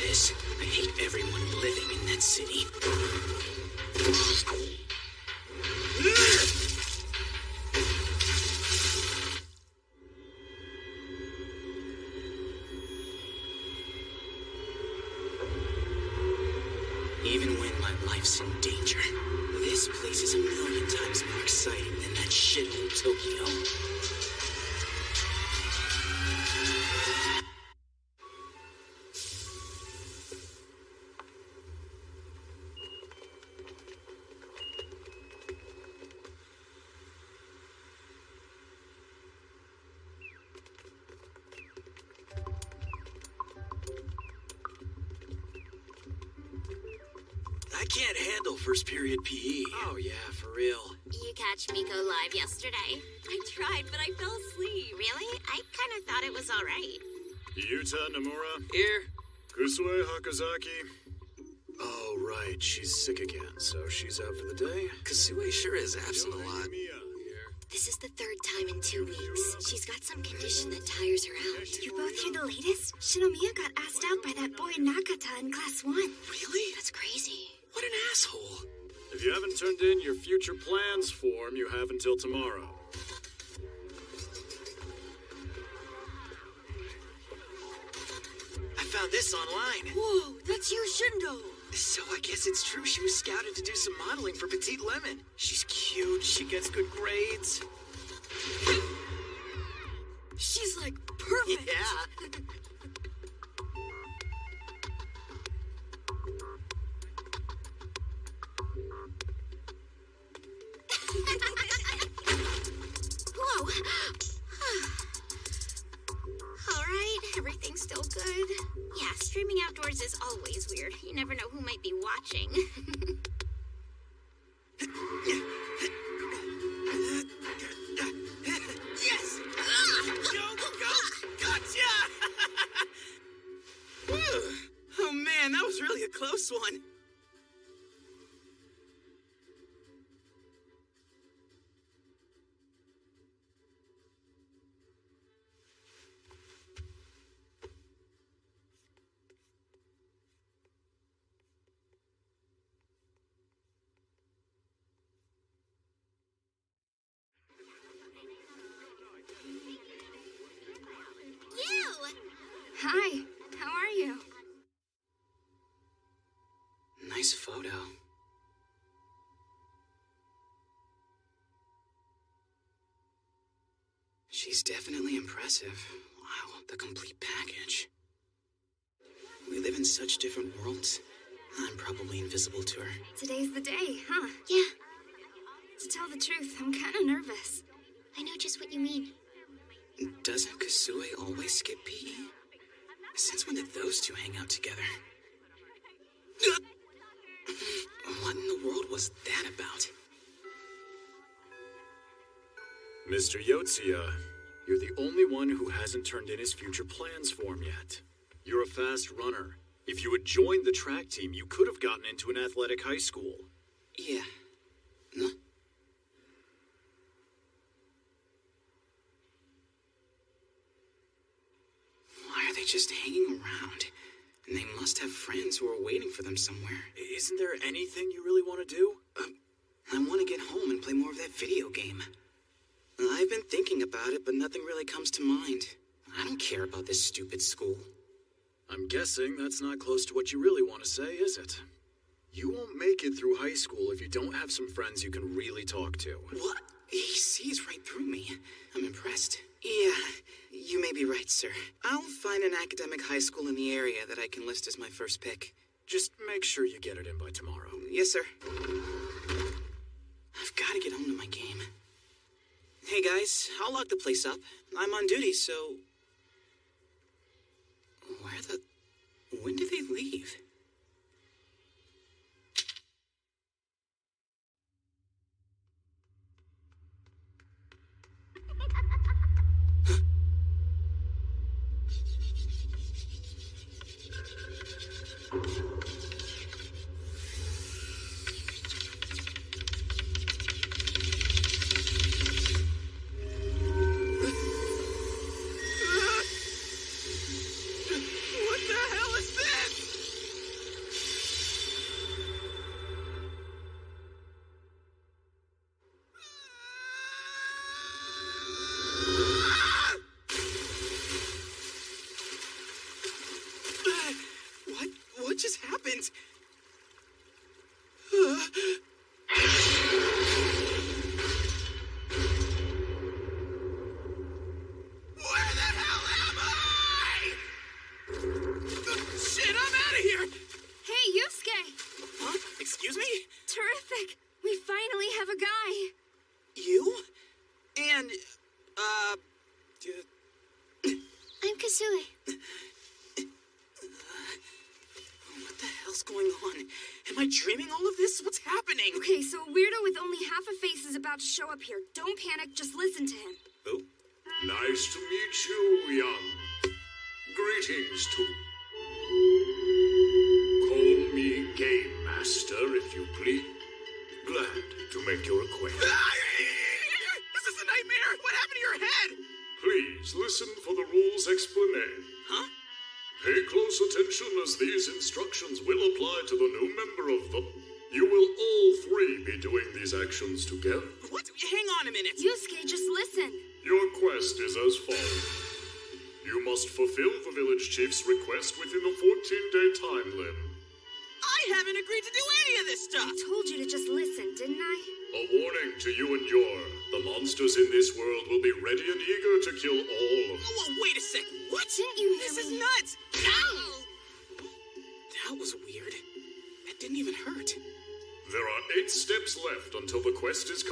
this. I hate everyone living in that city. Even when my life's in danger, this place is a million times more exciting than that shithole Tokyo. I can't handle first period PE. Oh yeah, for real. You catch Miko live yesterday? I tried, but I fell asleep. Really? I kind of thought it was all right. Yuta Nomura? Here. Kusue Hakazaki? Oh, right. She's sick again, so she's out for the day? Kasue sure is absent a lot. This is the third time in 2 weeks. She's got some condition that tires her out. Did you both hear the latest? Shinomiya got asked out by that boy Nakata in class 1. Really? That's crazy. What an asshole. If you haven't turned in your future plans form, you have until tomorrow. I found this online. Whoa, that's you, Shindo. So I guess it's true she was scouted to do some modeling for Petite Lemon. She's cute, she gets good grades. She's like perfect. Yeah. Whoa. All right, everything's still good. Yeah, streaming outdoors is always weird. You never know who might be watching. Yes! Go! Gotcha! Oh man, that was really a close one. Hi, how are you? Nice photo. She's definitely impressive. Wow, the complete package. We live in such different worlds. I'm probably invisible to her. Today's the day, huh? Yeah, To tell the truth, I'm kind of nervous. I know just what you mean. Doesn't Kasue always skip PE? Since when did those two hang out together? What in the world was that about? Mr. Yotsuya, you're the only one who hasn't turned in his future plans form yet. You're a fast runner. If you had joined the track team, you could have gotten into an athletic high school. Yeah. Huh? Why are they just hanging around? And they must have friends who are waiting for them somewhere. Isn't there anything you really want to do? I want to get home and play more of that video game. I've been thinking about it, but nothing really comes to mind. I don't care about this stupid school. I'm guessing that's not close to what you really want to say, is it? You won't make it through high school if you don't have some friends you can really talk to. What? He sees right through me. I'm impressed. Yeah, you may be right, sir. I'll find an academic high school in the area that I can list as my first pick. Just make sure you get it in by tomorrow. Yes, sir. I've got to get home to my game. Hey, guys, I'll lock the place up. I'm on duty, so... When did they leave? What the hell is this? Kasue. What the hell's going on? Am I dreaming all of this? What's happening? Okay, so a weirdo with only half a face is about to show up here. Don't panic, just listen to him. Oh, Nice to meet you, young. Greetings to... Call me Game Master, if you please. Glad to make your acquaintance. This is a nightmare! What happened to your head? Please listen for the rules explanation. Huh? Pay close attention as these instructions will apply to the new member of the... You will all three be doing these actions together. What? Hang on a minute. Yusuke, just listen. Your quest is as follows. You must fulfill the village chief's request within a 14-day time limit. I haven't agreed to do any of this stuff! I told you to just listen, didn't I? A warning to you and your... The monsters in this world will be ready and eager to kill all of you. Whoa, wait a sec. What? Didn't you hear This me? is nuts! Ow! That was weird. That didn't even hurt. There are 8 steps left until the quest is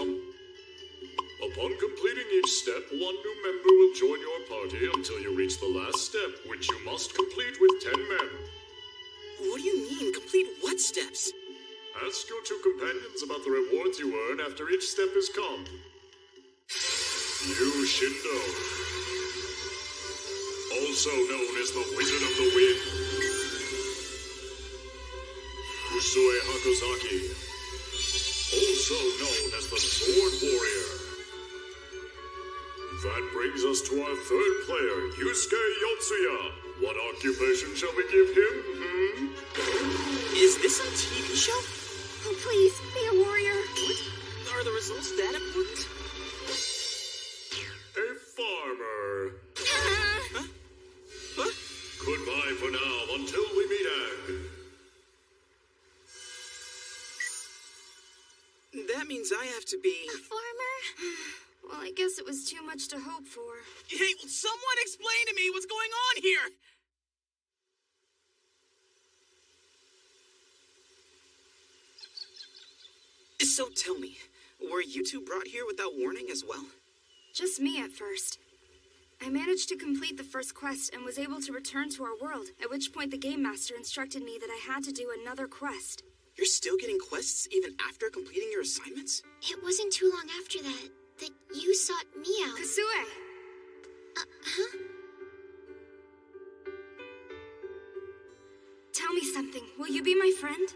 Upon completing each step, one new member will join your party until you reach the last step, which you must complete with 10 men. What do you mean, complete what steps? Ask your 2 companions about the rewards you earn after each step is come. You, Shindo, also known as the Wizard of the Wind. Kusue Hakozaki, also known as the Sword Warrior. That brings us to our 3rd player, Yusuke Yotsuya. What occupation shall we give him, Is this some TV show? Oh, please, be a warrior. What? Are the results that important? A farmer. Huh? Huh? Goodbye for now, until we meet again. That means I have to be... A farmer? Well, I guess it was too much to hope for. Hey, will someone explain to me what's going on here? So tell me, were you two brought here without warning as well? Just me at first. I managed to complete the first quest and was able to return to our world, at which point the Game Master instructed me that I had to do another quest. You're still getting quests even after completing your assignments? It wasn't too long after that you sought me out. Kasue! Huh? Tell me something. Will you be my friend?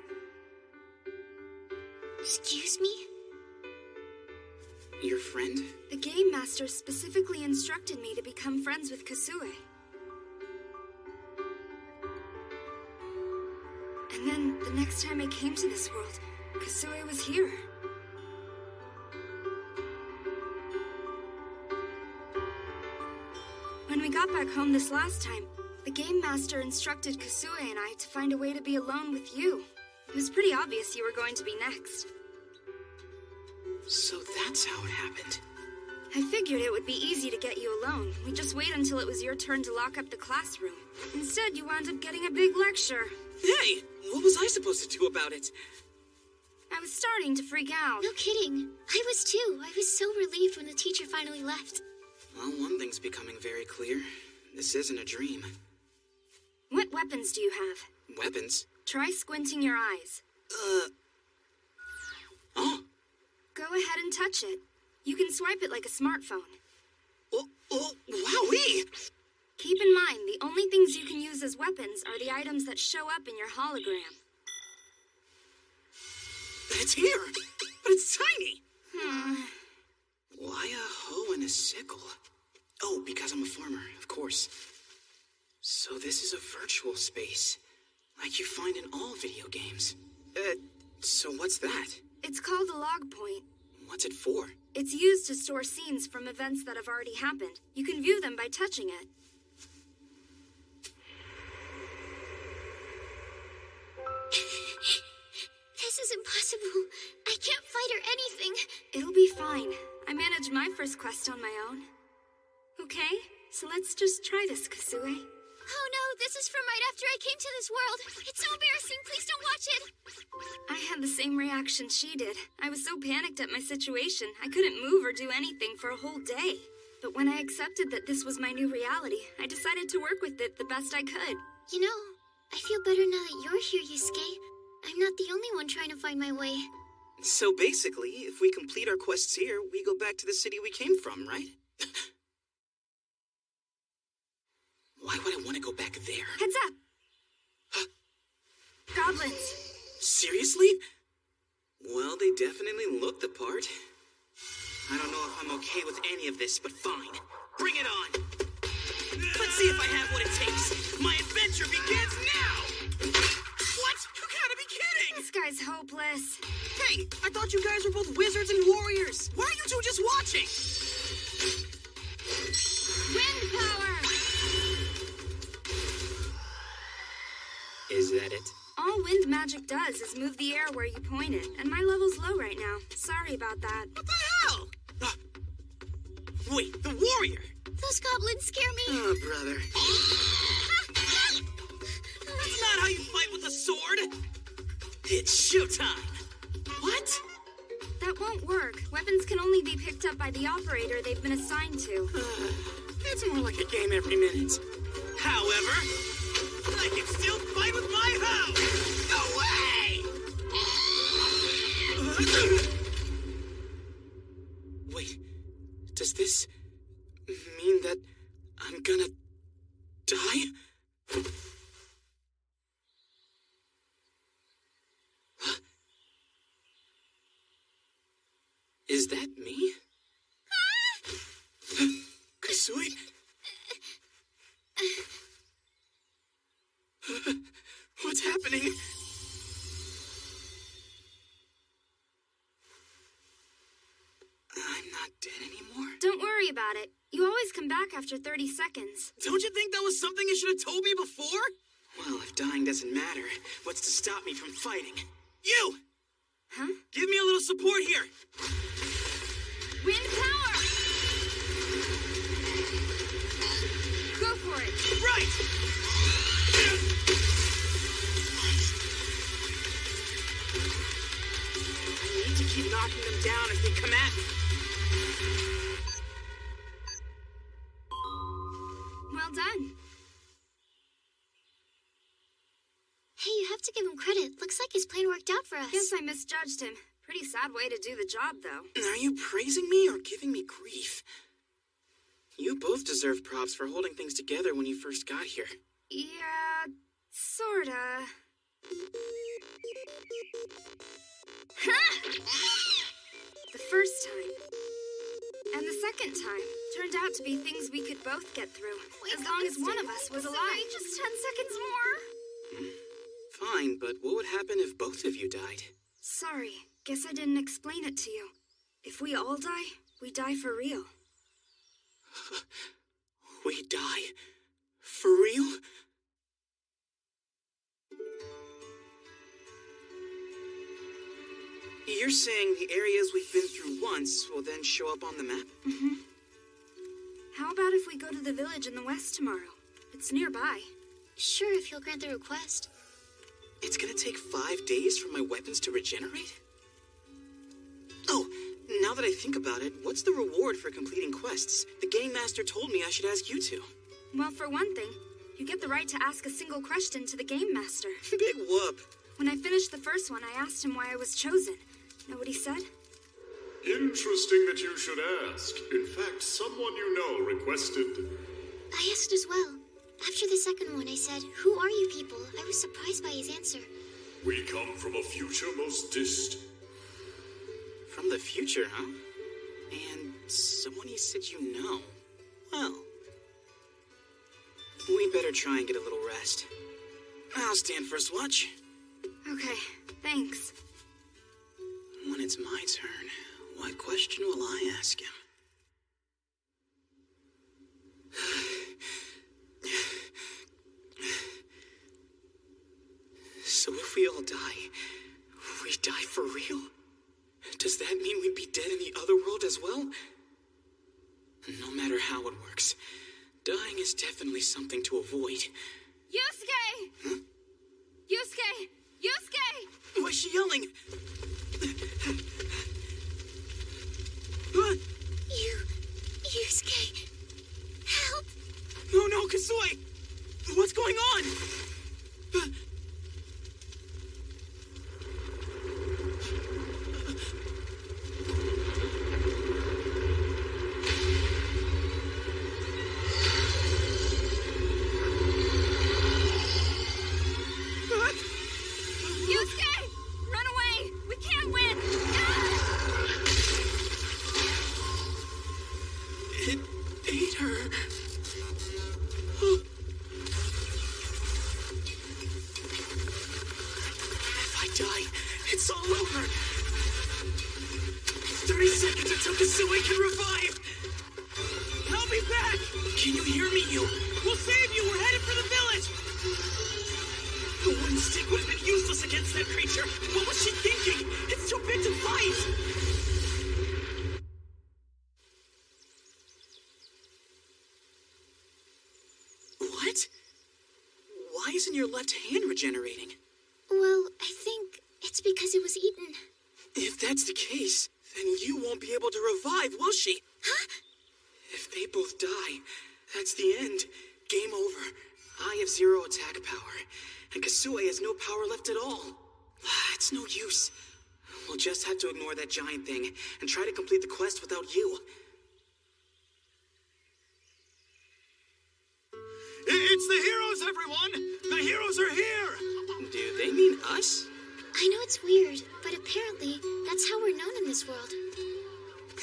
Excuse me? Your friend? The Game Master specifically instructed me to become friends with Kasue. And then, the next time I came to this world, Kasue was here. When we got back home this last time, the Game Master instructed Kasue and I to find a way to be alone with you. It was pretty obvious you were going to be next. So that's how it happened. I figured it would be easy to get you alone. We'd just wait until it was your turn to lock up the classroom. Instead, you wound up getting a big lecture. Hey, what was I supposed to do about it? I was starting to freak out. No kidding. I was too. I was so relieved when the teacher finally left. Well, one thing's becoming very clear. This isn't a dream. What weapons do you have? Weapons? Try squinting your eyes. Oh. Go ahead and touch it. You can swipe it like a smartphone. Oh, wowee! Keep in mind, the only things you can use as weapons are the items that show up in your hologram. It's here, but it's tiny. Hmm. Why a hoe and a sickle? Oh, because I'm a farmer, of course. So this is a virtual space, like you find in all video games. So what's that? It's called a log point. What's it for? It's used to store scenes from events that have already happened. You can view them by touching it. This is impossible. I can't fight or anything. It'll be fine. I managed my first quest on my own. Okay, so let's just try this, Kasue. Oh no, this is from right after I came to this world. It's so embarrassing. Please don't watch it. I had the same reaction she did. I was so panicked at my situation, I couldn't move or do anything for a whole day. But when I accepted that this was my new reality, I decided to work with it the best I could. You know, I feel better now that you're here, Yusuke. I'm not the only one trying to find my way. So basically, if we complete our quests here, we go back to the city we came from, right? Why would I want to go back there? Heads up! Goblins! Seriously? Well, they definitely look the part. I don't know if I'm okay with any of this, but fine. Bring it on! Let's see if I have what it takes. My adventure begins now! What? You gotta be kidding! This guy's hopeless. Hey, I thought you guys were both wizards and warriors. Why are you two just watching? Wind power! Is that it? All wind magic does is move the air where you point it, and my level's low right now. Sorry about that. What the hell? Wait, the warrior! Those goblins scare me. Oh, brother. That's not how you fight with a sword! It's showtime! What? That won't work. Weapons can only be picked up by the operator they've been assigned to. It's more like a game every minute. However, I can still fight with my hoe! No way! Wait, does this mean that I'm gonna die? Is that me? Kasui? What's happening? I'm not dead anymore? Don't worry about it. You always come back after 30 seconds. Don't you think that was something you should have told me before? Well, if dying doesn't matter, what's to stop me from fighting? You! Huh? Give me a little support here! Wind power! Go for it! Right! I need to keep knocking them down as they come at me. Well done. Hey, you have to give him credit. Looks like his plan worked out for us. Guess I misjudged him. Pretty sad way to do the job, though. Are you praising me or giving me grief? You both deserve props for holding things together when you first got here. Yeah, sorta. The first time. And the second time turned out to be things we could both get through, as long as one of us was alive. Just 10 seconds more. Fine, but what would happen if both of you died? Sorry, guess I didn't explain it to you. If we all die, we die for real. We die? For real? You're saying the areas we've been through once will then show up on the map? Mm-hmm. How about if we go to the village in the west tomorrow? It's nearby. Sure, if you'll grant the request. It's gonna take 5 days for my weapons to regenerate? Oh, now that I think about it, what's the reward for completing quests? The Game Master told me I should ask you two. Well, for one thing, you get the right to ask a single question to the Game Master. Big whoop. When I finished the first one, I asked him why I was chosen. Know what he said? Interesting that you should ask. In fact, someone you know requested. I asked as well. After the second one, I said, "Who are you people?" I was surprised by his answer. We come from a future most distant. From the future, huh? And someone you said you know. Well, we better try and get a little rest. I'll stand first watch. Okay, thanks. When it's my turn, what question will I ask him? So if we all die, we die for real? Does that mean we'd be dead in the other world as well? No matter how it works, dying is definitely something to avoid. Yusuke! Huh? Yusuke! Yusuke! Why is she yelling? What? Yusuke. Yusuke! Help! No, no, Kasui! What's going on? Yusuke! Run away! We can't win! It ate her. If I die, it's all over. 30 seconds until Kasui can revive. Help me back! Can you hear me, you? We'll save you! We're headed for the village! The wooden stick would have been useless against that creature. What was she thinking? It's too big to fight! What? Why isn't your left hand regenerating? Well, I think it's because it was eaten. If that's the case, then you won't be able to revive, will she? Huh? If they both die, that's the end. Game over. I have 0 attack power, and Kasue has no power left at all. It's no use. We'll just have to ignore that giant thing and try to complete the quest without you. It's the heroes, everyone! The heroes are here! Do they mean us? I know it's weird, but apparently that's how we're known in this world.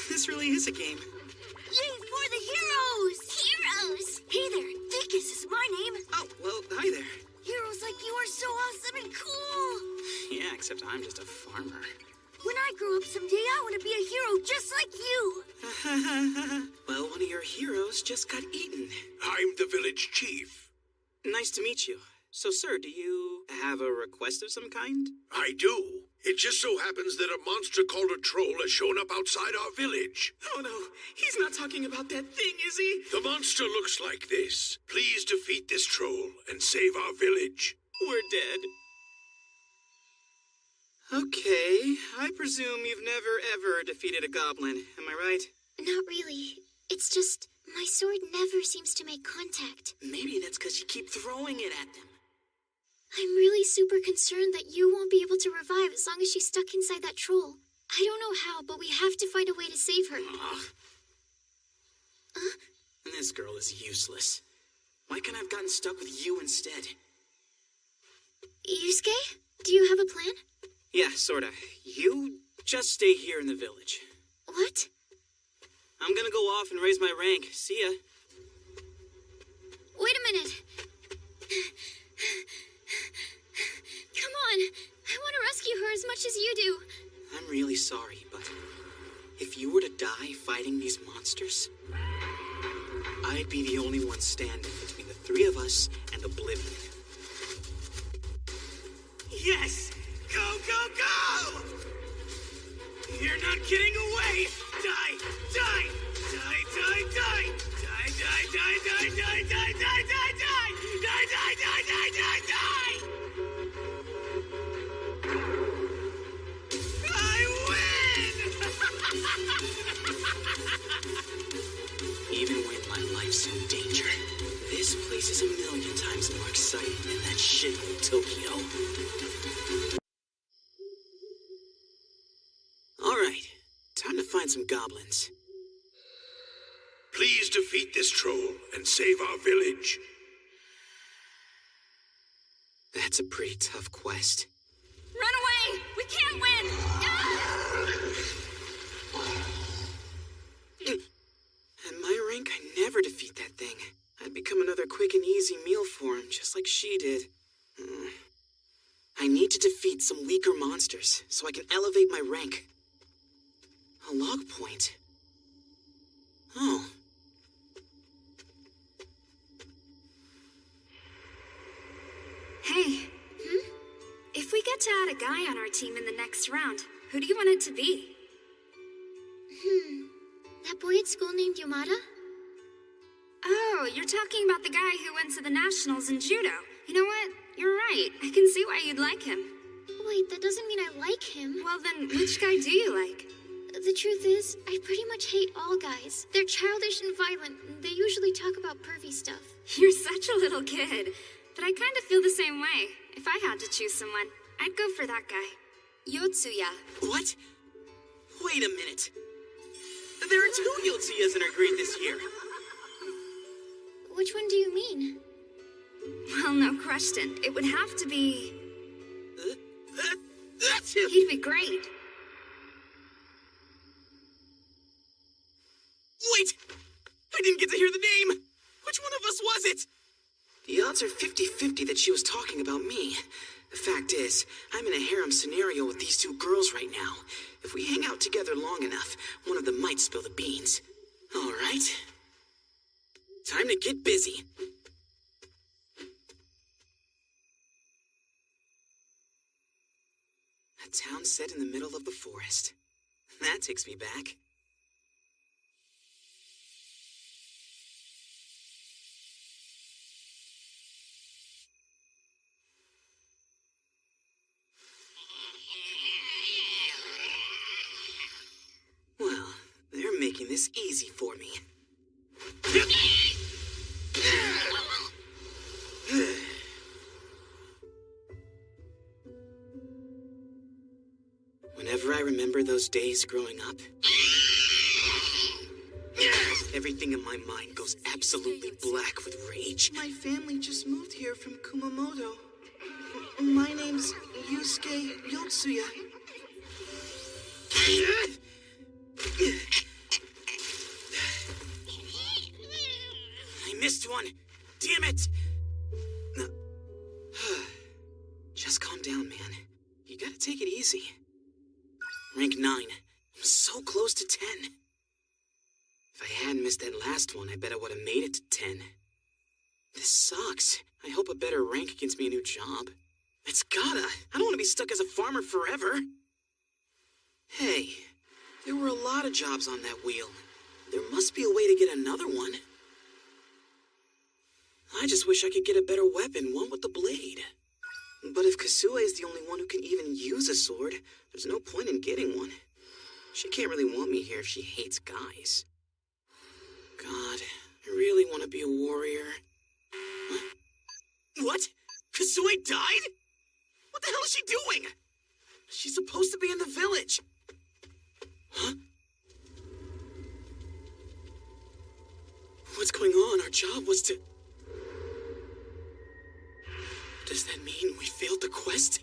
This really is a game. Yay for the heroes! Heroes! Hey there, Vicus is my name. Oh, well, hi there. Heroes like you are so awesome and cool. Yeah, except I'm just a farmer. When I grow up someday, I want to be a hero just like you. Well, one of your heroes just got eaten. I'm the village chief. Nice to meet you. So, sir, do you have a request of some kind? I do. It just so happens that a monster called a troll has shown up outside our village. Oh, no. He's not talking about that thing, is he? The monster looks like this. Please defeat this troll and save our village. We're dead. Okay, I presume you've never ever defeated a goblin, am I right? Not really. It's just my sword never seems to make contact. Maybe that's because you keep throwing it at them. I'm really super concerned that you won't be able to revive as long as she's stuck inside that troll. I don't know how, but we have to find a way to save her. Ugh. This girl is useless. Why can't I have gotten stuck with you instead? Yusuke, do you have a plan? Yeah, sorta. You just stay here in the village. What? I'm gonna go off and raise my rank. See ya. Wait a minute. Come on. I want to rescue her as much as you do. I'm really sorry, but if you were to die fighting these monsters, I'd be the only one standing between the three of us and oblivion. Yes! Go, go, go! You're not getting away! Die! Die! Die, die, die! Die, die, die, die, die, die, die, die, die! Die, die, die, die, die, die! I win! Even when my life's in danger, this place is a million times more exciting than that shithole Tokyo. Alright, time to find some goblins. Please defeat this troll and save our village. That's a pretty tough quest. Run away! We can't win! At my rank, I never defeat that thing. I'd become another quick and easy meal for him, just like she did. I need to defeat some weaker monsters, so I can elevate my rank. A log point. Oh. Hey. If we get to add a guy on our team in the next round, who do you want it to be? That boy at school named Yamada? Oh, you're talking about the guy who went to the nationals in judo. You know what? You're right. I can see why you'd like him. Wait, that doesn't mean I like him. Well, then, which guy do you like? The truth is, I pretty much hate all guys. They're childish and violent, and they usually talk about pervy stuff. You're such a little kid, but I kind of feel the same way. If I had to choose someone, I'd go for that guy. Yotsuya. What? Wait a minute. There are 2 Yotsuyas in our grade this year. Which one do you mean? Well, no question. It would have to be... That's him! He'd be great. Wait! I didn't get to hear the name! Which one of us was it? The odds are 50-50 that she was talking about me. The fact is, I'm in a harem scenario with these 2 girls right now. If we hang out together long enough, one of them might spill the beans. All right. Time to get busy. A town set in the middle of the forest. That takes me back. Well, they're making this easy for me. Whenever I remember those days growing up, everything in my mind goes absolutely black with rage. My family just moved here from Kumamoto. My name's Yusuke Yotsuya. I missed one. Damn it! Just calm down, man. You gotta take it easy. Rank 9. I'm so close to 10. If I hadn't missed that last one, I bet I would have made it to 10. This sucks. I hope a better rank gets me a new job. It's gotta. I don't want to be stuck as a farmer forever. Hey, there were a lot of jobs on that wheel. There must be a way to get another one. I just wish I could get a better weapon, one with the blade. But if Kasue is the only one who can even use a sword, there's no point in getting one. She can't really want me here if she hates guys. God, I really want to be a warrior. Huh? What? Kasue died? What the hell is she doing? She's supposed to be in the village. Huh? What's going on? Our job was to... Does that mean we failed the quest?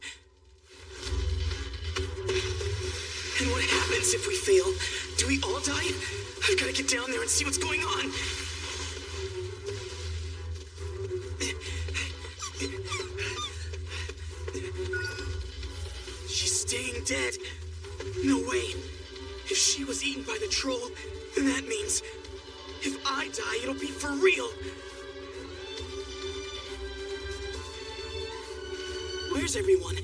And what happens if we fail? Do we all die? I've got to get down there and see what's going on. She's staying dead. No way. If she was eaten by the troll, then that means if I die, it'll be for real. Where's everyone?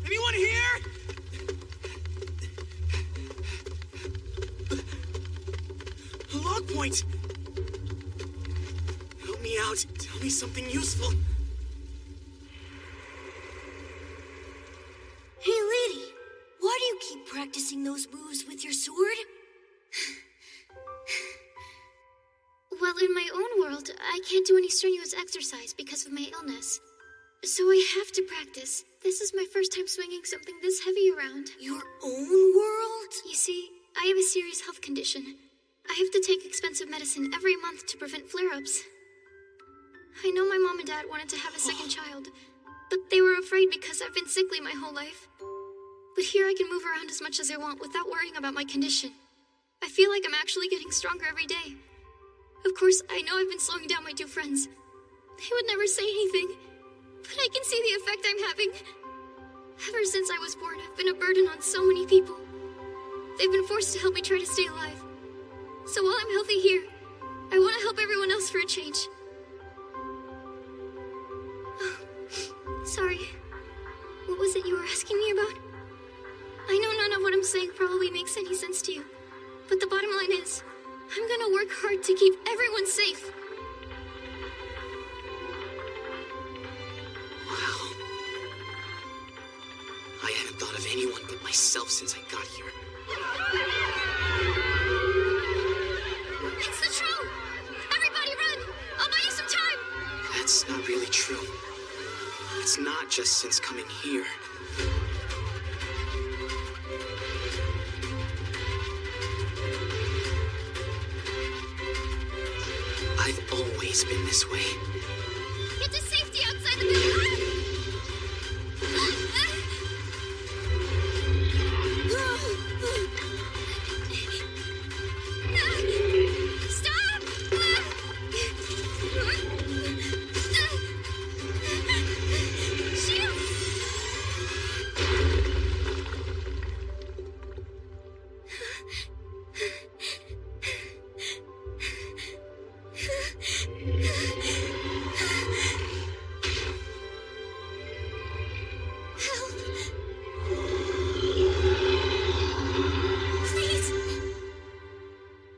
Anyone here? A log point. Help me out. Tell me something useful. Hey, lady. Why do you keep practicing those moves with your sword? Well, in my own world, I can't do any strenuous exercise because of my illness. So I have to practice. This is my first time swinging something this heavy around. Your own world? You see, I have a serious health condition. I have to take expensive medicine every month to prevent flare-ups. I know my mom and dad wanted to have a second child, but they were afraid because I've been sickly my whole life. But here I can move around as much as I want without worrying about my condition. I feel like I'm actually getting stronger every day. Of course, I know I've been slowing down my 2 friends. They would never say anything, but I can see the effect I'm having. Ever since I was born, I've been a burden on so many people. They've been forced to help me try to stay alive. So while I'm healthy here, I want to help everyone else for a change. Sorry. What was it you were asking me about? I know none of what I'm saying probably makes any sense to you, but the bottom line is, I'm gonna work hard to keep everyone safe. Wow. I hadn't thought of anyone but myself since I got here. It's the troll! Everybody run! I'll buy you some time! That's not really true. It's not just since coming here. I've always been this way. Get to safety outside the building! Stop! Shield! Please!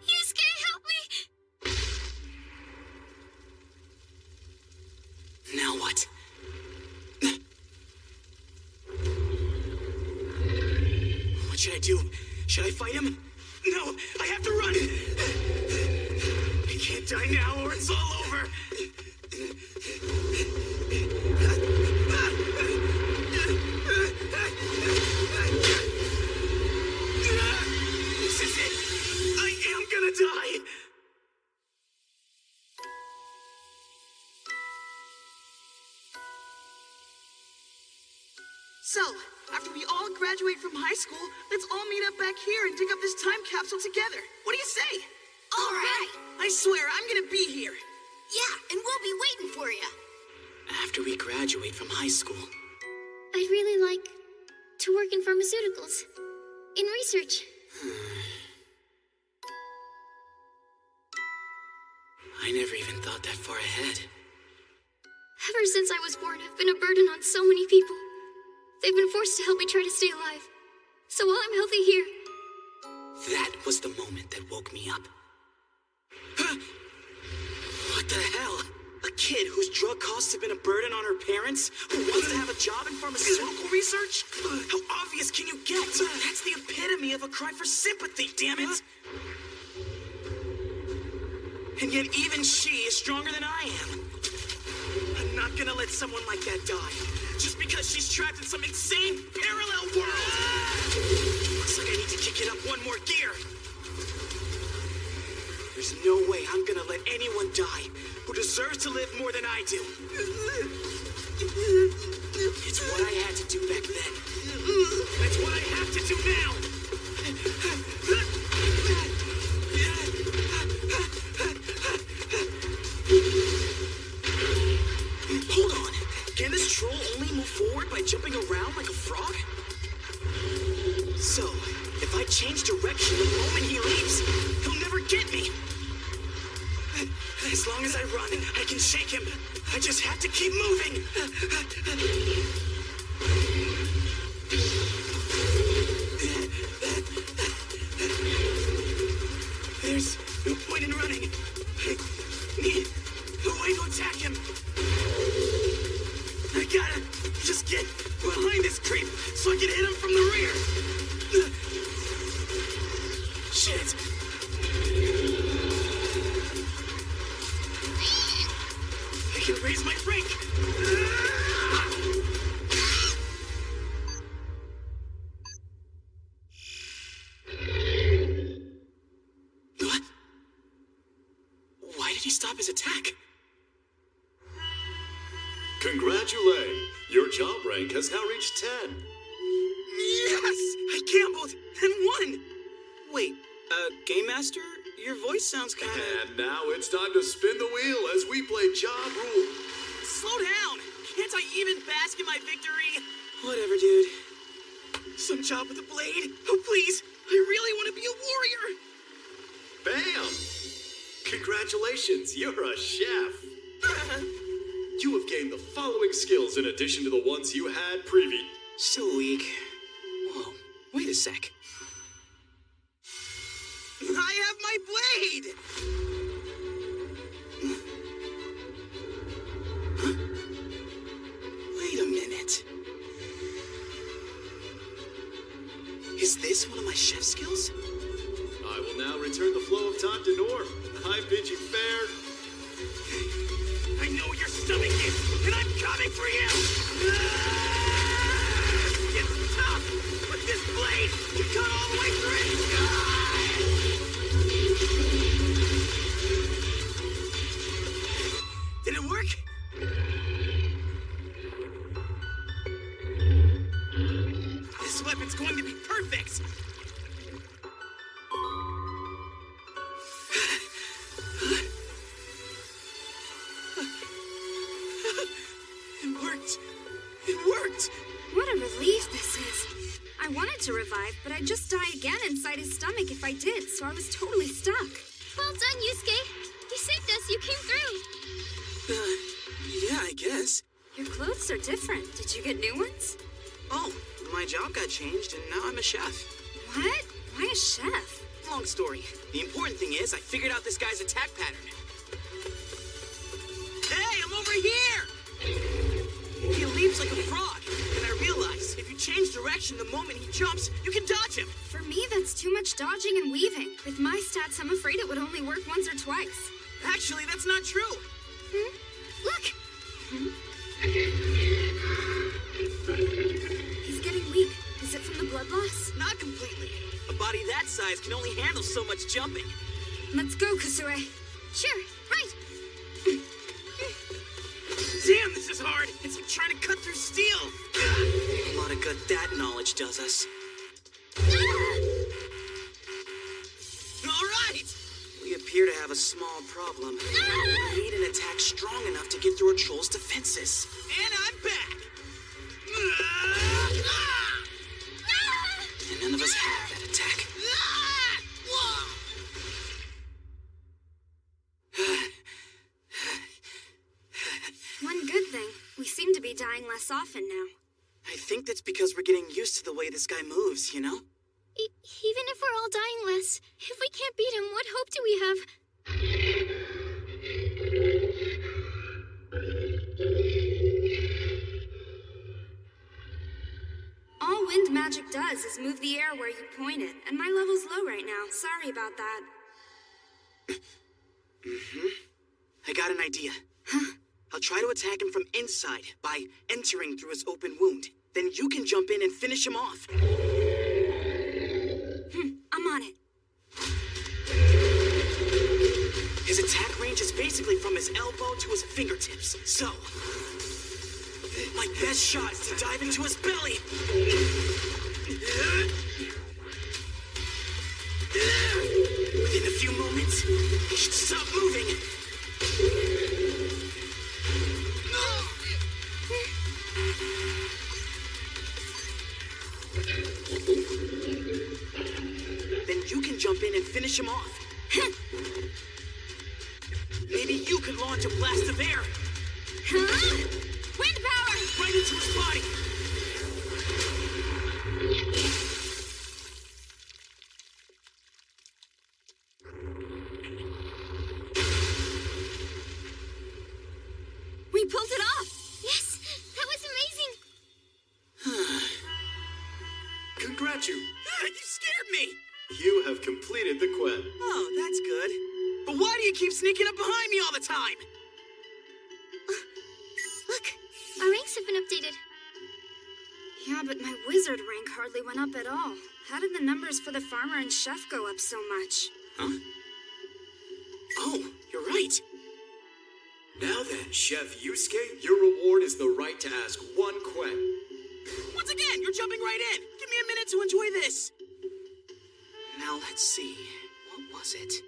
Yusuke, help me! Now what? What should I do? Should I fight him? No, I have to run! I can't die now or it's all over! This is it! I am gonna die! So, after we all graduate from high school, let's all meet up back here and dig up this time capsule together. What do you say? All right. I swear, I'm gonna be here. Yeah, and we'll be waiting for you. After we graduate from high school, I'd really like to work in pharmaceuticals. In research. I never even thought that far ahead. Ever since I was born, I've been a burden on so many people. They've been forced to help me try to stay alive. So while I'm healthy here, That was the moment that woke me up. What the hell? A kid whose drug costs have been a burden on her parents? Who wants to have a job in pharmaceutical research? How obvious can you get? That's the epitome of a cry for sympathy, damn it! And yet even she is stronger than I am. I'm not gonna let someone like that die. Just because she's trapped in some insane parallel world! Looks like I need to kick it up one more gear. There's no way I'm gonna let anyone die who deserves to live more than I do. It's what I had to do back then. It's what I have to do now. Hold on. Can this troll only move forward by jumping around like a frog? So, if I change direction the moment he leaves, he'll never get me. As long as I run, I can shake him. I just have to keep moving. There's no point in running. I need a way to attack him. I gotta just get behind this creep so I can hit him from the rear. Shit. I can raise my brake. What? Why did he stop his attack? Congratulate! Your job rank has now reached 10. Yes! I gambled and won! Wait, Game Master? Your voice sounds kinda... And now it's time to spin the wheel as we play Job Rule. Slow down! Can't I even bask in my victory? Whatever, dude. Some job with a blade? Oh, please! I really want to be a warrior! Bam! Congratulations, you're a chef. You have gained the following skills in addition to the ones you had previous. So weak. Whoa, wait a sec. I have my blade! Wait a minute. this one of my chef skills? I will now return the flow of time to norm. I bid you fair. I know your stomach is, and I'm coming for you! It's tough, but this blade can cut all the way through! Did it work? This weapon's going to be perfect! It worked! It worked! What a relief this is. I wanted to revive, but I'd just die again inside his stomach if I did, so I was totally stuck. Well done, Yusuke. You saved us. You came through. Yeah, I guess. Your clothes are different. Did you get new ones? Oh, my job got changed, and now I'm a chef. What? Why a chef? Long story. The important thing is I figured out this guy's attack pattern. Hey, I'm over here! He leaps like a frog, and I realized if you change direction the moment he jumps, you can dodge him. For me, that's too much dodging and weaving. With my stats, I'm afraid it would only work once or twice. Actually, that's not true. Look! He's getting weak. Is it from the blood loss? Not completely. A body that size can only handle so much jumping. Let's go, Kusue. Sure, right. Damn, this is hard. It's like trying to cut through steel. A lot of good that knowledge does us. All right! We appear to have a small problem. We need an attack strong enough to get through a troll's defenses. And I'm back! And none of us have that attack. One good thing, we seem to be dying less often now. I think that's because we're getting used to the way this guy moves, you know? Even if we're all dying less, if we can't beat him, what hope do we have? All wind magic does is move the air where you point it, and my level's low right now. Sorry about that. I got an idea. I'll try to attack him from inside by entering through his open wound. Then you can jump in and finish him off. I'm on it. His attack range is basically from his elbow to his fingertips. So, my best shot is to dive into his belly. Within a few moments, he should stop moving. Then you can jump in and finish him off. Maybe you could launch a blast of air. Wind power! Right into his body. We pulled it off! Yes, that was amazing. Congratulations! You scared me. You have completed the quest. Oh, that's good. But why do you keep sneaking up behind me all the time? Look, our ranks have been updated. Yeah, but my wizard rank hardly went up at all. How did the numbers for the farmer and chef go up so much? Huh? Oh, you're right. Now then, Chef Yusuke, your reward is the right to ask one question. Once again, you're jumping right in. Give me a minute to enjoy this. Now let's see. What was it?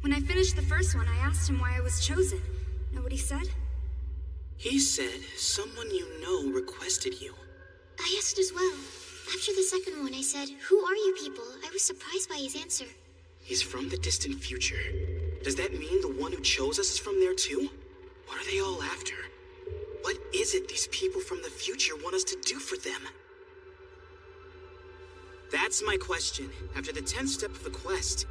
When I finished the first one, I asked him why I was chosen. Know what he said? He said someone you know requested you. I asked as well. After the second one, I said, "Who are you people?" I was surprised by his answer. He's from the distant future. Does that mean the one who chose us is from there too? What are they all after? What is it these people from the future want us to do for them? That's my question. After the 10th step of the quest,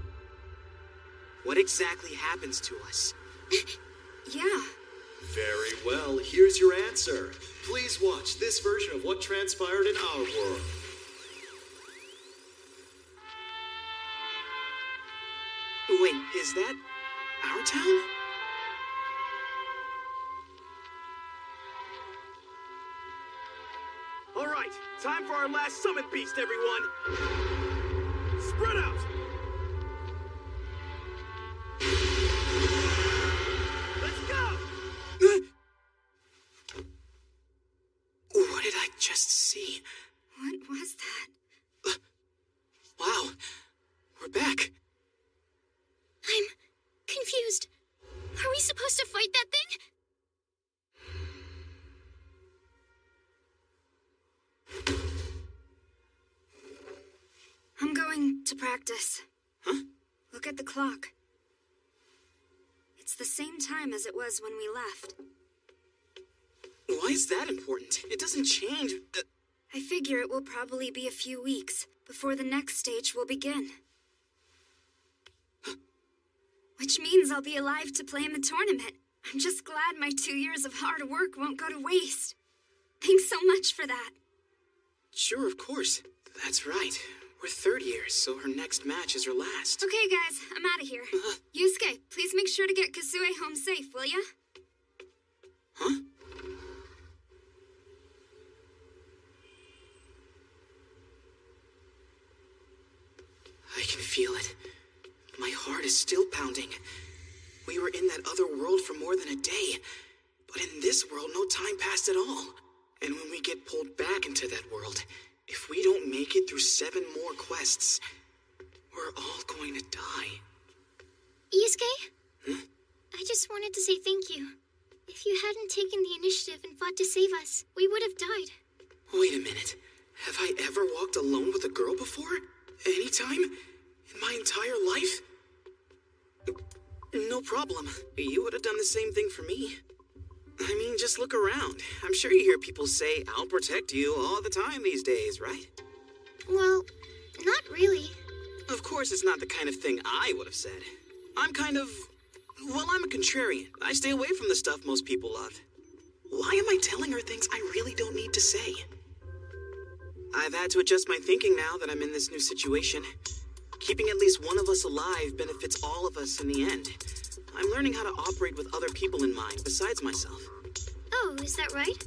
what exactly happens to us? Yeah. Very well, here's your answer. Please watch this version of what transpired in our world. Is that our town? All right, time for our last summit beast, everyone. Spread out. Let's go. What did I just see? What was that? Wow, we're back. I'm confused. Are we supposed to fight that thing? I'm going to practice. Huh? Look at the clock. It's the same time as it was when we left. Why is that important? It doesn't change. I figure it will probably be a few weeks before the next stage will begin. Which means I'll be alive to play in the tournament. I'm just glad my 2 years of hard work won't go to waste. Thanks so much for that. Sure, of course. That's right. We're third years, so her next match is her last. Okay, guys, I'm out of here. Yusuke, please make sure to get Kazue home safe, will ya? Huh? I can feel it. My heart is still pounding. We were in that other world for more than a day, but in this world, no time passed at all. And when we get pulled back into that world, if we don't make it through 7 more quests, we're all going to die. Yusuke? Huh? I just wanted to say thank you. If you hadn't taken the initiative and fought to save us, we would have died. Wait a minute. Have I ever walked alone with a girl before? Anytime? In my entire life? No problem. You would have done the same thing for me. I mean, just look around. I'm sure you hear people say, "I'll protect you" all the time these days, right? Well, not really. Of course, it's not the kind of thing I would have said. I'm a contrarian. I stay away from the stuff most people love. Why am I telling her things I really don't need to say? I've had to adjust my thinking now that I'm in this new situation. Keeping at least one of us alive benefits all of us in the end. I'm learning how to operate with other people in mind besides myself. Oh, is that right?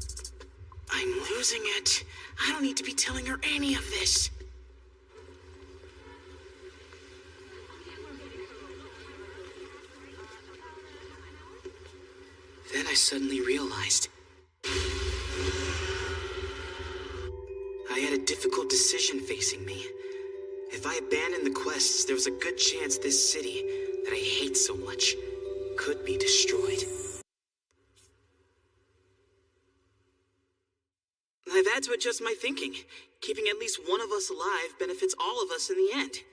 I'm losing it. I don't need to be telling her any of this. Then I suddenly realized I had a difficult decision facing me. If I abandoned the quests, there was a good chance this city, that I hate so much, could be destroyed. I've had to adjust my thinking. Keeping at least one of us alive benefits all of us in the end.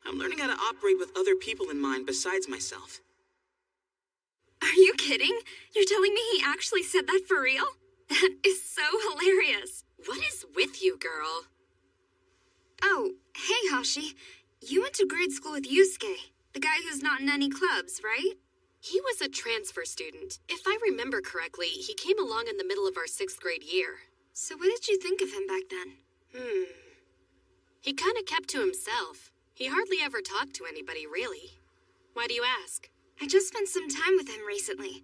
I'm learning how to operate with other people in mind besides myself. Are you kidding? You're telling me he actually said that for real? That is so hilarious. What is with you, girl? Oh, hey, Hashi. You went to grade school with Yusuke, the guy who's not in any clubs, right? He was a transfer student. If I remember correctly, he came along in the middle of our 6th grade year. So what did you think of him back then? He kind of kept to himself. He hardly ever talked to anybody, really. Why do you ask? I just spent some time with him recently.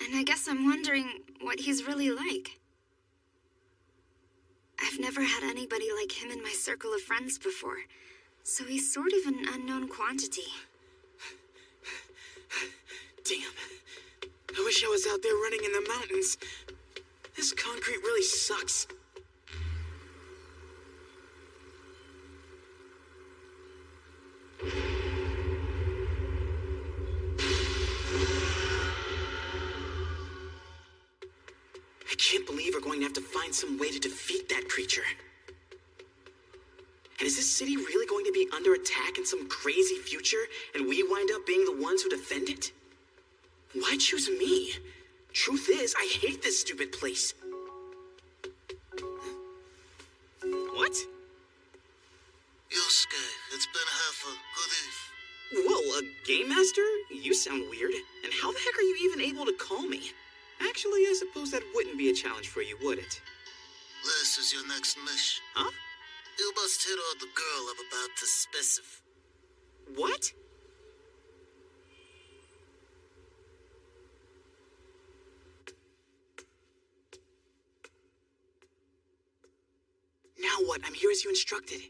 And I guess I'm wondering what he's really like. I've never had anybody like him in my circle of friends before, so he's sort of an unknown quantity. Damn. I wish I was out there running in the mountains. This concrete really sucks. I can't believe we're going to have to find some way to defeat that creature. And is this city really going to be under attack in some crazy future, and we wind up being the ones who defend it? Why choose me? Truth is, I hate this stupid place. What? Yusuke, it's been half a good eve. Whoa, a game master? You sound weird. And how the heck are you even able to call me? Actually, I suppose that wouldn't be a challenge for you, would it? This is your next mission. Huh? You must hit on the girl I'm about to specify. What? what? I'm here as you instructed.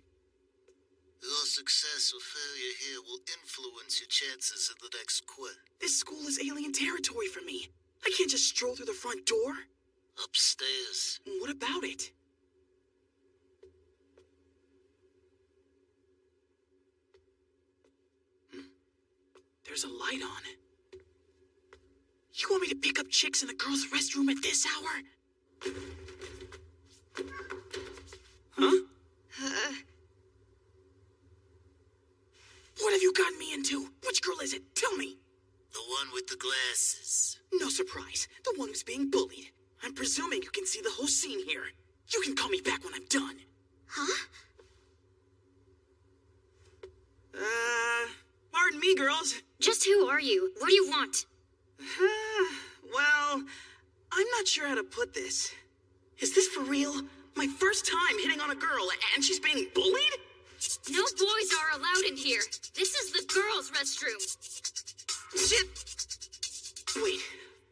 Your success or failure here will influence your chances in the next quest. This school is alien territory for me. I can't just stroll through the front door. Upstairs. What about it? There's a light on. You want me to pick up chicks in the girls' restroom at this hour? Huh? What have you gotten me into? Which girl is it? Tell me. The one with the glasses. No surprise. The one who's being bullied. I'm presuming you can see the whole scene here. You can call me back when I'm done. Huh? Pardon me, girls. Just who are you? What do you want? Well, I'm not sure how to put this. Is this for real? My first time hitting on a girl, and she's being bullied? No boys are allowed in here. This is the girls' restroom. Shit! Wait,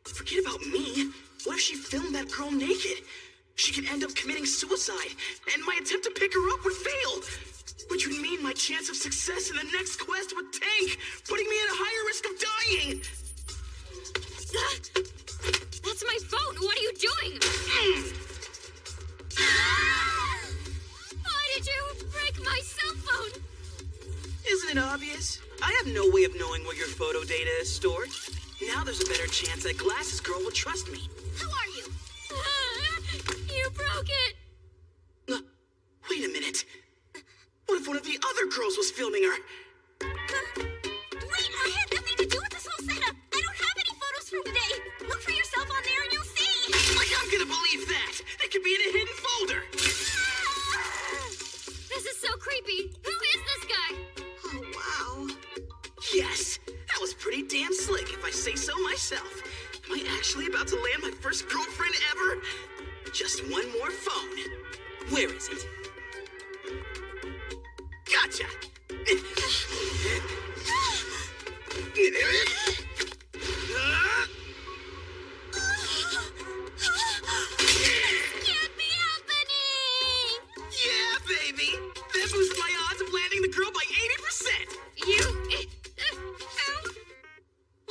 forget about me. What if she filmed that girl naked? She could end up committing suicide, and my attempt to pick her up would fail. Which would mean my chance of success in the next quest would tank, putting me at a higher risk of dying. That's my phone. What are you doing? Why did you break my cell phone? Isn't it obvious? I have no way of knowing where your photo data is stored. Now there's a better chance that Glasses Girl will trust me. Who are you? You broke it. Wait a minute. What if one of the other girls was filming her? Wait, I had nothing to do with this whole setup. I don't have any photos from today. Look for yourself on there and you'll see. Like I'm gonna believe that. They could be in a hidden folder. This is so creepy. Who is this guy? Oh, wow. Yes, that was pretty damn slick if I say so myself. Am I actually about to land my first girlfriend ever? Just one more phone. Where is it? Gotcha! Can't be happening! Yeah, baby! That boosted my odds of landing the girl by 80%!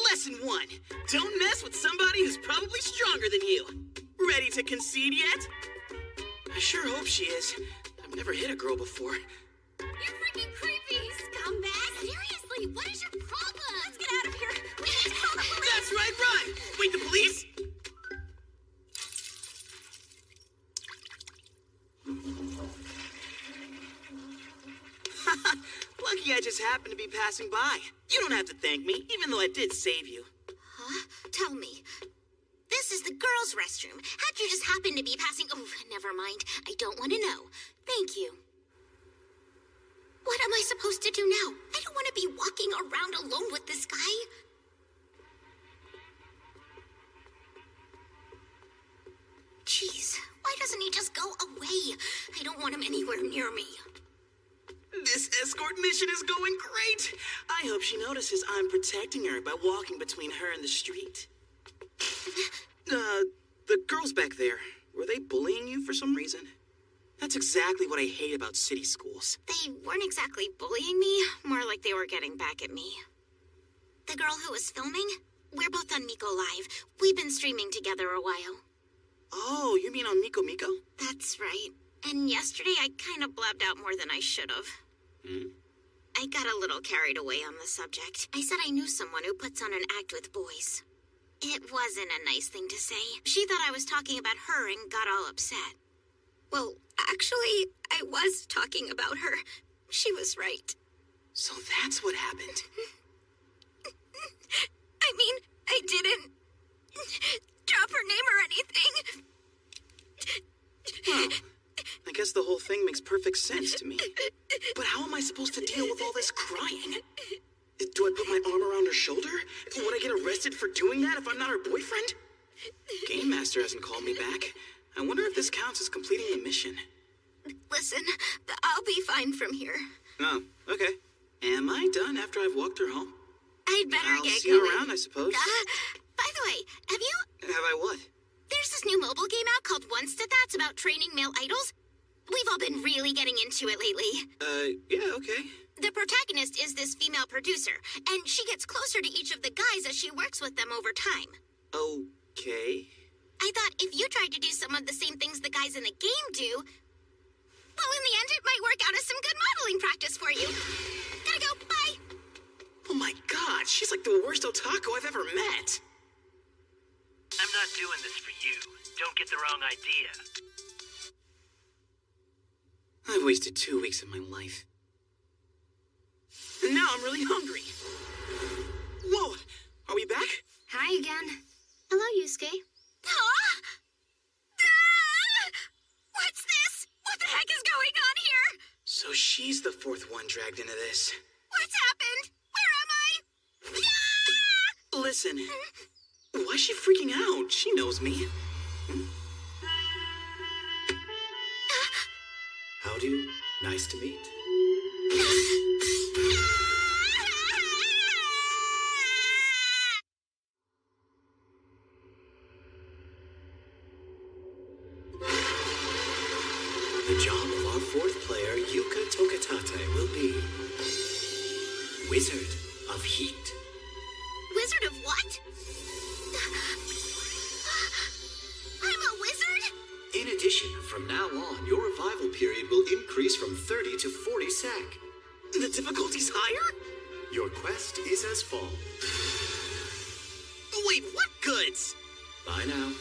Lesson 1. Don't mess with somebody who's probably stronger than you. Ready to concede yet? I sure hope she is. I've never hit a girl before. You're freaking creepy, scumbag! Seriously, what is your problem? Let's get out of here! We need to call the police! That's right, run! Wait, the police? Lucky I just happened to be passing by. You don't have to thank me, even though I did save you. Huh? Tell me. This is the girls' restroom. How'd you just happen to be passing? Oh, never mind. I don't want to know. Thank you. What am I supposed to do now? I don't want to be walking around alone with this guy. Jeez, why doesn't he just go away? I don't want him anywhere near me. This escort mission is going great. I hope she notices I'm protecting her by walking between her and the street. The girls back there, were they bullying you for some reason? That's exactly what I hate about city schools. They weren't exactly bullying me, more like they were getting back at me. The girl who was filming? We're both on Miko Live. We've been streaming together a while. Oh, you mean on Miko Miko? That's right. And yesterday I kind of blabbed out more than I should have. I got a little carried away on the subject. I said I knew someone who puts on an act with boys. It wasn't a nice thing to say. She thought I was talking about her and got all upset. Well, actually, I was talking about her. She was right. So that's what happened. I mean, I didn't drop her name or anything. Well, I guess the whole thing makes perfect sense to me. But how am I supposed to deal with all this crying? Do I put my arm around her shoulder? Would I get arrested for doing that if I'm not her boyfriend? Game Master hasn't called me back. I wonder if this counts as completing the mission. Listen, I'll be fine from here. Oh, okay. Am I done after I've walked her home? I'd better I'll get see going. you around, I suppose. By the way, have you... Have I what? There's this new mobile game out called One Step That's about training male idols. we've all been really getting into it lately. Yeah, okay. The protagonist is this female producer, and she gets closer to each of the guys as she works with them over time. Okay. I thought if you tried to do some of the same things the guys in the game do, well, in the end, it might work out as some good modeling practice for you. Gotta go, bye! Oh my god, she's like the worst otaku I've ever met. I'm not doing this for you. Don't get the wrong idea. I've wasted 2 weeks of my life. And now I'm really hungry. Whoa, are we back? Hi again. Hello, Yusuke. Ah! Ah! What's this? What the heck is going on here? So she's the fourth one dragged into this. What's happened? Where am I? Ah! Listen, why's she freaking out? She knows me. Howdy. Nice to meet. The job of our fourth player, Yuka Tokatate, will be Wizard of Heat. Wizard of what? I'm a wizard? In addition, from now on, your revival period will increase from 30 to 40 sec. The difficulty's higher? Your quest is as follows. Wait, what goods? Bye now.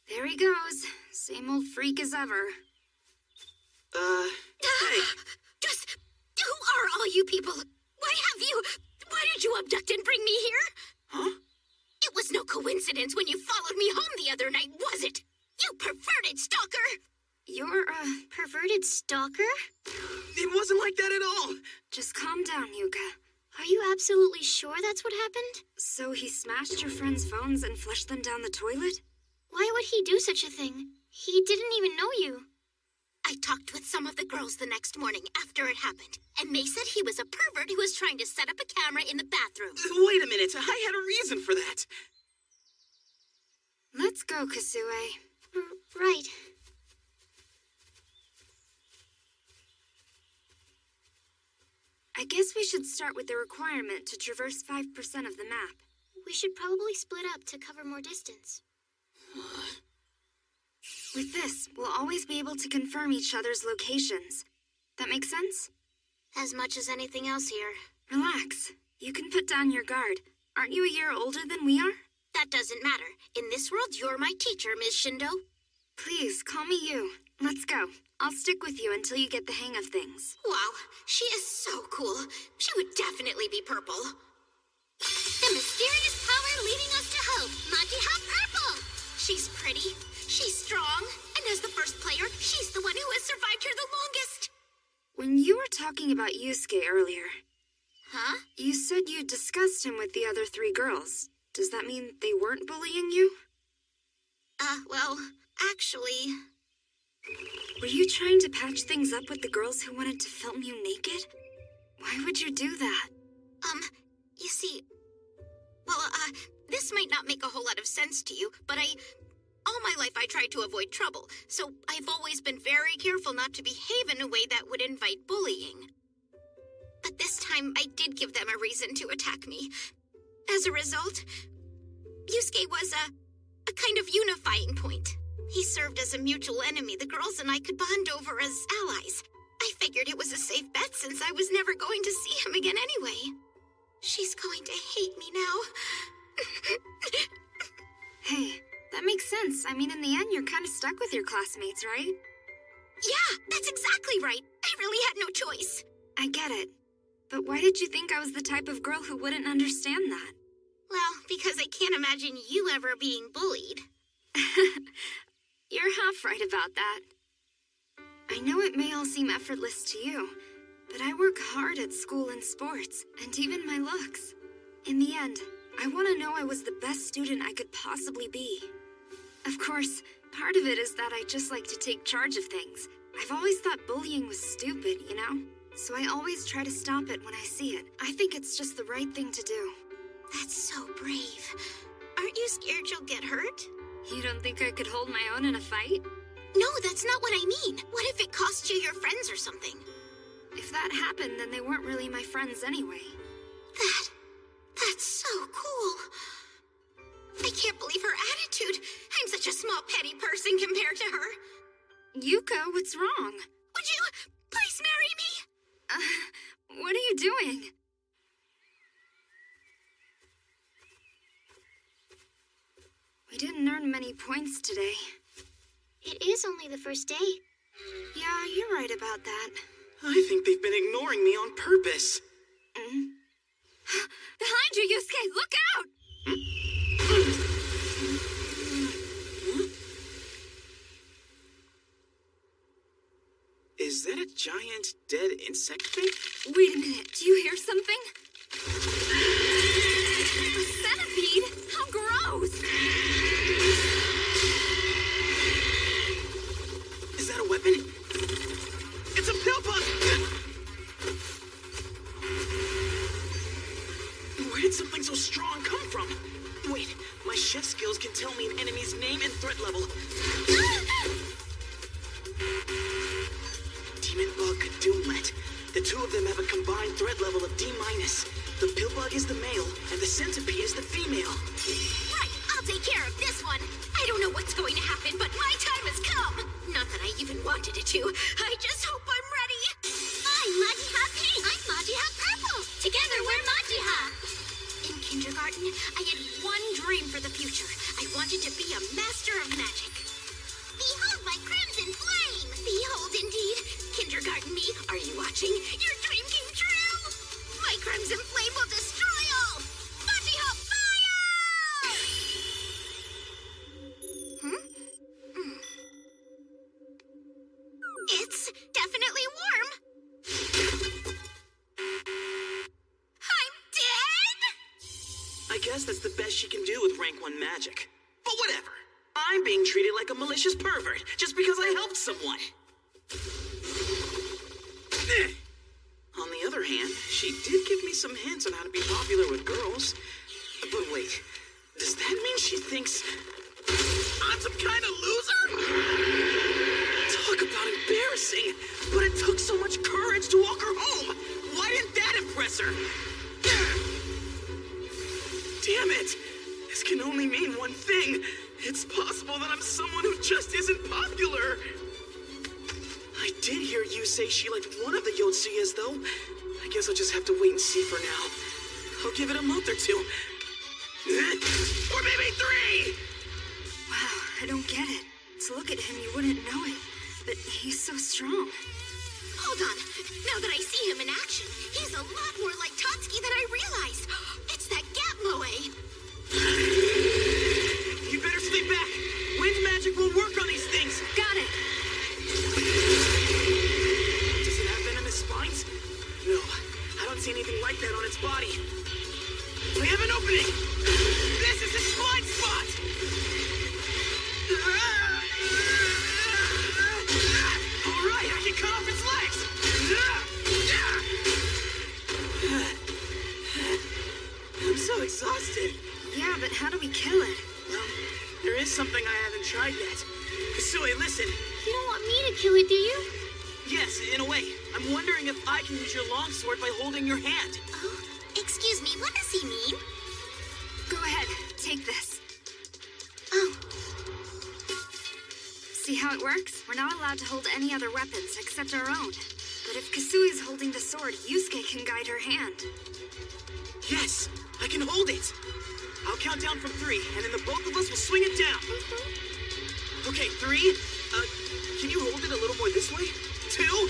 There he goes. Same old freak as ever. Hey. Just, who are all you people? Why did you abduct and bring me here? Huh? It was no coincidence when you followed me home the other night, was it? You perverted stalker! You're a Perverted stalker? It wasn't like that at all. Just calm down, Yuka. Are you absolutely sure that's what happened? So he smashed your friends' phones and flushed them down the toilet? Why would he do such a thing? He didn't even know you. I talked with some of the girls the next morning after it happened, and they said he was a pervert who was trying to set up a camera in the bathroom. Wait a minute, I had a reason for that. Let's go, Kasue. Right. I guess we should start with the requirement to traverse 5% of the map. We should probably split up to cover more distance. With this, we'll always be able to confirm each other's locations. That make sense? As much as anything else here. Relax. You can put down your guard. Aren't you a year older than we are? That doesn't matter. In this world, you're my teacher, Ms. Shindo. Please, call me you. Let's go. I'll stick with you until you get the hang of things. Wow, she is so cool. She would definitely be purple. The mysterious power leading us to hope. Majiha Purple! She's pretty, she's strong, and as the first player, she's the one who has survived here the longest. When you were talking about Yusuke earlier, Huh? you said you discussed him with the other 3 girls. Does that mean they weren't bullying you? Well, actually... Were you trying to patch things up with the girls who wanted to film you naked? Why would you do that? You see... Well, this might not make a whole lot of sense to you, but all my life I tried to avoid trouble, so I've always been very careful not to behave in a way that would invite bullying. But this time, I did give them a reason to attack me. As a result, Yusuke was a kind of unifying point. He served as a mutual enemy the girls and I could bond over as allies. I figured it was a safe bet since I was never going to see him again anyway. She's going to hate me now. Hey, that makes sense. I mean, in the end, you're kind of stuck with your classmates, right? Yeah, that's exactly right. I really had no choice. I get it. But why did you think I was the type of girl who wouldn't understand that? Well, because I can't imagine you ever being bullied. You're half right about that. I know it may all seem effortless to you, but I work hard at school and sports, and even my looks. In the end, I want to know I was the best student I could possibly be. Of course, part of it is that I just like to take charge of things. I've always thought bullying was stupid, you know? So I always try to stop it when I see it. I think it's just the right thing to do. That's so brave. Aren't you scared you'll get hurt? You don't think I could hold my own in a fight? No, that's not what I mean. What if it cost you your friends or something? If that happened, then they weren't really my friends anyway. That's so cool. I can't believe her attitude. I'm such a small, petty person compared to her. Yuko, what's wrong? Would you please marry me? What are you doing? We didn't earn many points today. It is only the first day. Yeah, you're right about that. I think they've been ignoring me on purpose. Behind you, Yusuke! Look out! Is that a giant dead insect thing? Wait a minute, do you hear something? A centipede? How gross! Is that a weapon? It's a pill bug! Where did something so strong come from? Wait, my chef skills can tell me an enemy's name and threat level. Demon Bug, Doomlet. The two of them have a combined threat level of D-. The pill bug is the male, and the centipede is the female. Right, I'll take care of this one. I don't know what's going to happen, but my time has come. Not that I even wanted it to. I just hope I'm ready. I'm Majiha Pink. I'm Majiha Purple. Together we're Majiha. In kindergarten, I had one dream for the future. I wanted to be a master of magic. Behold my crimson flame! Behold indeed. Kindergarten me, are you watching? Your dream came true! My crimson flame will destroy all! Majiha fire! It's definitely warm. I'm dead? I guess that's the best she can do with rank 1 magic. But whatever. I'm being treated like a malicious pervert just because I helped someone. On the other hand, she did give me some hints on how to be popular with girls. But wait, does that mean she thinks I'm some kind of loser? Talk about embarrassing, but it took so much courage to walk her home. Why didn't that impress her? Damn it! This can only mean one thing. It's possible that I'm someone who just isn't popular. I did hear you say she liked one of the Yotsuyas, though. I guess I'll just have to wait and see for now. I'll give it a month or two. Or maybe 3! Wow, I don't get it. To look at him, you wouldn't know it. But he's so strong. Hold on. Now that I see him in action, he's a lot more like Tatsuki than I realized. It's that gap moe. You better stay back. Wind magic will work on these things. Got it. Does it have venomous spines? No, I don't see anything like that on its body. I have an opening. This is its blind spot. All right, I can cut off its legs. I'm so exhausted. Yeah, but how do we kill it? Well, there is something I haven't tried yet. Kasui, listen. You don't want me to kill it, do you? Yes, in a way. I'm wondering if I can use your longsword by holding your hand. Oh, excuse me, what does he mean? Go ahead, take this. Oh. See how it works? We're not allowed to hold any other weapons except our own. But if Kasui's holding the sword, Yusuke can guide her hand. Yes, I can hold it. I'll count down from 3, and then the both of us will swing it down. Okay, 3. Can you hold it a little more this way? 2, 1.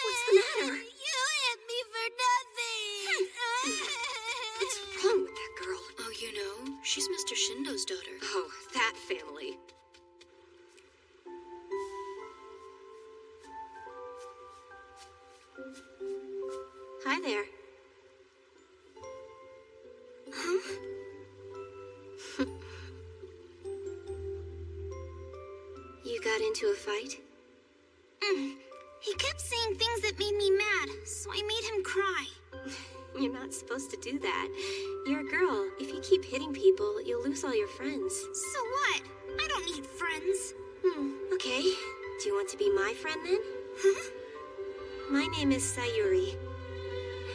What's the matter? You hit me for nothing. What's wrong with that girl? Oh, you know, she's Mr. Shindo's daughter. Oh, that family. Hi there. Huh? You got into a fight? He kept saying things that made me mad, so I made him cry. You're not supposed to do that. You're a girl. If you keep hitting people, you'll lose all your friends. So what? I don't need friends. Okay. Do you want to be my friend then? Huh? My name is Sayuri.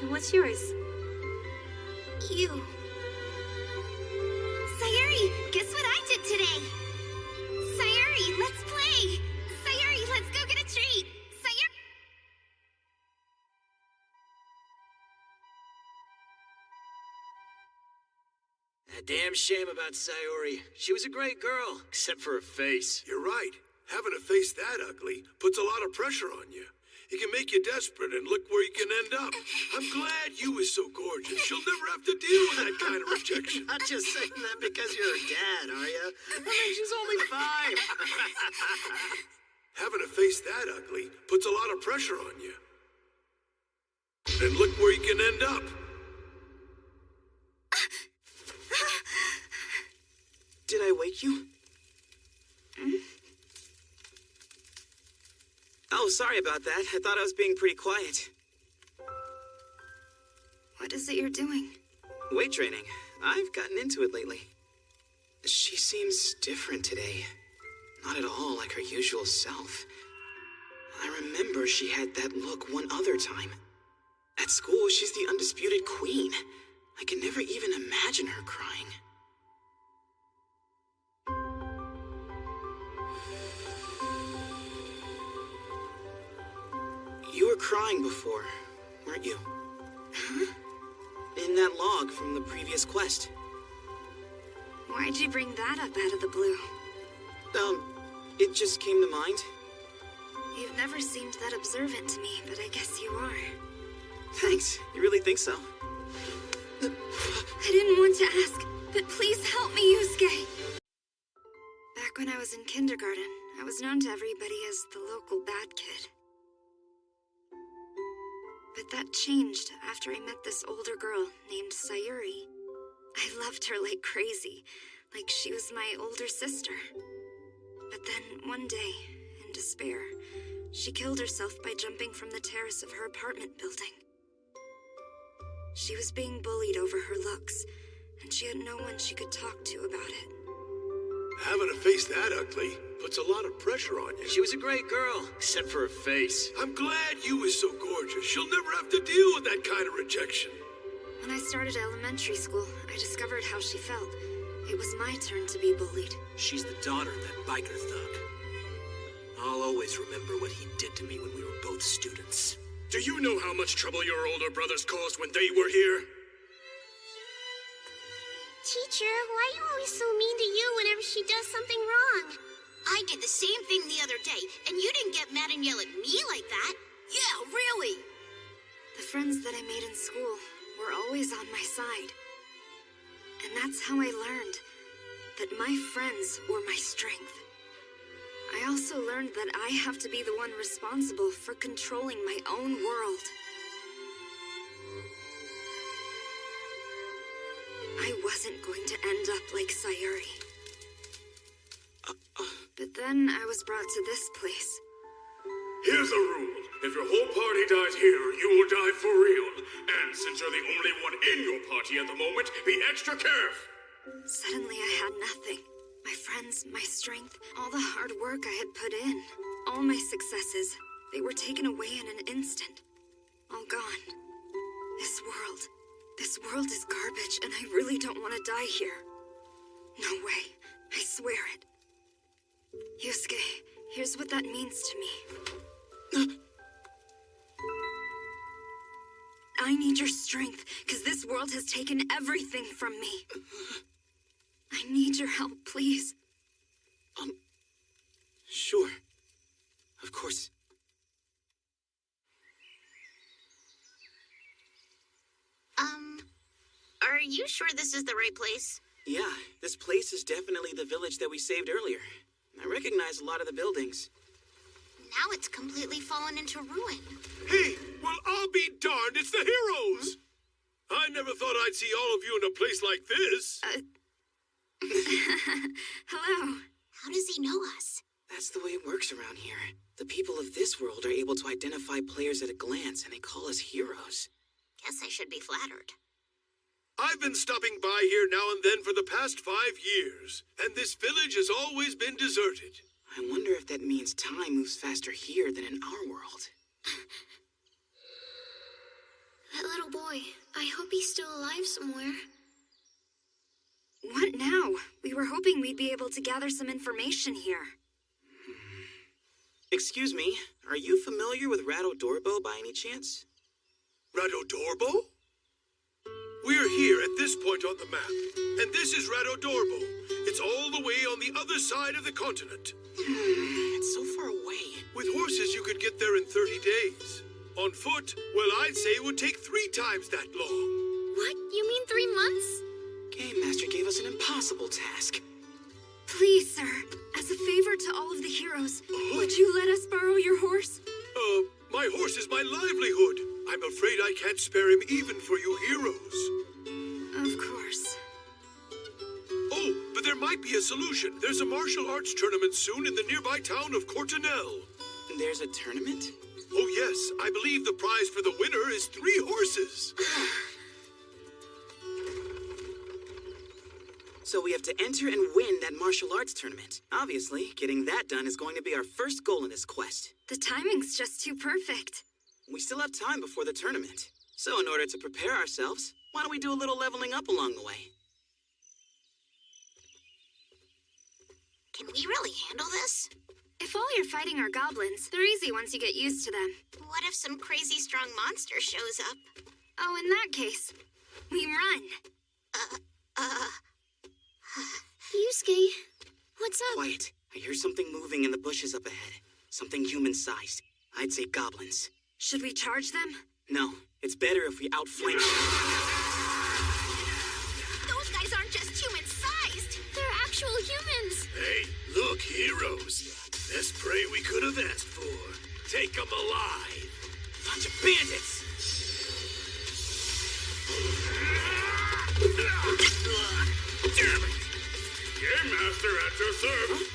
And what's yours? You. Sayuri, guess what I did today? Sayuri, let's play. Sayuri, let's go get a treat. Sayuri. A damn shame about Sayuri. She was a great girl, except for her face. You're right. Having a face that ugly puts a lot of pressure on you. It can make you desperate, and look where you can end up. I'm glad you is so gorgeous. She'll never have to deal with that kind of rejection. Not just saying that because you're her dad, are you? I mean, she's only 5. Having a face that ugly puts a lot of pressure on you. And look where you can end up. Did I wake you? Oh, sorry about that. I thought I was being pretty quiet. What is it you're doing? Weight training. I've gotten into it lately. She seems different today. Not at all like her usual self. I remember she had that look one other time. At school, she's the undisputed queen. I can never even imagine her crying. You were crying before, weren't you? Huh? In that log from the previous quest. Why'd you bring that up out of the blue? It just came to mind. You've never seemed that observant to me, but I guess you are. Thanks. You really think so? I didn't want to ask, but please help me, Yusuke. Back when I was in kindergarten, I was known to everybody as the local bad kid. But that changed after I met this older girl named Sayuri. I loved her like crazy, like she was my older sister. But then one day, in despair, she killed herself by jumping from the terrace of her apartment building. She was being bullied over her looks, and she had no one she could talk to about it. Having a face that ugly puts a lot of pressure on you. She was a great girl, except for her face. I'm glad you is so gorgeous. She'll never have to deal with that kind of rejection. When I started elementary school, I discovered how she felt. It was my turn to be bullied. She's the daughter of that biker thug. I'll always remember what he did to me when we were both students. Do you know how much trouble your older brothers caused when they were here? Teacher, why are you always so mean to you whenever she does something wrong? I did the same thing the other day, and you didn't get mad and yell at me like that. Yeah, really. The friends that I made in school were always on my side. And that's how I learned that my friends were my strength. I also learned that I have to be the one responsible for controlling my own world. I wasn't going to end up like Sayuri. But then I was brought to this place. Here's a rule. If your whole party dies here, you will die for real. And since you're the only one in your party at the moment, be extra careful. Suddenly I had nothing. My friends, my strength, all the hard work I had put in, all my successes, they were taken away in an instant. All gone. This world is garbage, and I really don't want to die here. No way. I swear it. Yusuke, here's what that means to me. I need your strength, because this world has taken everything from me. I need your help, please. Sure. Of course. Are you sure this is the right place? Yeah, this place is definitely the village that we saved earlier. I recognize a lot of the buildings. Now it's completely fallen into ruin. Hey, well, I'll be darned, it's the heroes! I never thought I'd see all of you in a place like this. Hello. How does he know us? That's the way it works around here. The people of this world are able to identify players at a glance, and they call us heroes. Guess I should be flattered. I've been stopping by here now and then for the past 5 years, and this village has always been deserted. I wonder if that means time moves faster here than in our world. That little boy, I hope he's still alive somewhere. What now? We were hoping we'd be able to gather some information here. Excuse me, are you familiar with Radodorbo by any chance? Radodorbo? We're here at this point on the map, and this is Radodorbo. It's all the way on the other side of the continent. It's so far away. With horses, you could get there in 30 days. On foot, well, I'd say it would take 3 times that long. What? You mean 3 months? Game Master gave us an impossible task. Please, sir, as a favor to all of the heroes, would you let us borrow your horse? My horse is my livelihood. I'm afraid I can't spare him even for you heroes. Of course. Oh, but there might be a solution. There's a martial arts tournament soon in the nearby town of Courtenel. There's a tournament? Oh, yes. I believe the prize for the winner is 3 horses. So we have to enter and win that martial arts tournament. Obviously, getting that done is going to be our first goal in this quest. The timing's just too perfect. We still have time before the tournament. So in order to prepare ourselves, why don't we do a little leveling up along the way? Can we really handle this? If all you're fighting are goblins, they're easy once you get used to them. What if some crazy strong monster shows up? Oh, in that case, we run. Yusuke, what's up? Quiet. I hear something moving in the bushes up ahead. Something human-sized. I'd say goblins. Should we charge them? No, it's better if we outflank them. Those guys aren't just human-sized. They're actual humans. Hey, look, heroes. Best prey we could have asked for. Take them alive. Bunch of bandits! Damn it! Game Master at your service.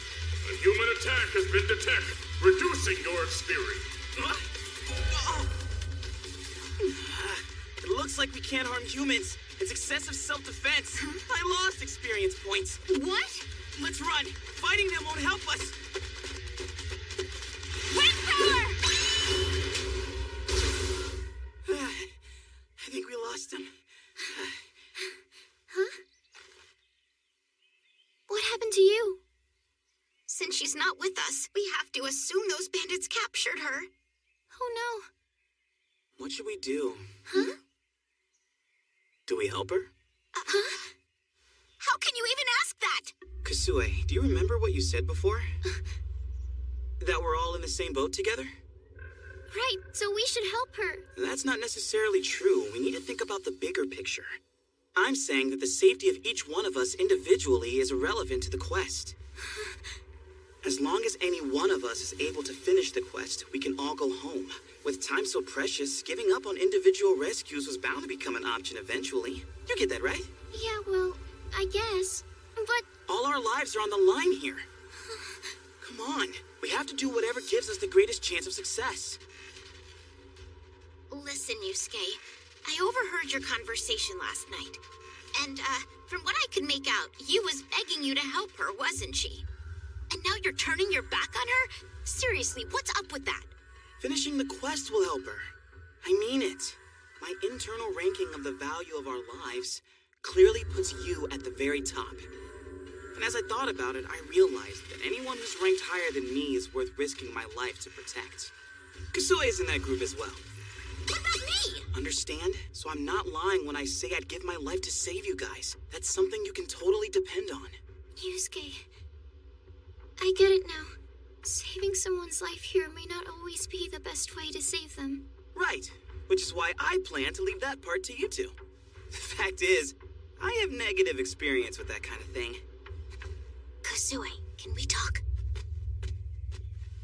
A human attack has been detected, reducing your experience. What? Oh. It looks like we can't harm humans. It's excessive self-defense. I lost experience points. What? Let's run. Fighting them won't help us. Wind power! I think we lost them. Huh? What happened to you? Since she's not with us, we have to assume those bandits captured her. Oh no. What should we do? Huh? Do we help her? Huh? How can you even ask that? Kasue, do you remember what you said before? That we're all in the same boat together? Right, so we should help her. That's not necessarily true. We need to think about the bigger picture. I'm saying that the safety of each one of us individually is irrelevant to the quest. As long as any one of us is able to finish the quest, we can all go home. With time so precious, giving up on individual rescues was bound to become an option eventually. You get that, right? Yeah, well, I guess. But all our lives are on the line here. Come on. We have to do whatever gives us the greatest chance of success. Listen, Yusuke. I overheard your conversation last night. And, from what I could make out, Yu was begging you to help her, wasn't she? And now you're turning your back on her? Seriously, what's up with that? Finishing the quest will help her. I mean it. My internal ranking of the value of our lives clearly puts you at the very top. And as I thought about it, I realized that anyone who's ranked higher than me is worth risking my life to protect. Kasue is in that group as well. What about me? Understand? So I'm not lying when I say I'd give my life to save you guys. That's something you can totally depend on. Yusuke, I get it now. Saving someone's life here may not always be the best way to save them. Right, which is why I plan to leave that part to you two. The fact is, I have negative experience with that kind of thing. Kasue, can we talk?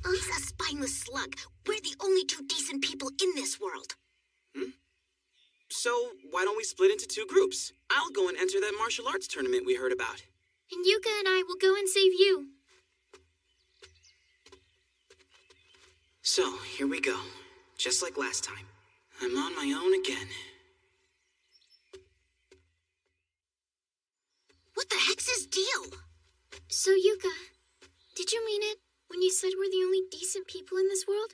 He's a spineless slug. We're the only 2 decent people in this world. So, why don't we split into 2 groups? I'll go and enter that martial arts tournament we heard about. And Yuka and I will go and save you. So, here we go. Just like last time. I'm on my own again. What the heck's his deal? So, Yuka, did you mean it when you said we're the only decent people in this world?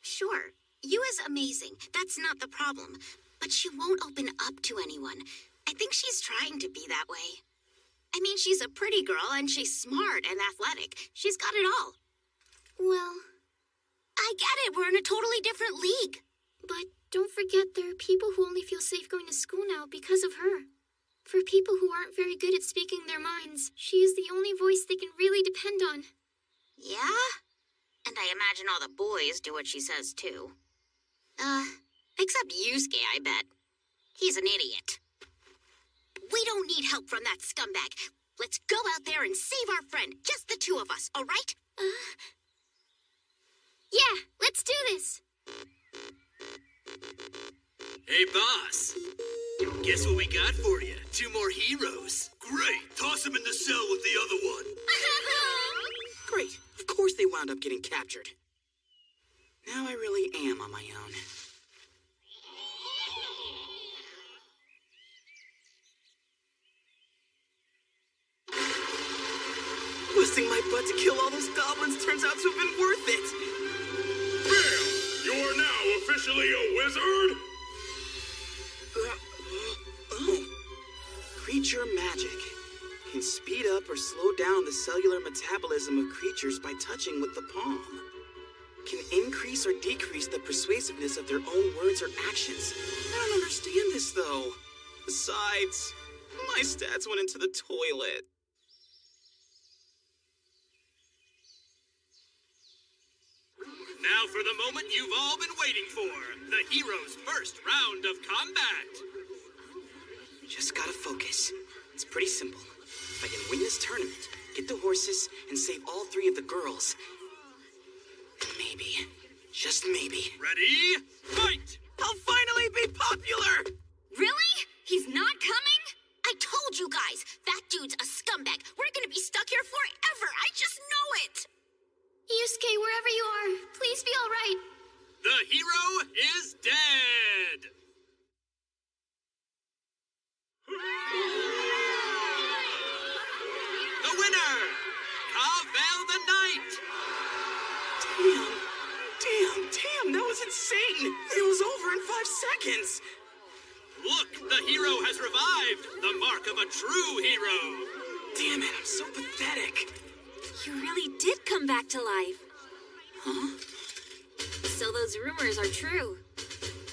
Sure, Yua's amazing. That's not the problem. But she won't open up to anyone. I think she's trying to be that way. I mean, she's a pretty girl, and she's smart and athletic. She's got it all. Well, I get it. We're in a totally different league. but don't forget there are people who only feel safe going to school now because of her. For people who aren't very good at speaking their minds, she is the only voice they can really depend on. Yeah? And I imagine all the boys do what she says, too. Except Yusuke, I bet. He's an idiot. We don't need help from that scumbag. Let's go out there and save our friend. Just the two of us, all right? Yeah, let's do this. Hey, boss. Guess what we got for you? 2 more heroes. Great. Toss them in the cell with the other one. Great. Of course they wound up getting captured. Now I really am on my own. Busting my butt to kill all those goblins turns out to have been worth it. Bam! You are now officially a wizard? Oh. Creature magic. Can speed up or slow down the cellular metabolism of creatures by touching with the palm. Can increase or decrease the persuasiveness of their own words or actions. I don't understand this, though. Besides, my stats went into the toilet. Now for the moment you've all been waiting for. The hero's first round of combat. Just gotta focus. It's pretty simple. If I can win this tournament, get the horses, and save all 3 of the girls, maybe, just maybe, Ready? Fight! I'll finally be popular! Really? He's not coming? I told you guys, that dude's a scumbag. We're gonna be stuck here forever. I just know it. Yusuke, wherever you are, please be all right. The hero is dead! The winner! Cavell the Knight! Damn, that was insane! It was over in 5 seconds! Look, the hero has revived! The mark of a true hero! Damn it, I'm so pathetic. You really did come back to life. Huh? So those rumors are true.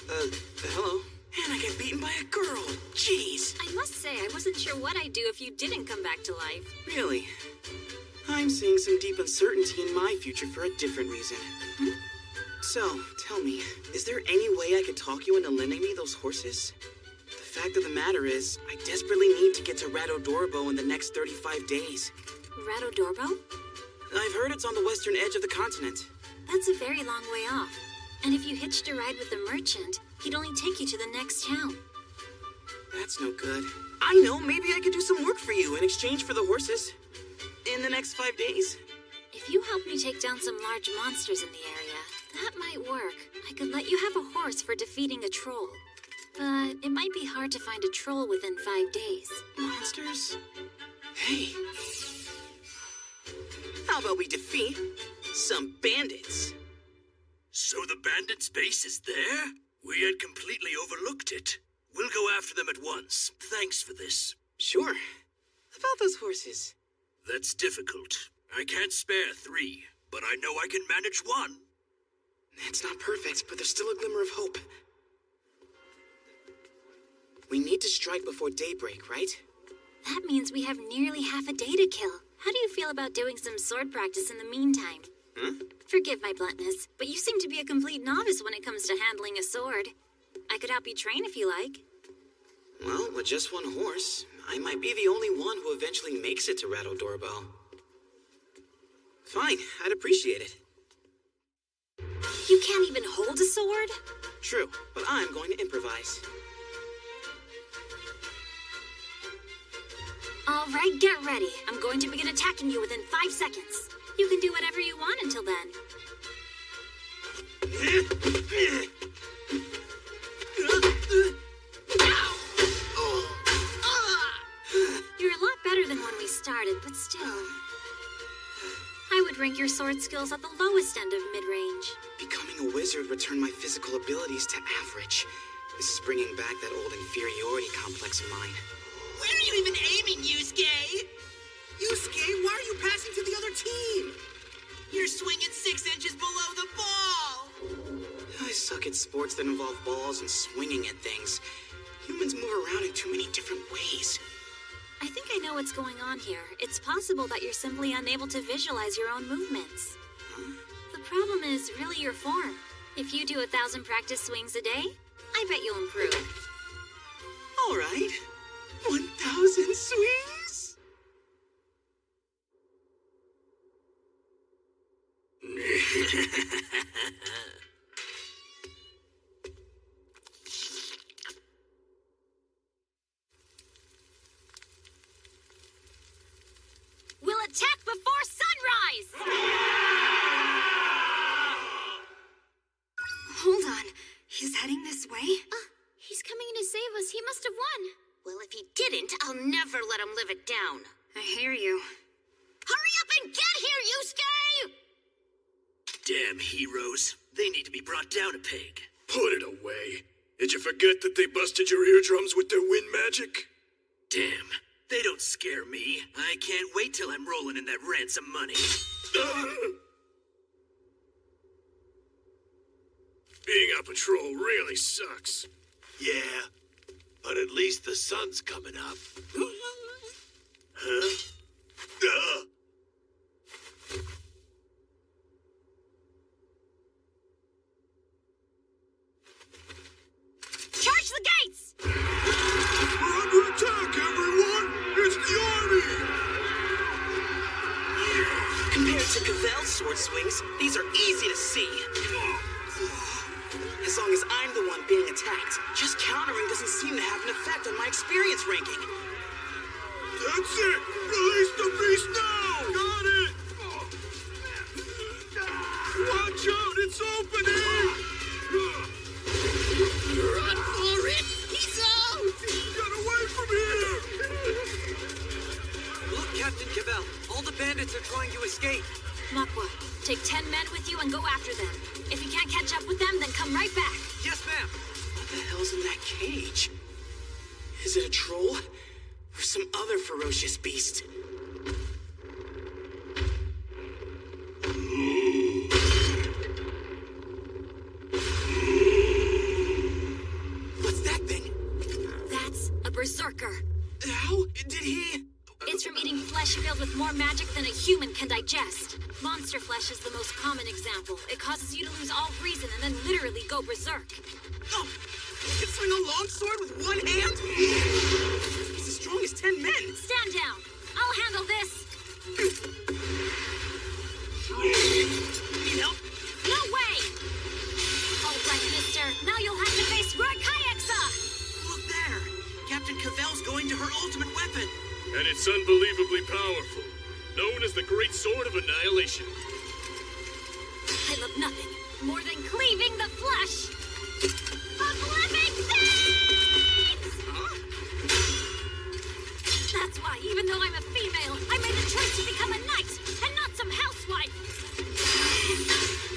Hello? And I get beaten by a girl. Jeez. I must say, I wasn't sure what I'd do if you didn't come back to life. Really? I'm seeing some deep uncertainty in my future for a different reason. So, tell me, is there any way I could talk you into lending me those horses? The fact of the matter is, I desperately need to get to Radodorbo in the next 35 days. Radodorbo? I've heard it's on the western edge of the continent. That's a very long way off. And if you hitched a ride with the merchant, he'd only take you to the next town. That's no good. I know, maybe I could do some work for you in exchange for the horses. In the next 5 days. If you help me take down some large monsters in the area, that might work. I could let you have a horse for defeating a troll. But it might be hard to find a troll within 5 days. Monsters? Hey. How about we defeat some bandits? So the bandits' base is there? We had completely overlooked it. We'll go after them at once. Thanks for this. Sure. About those horses. That's difficult. I can't spare 3, but I know I can manage 1. It's not perfect, but there's still a glimmer of hope. We need to strike before daybreak, right? That means we have nearly half a day to kill. How do you feel about doing some sword practice in the meantime? Forgive my bluntness, but you seem to be a complete novice when it comes to handling a sword. I could help you train if you like. Well, with just 1 horse, I might be the only one who eventually makes it to Radodorbo. Fine, I'd appreciate it. You can't even hold a sword? True, but I'm going to improvise. All right, get ready. I'm going to begin attacking you within 5 seconds. You can do whatever you want until then. You're a lot better than when we started, but still. I would rank your sword skills at the lowest end of mid-range. Becoming a wizard would turn my physical abilities to average. This is bringing back that old inferiority complex of mine. Where are you even aiming, Yusuke? Yusuke, why are you passing to the other team? You're swinging 6 inches below the ball! I suck at sports that involve balls and swinging at things. Humans move around in too many different ways. I think I know what's going on here. It's possible that you're simply unable to visualize your own movements. Huh? The problem is really your form. If you do 1,000 practice swings a day, I bet you'll improve. All right. 1,000 swings? We'll attack before sunrise! Hold on. He's heading this way? He's coming to save us. He must have won. Well, if he didn't, I'll never let him live it down. I hear you. Hurry up and get here, Yusuke! Damn heroes. They need to be brought down a peg. Put it away. Did you forget that they busted your eardrums with their wind magic? Damn. They don't scare me. I can't wait till I'm rolling in that ransom money. Being on patrol really sucks. Yeah, but at least the sun's coming up. Huh? Charge the gates! We're under attack, everyone! It's the army! Compared to Cavell's sword swings, these are easy to see. As long as I'm the one being attacked, just countering doesn't seem to have an effect on my experience ranking. That's it! Release the beast now! Got it! Watch out, it's opening! Run for it! He's out! Get away from here! Look, Captain Cavell. All the bandits are trying to escape. Makwa, take 10 men with you and go after them. If you can't catch up with them, then come right back. Yes, ma'am. What the hell's in that cage? Is it a troll? Or some other ferocious beast? What's that thing? That's a berserker. How did he... It's from eating flesh filled with more magic than a human can digest. Monster flesh is the most common example. It causes you to lose all reason and then literally go berserk. Oh, he can swing a long sword with one hand? He's as strong as 10 men. Stand down. I'll handle this. Need help? No way! All right, mister. Now you'll have to face Roikaexa! Look there. Captain Cavell's going to her ultimate weapon. And it's unbelievably powerful, known as the Great Sword of Annihilation. I love nothing more than cleaving the flesh of living things! That's why, even though I'm a female, I made the choice to become a knight and not some housewife.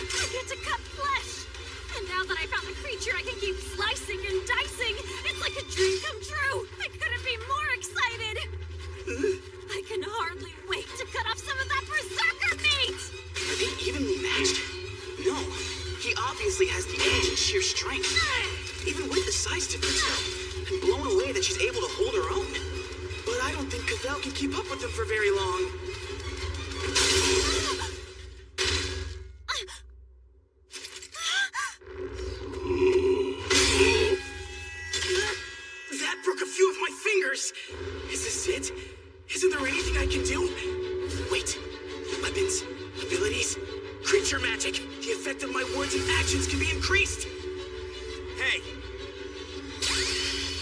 I get to cut flesh. And now that I found the creature I can keep slicing and dicing, it's like a dream come true. I couldn't be more excited. I can hardly wait to cut off some of that berserker meat! Are they evenly matched? No. He obviously has the edge in sheer strength. Even with the size difference, I'm blown away that she's able to hold her own. But I don't think Cavell can keep up with them for very long. That broke a few of my fingers. Is this it? Isn't there anything I can do? Wait. Weapons, abilities, creature magic. The effect of my words and actions can be increased. Hey.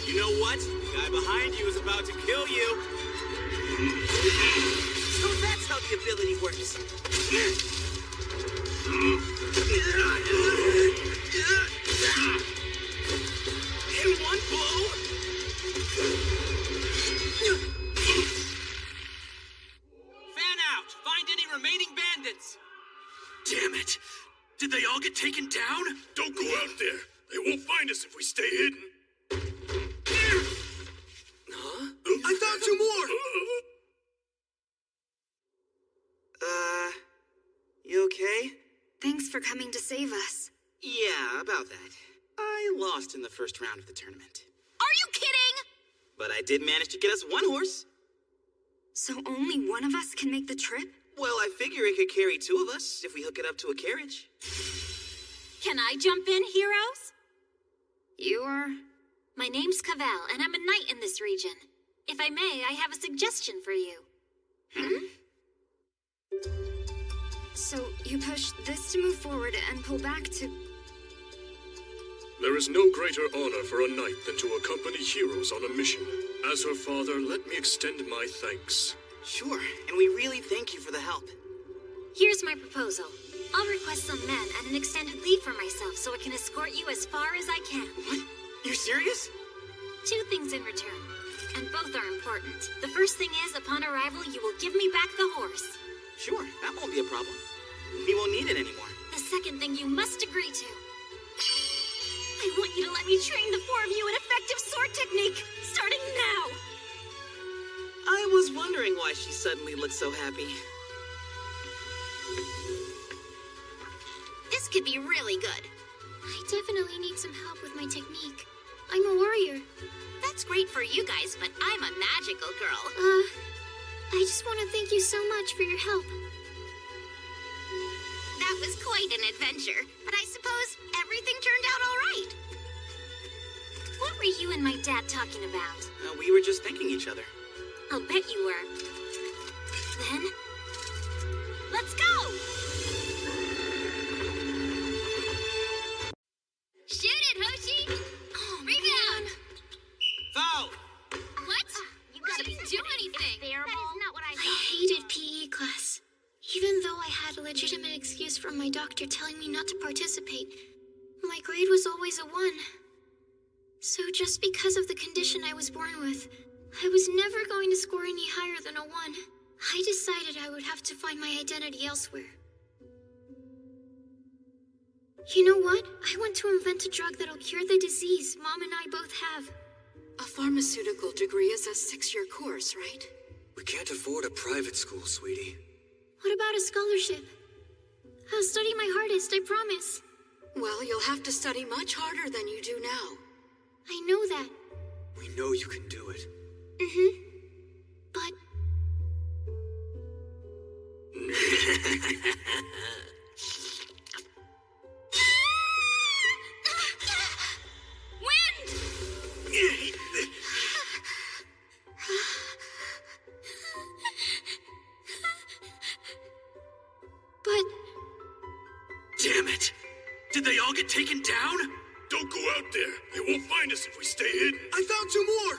You know what? The guy behind you is about to kill you. So that's how the ability works. In one blow? Fan out! Find any remaining bandits! Damn it! Did they all get taken down? Don't go out there. They won't find us if we stay hidden. Huh? I found two more! You okay? Thanks for coming to save us. Yeah, about that. I lost in the first round of the tournament. Are you kidding? But I did manage to get us one horse. So only one of us can make the trip? Well, I figure it could carry two of us if we hook it up to a carriage. Can I jump in, heroes? You are? My name's Cavell, and I'm a knight in this region. If I may, I have a suggestion for you. So you push this to move forward and pull back to... There is no greater honor for a knight than to accompany heroes on a mission. As her father, let me extend my thanks. Sure, and we really thank you for the help. Here's my proposal. I'll request some men and an extended leave for myself so I can escort you as far as I can. What? You're serious? 2 things in return, and both are important. The first thing is, upon arrival, you will give me back the horse. Sure, that won't be a problem. We won't need it anymore. The second thing you must agree to. I want you to let me train the 4 of you in effective sword technique, starting now. I was wondering why she suddenly looked so happy. This could be really good. I definitely need some help with my technique. I'm a warrior. That's great for you guys, but I'm a magical girl. I just want to thank you so much for your help. That was quite an adventure, but I suppose everything turned out all right. What were you and my dad talking about? We were just thanking each other. I'll bet you were. Then, let's go! Shoot it, Hoshi! Rebound! Foul! What? You didn't do anything. That is not what I I thought. hated PE class. Even though I had a legitimate excuse from my doctor telling me not to participate, my grade was always a 1. So just because of the condition I was born with, I was never going to score any higher than a 1. I decided I would have to find my identity elsewhere. You know what? I want to invent a drug that'll cure the disease Mom and I both have. A pharmaceutical degree is a 6-year course, right? We can't afford a private school, sweetie. What about a scholarship? I'll study my hardest, I promise. Well, you'll have to study much harder than you do now. I know that. We know you can do it. But Wind! But... Damn it! Did they all get taken down? Don't go out there. They won't find us if we stay hidden. I found 2 more!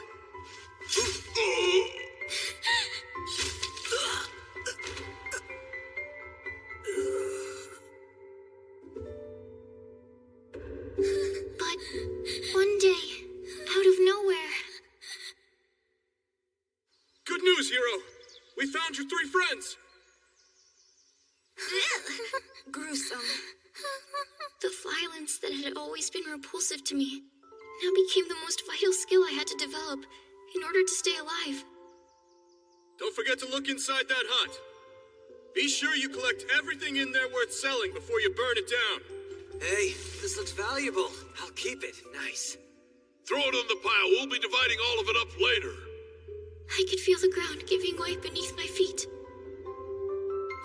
But one day, out of nowhere... Good news, hero! We found your 3 friends! Gruesome. The violence that had always been repulsive to me now became the most vital skill I had to develop in order to stay alive. Don't forget to look inside that hut. Be sure you collect everything in there worth selling before you burn it down. Hey, this looks valuable. I'll keep it. Nice. Throw it on the pile. We'll be dividing all of it up later. I could feel the ground giving way beneath my feet.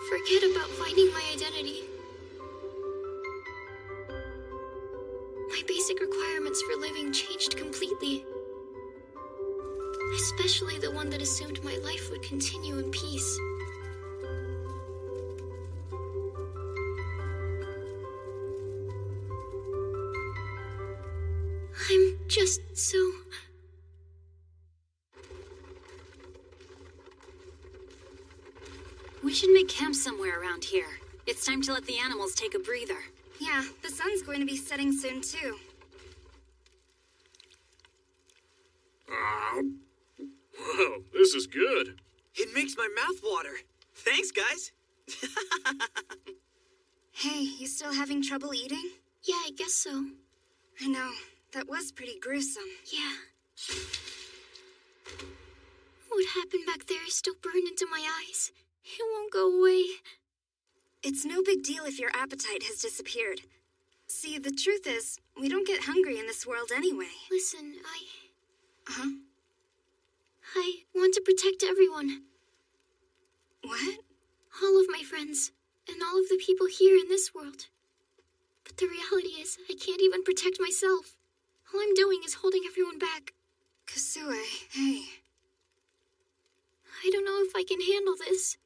Forget about finding my identity. My basic requirements for living changed completely. Especially the one that assumed my life would continue in peace. I'm just so... We should make camp somewhere around here. It's time to let the animals take a breather. Yeah, the sun's going to be setting soon, too. Wow, this is good. It makes my mouth water. Thanks, guys. Hey, you still having trouble eating? Yeah, I guess so. I know. That was pretty gruesome. Yeah. What happened back there is still burned into my eyes. It won't go away. It's no big deal if your appetite has disappeared. See, the truth is, we don't get hungry in this world anyway. Listen, Uh-huh. I want to protect everyone. What? All of my friends, and all of the people here in this world. But the reality is, I can't even protect myself. All I'm doing is holding everyone back. Kusue, hey. I don't know if I can handle this.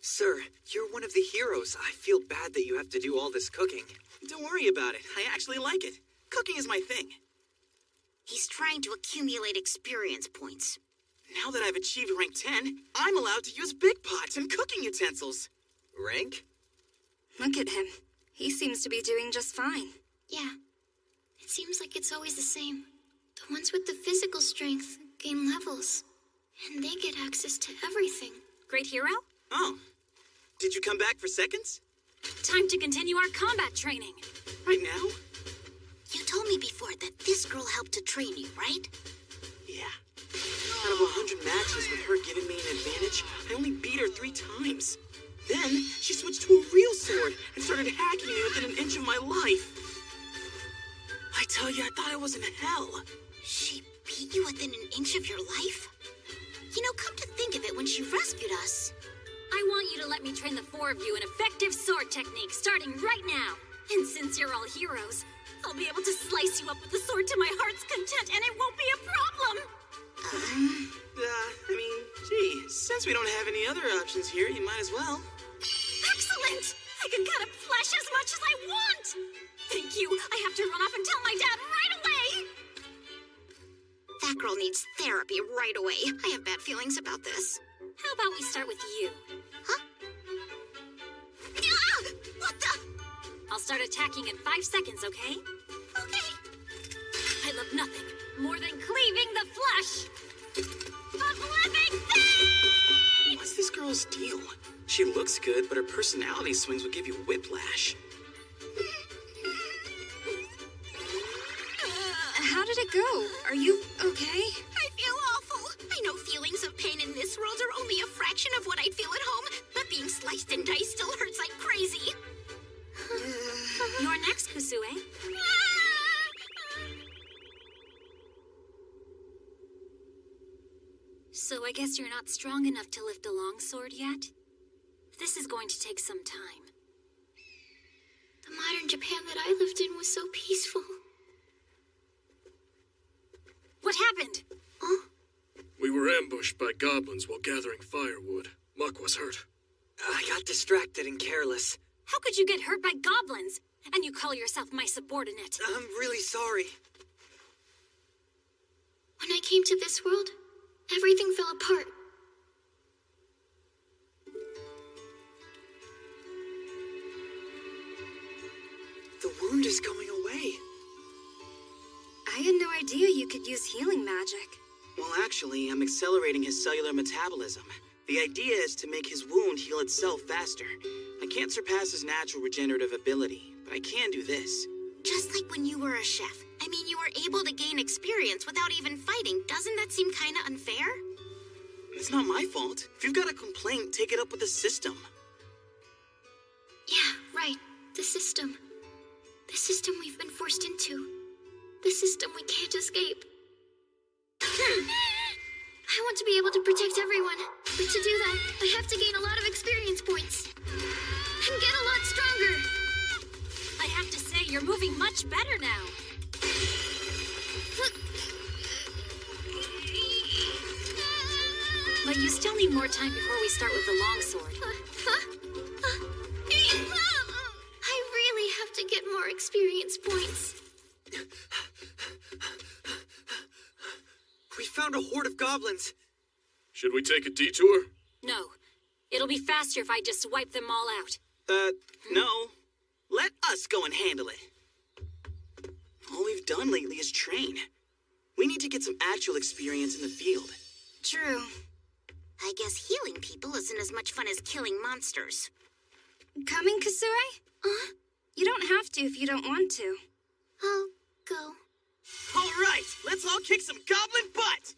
Sir, you're one of the heroes. I feel bad that you have to do all this cooking. Don't worry about it. I actually like it. Cooking is my thing. He's trying to accumulate experience points. Now that I've achieved rank 10, I'm allowed to use big pots and cooking utensils. Rank? Look at him. He seems to be doing just fine. Yeah. It seems like it's always the same. The ones with the physical strength gain levels, and they get access to everything. Great hero? Oh. Did you come back for seconds? Time to continue our combat training. Right now? You told me before that this girl helped to train you, right? Yeah. Out of 100 matches with her giving me an advantage, I only beat her 3 times. Then, she switched to a real sword and started hacking me within an inch of my life. I tell you, I thought I was in hell. She beat you within an inch of your life? You know, come to think of it, when she rescued us... I want you to let me train the 4 of you in effective sword technique, starting right now. And since you're all heroes, I'll be able to slice you up with the sword to my heart's content, and it won't be a problem! Gee, since we don't have any other options here, you might as well. Excellent! I can cut up flesh as much as I want! Thank you! I have to run off and tell my dad right away! That girl needs therapy right away. I have bad feelings about this. How about we start with you? Huh? Ah! What the? I'll start attacking in 5 seconds, okay? Okay. I love nothing more than cleaving the flesh! Of living things! What's this girl's deal? She looks good, but her personality swings would give you whiplash. How did it go? Are you okay? I feel awful. I know feelings of pain in this world are only a fraction of what I'd feel at home, but being sliced and diced still hurts like crazy. You're next, Kusue. So I guess you're not strong enough to lift a longsword yet? This is going to take some time. The modern Japan that I lived in was so peaceful. What happened? Huh? We were ambushed by goblins while gathering firewood. Muck was hurt. I got distracted and careless. How could you get hurt by goblins? And you call yourself my subordinate? I'm really sorry. When I came to this world, everything fell apart. The wound is going away. I had no idea you could use healing magic. Well, actually, I'm accelerating his cellular metabolism. The idea is to make his wound heal itself faster. I can't surpass his natural regenerative ability, but I can do this. Just like when you were a chef. I mean, you were able to gain experience without even fighting. Doesn't that seem kinda unfair? It's not my fault. If you've got a complaint, take it up with the system. Yeah, right. The system. The system we've been forced into. The system we can't escape. I want to be able to protect everyone. But to do that, I have to gain a lot of experience points. And get a lot stronger. I have to say, you're moving much better now. But you still need more time before we start with the longsword. I really have to get more experience points. We found a horde of goblins. Should we take a detour? No. It'll be faster if I just wipe them all out. No. Let us go and handle it. All we've done lately is train. We need to get some actual experience in the field. True. I guess healing people isn't as much fun as killing monsters. Coming, Kasue? You don't have to if you don't want to. I'll go. All right, let's all kick some goblin butt!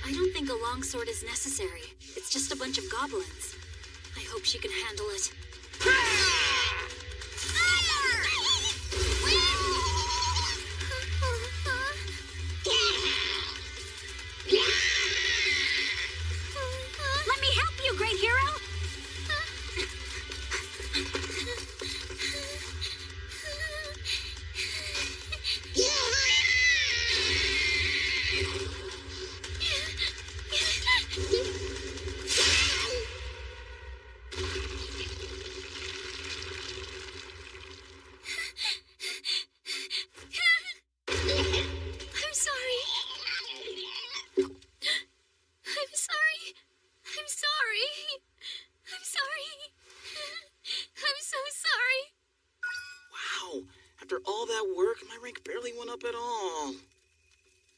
I don't think a longsword is necessary. It's just a bunch of goblins. I hope she can handle it. Let me help you, great hero! I'm sorry. I'm sorry. I'm sorry. I'm sorry. I'm so sorry. Wow. After all that work, my rank barely went up at all.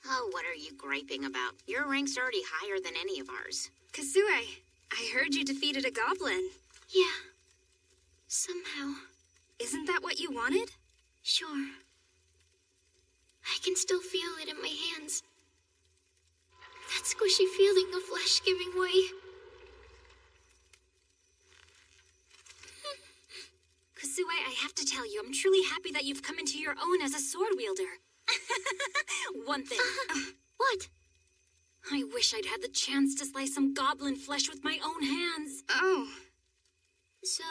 Oh, what are you griping about? Your rank's already higher than any of ours. Kasue, I heard you defeated a goblin. Yeah. Somehow. Isn't that what you wanted? Sure. I can still feel it in my hands. That squishy feeling of flesh giving way. Kasue, I have to tell you, I'm truly happy that you've come into your own as a sword wielder. One thing. What? I wish I'd had the chance to slice some goblin flesh with my own hands. Oh. So,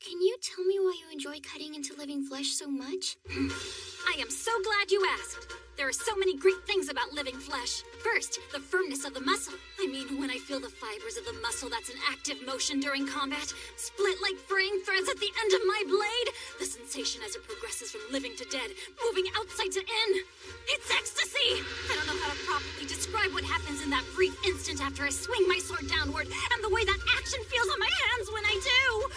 can you tell me why you enjoy cutting into living flesh so much? I am so glad you asked. There are so many great things about living flesh. First, the firmness of the muscle. I mean, when I feel the fibers of the muscle that's in active motion during combat, split like fraying threads at the end of my blade, the sensation as it progresses from living to dead, moving outside to in. It's ecstasy! I don't know how to properly describe what happens in that brief instant after I swing my sword downward, and the way that action feels on my hands when I do.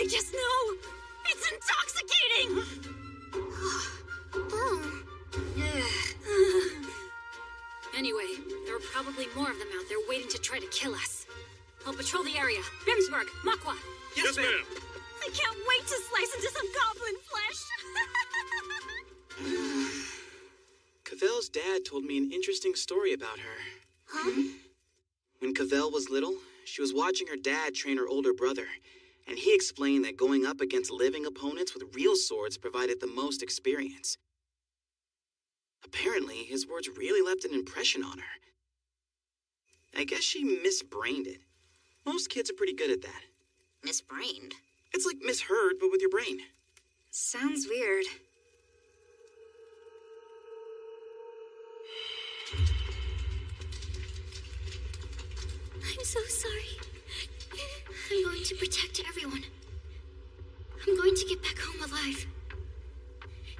I just know. It's intoxicating! Anyway, there are probably more of them out there waiting to try to kill us. I'll patrol the area. Bimsburg, Makwa. Yes, ma'am. I can't wait to slice into some goblin flesh. Cavell's dad told me an interesting story about her. Huh? When Cavell was little, she was watching her dad train her older brother, and he explained that going up against living opponents with real swords provided the most experience. Apparently, his words really left an impression on her. I guess she misbrained it. Most kids are pretty good at that. Misbrained? It's like misheard, but with your brain. Sounds weird. I'm so sorry. I'm going to protect everyone. I'm going to get back home alive.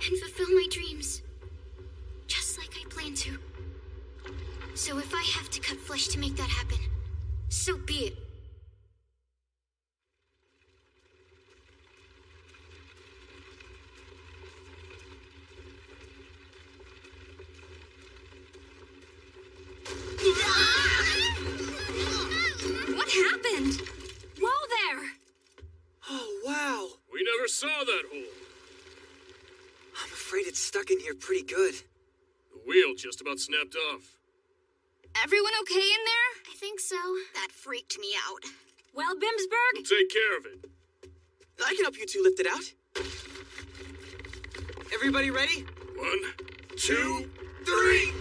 And fulfill my dreams. Just like I planned to. So if I have to cut flesh to make that happen, so be it. What happened? Whoa there! Oh, wow. We never saw that hole. I'm afraid it's stuck in here pretty good. The wheel just about snapped off. Everyone okay in there? I think so. That freaked me out. Well, Bimsburg? We'll take care of it. I can help you two lift it out. Everybody ready? 1, 2, 3.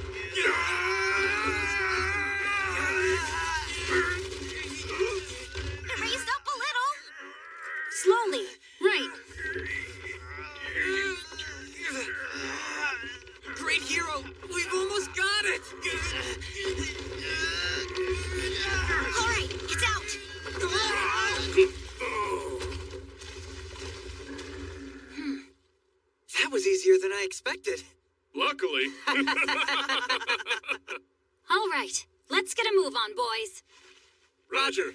Raised up a little. Slowly. Right. Great hero, we've almost got it! All right, it's out. That was easier than I expected. Luckily. All right, let's get a move on, boys. Roger.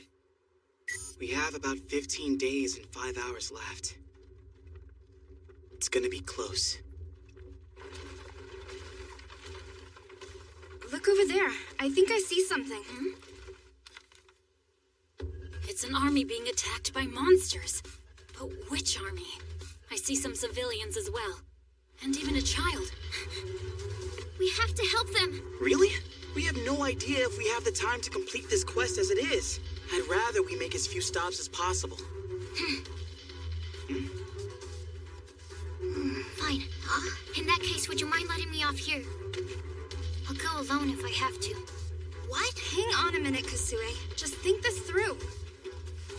We have about 15 days and 5 hours left. It's gonna be close. Look over there. I think I see something. It's an army being attacked by monsters. But which army? I see some civilians as well. And even a child. We have to help them. Really? We have no idea if we have the time to complete this quest as it is. I'd rather we make as few stops as possible. Fine. In that case, would you mind letting me off here? I'll go alone if I have to. What? Hang on a minute, Kasue. Just think this through.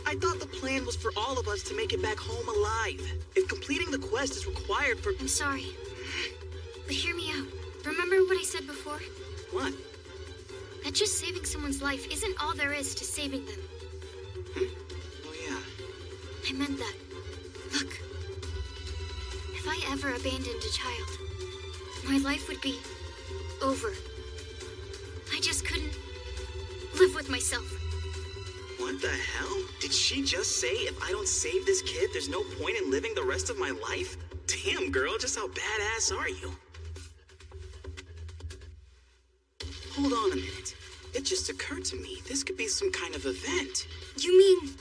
I thought the plan was for all of us to make it back home alive. If completing the quest is required for... I'm sorry. But hear me out. Remember what I said before? What? That just saving someone's life isn't all there is to saving them. Oh, yeah. I meant that. Look. If I ever abandoned a child, my life would be over. I just couldn't live with myself. What the hell? Did she just say if I don't save this kid, there's no point in living the rest of my life? Damn, girl, just how badass are you? Hold on a minute. It just occurred to me, this could be some kind of event. You mean...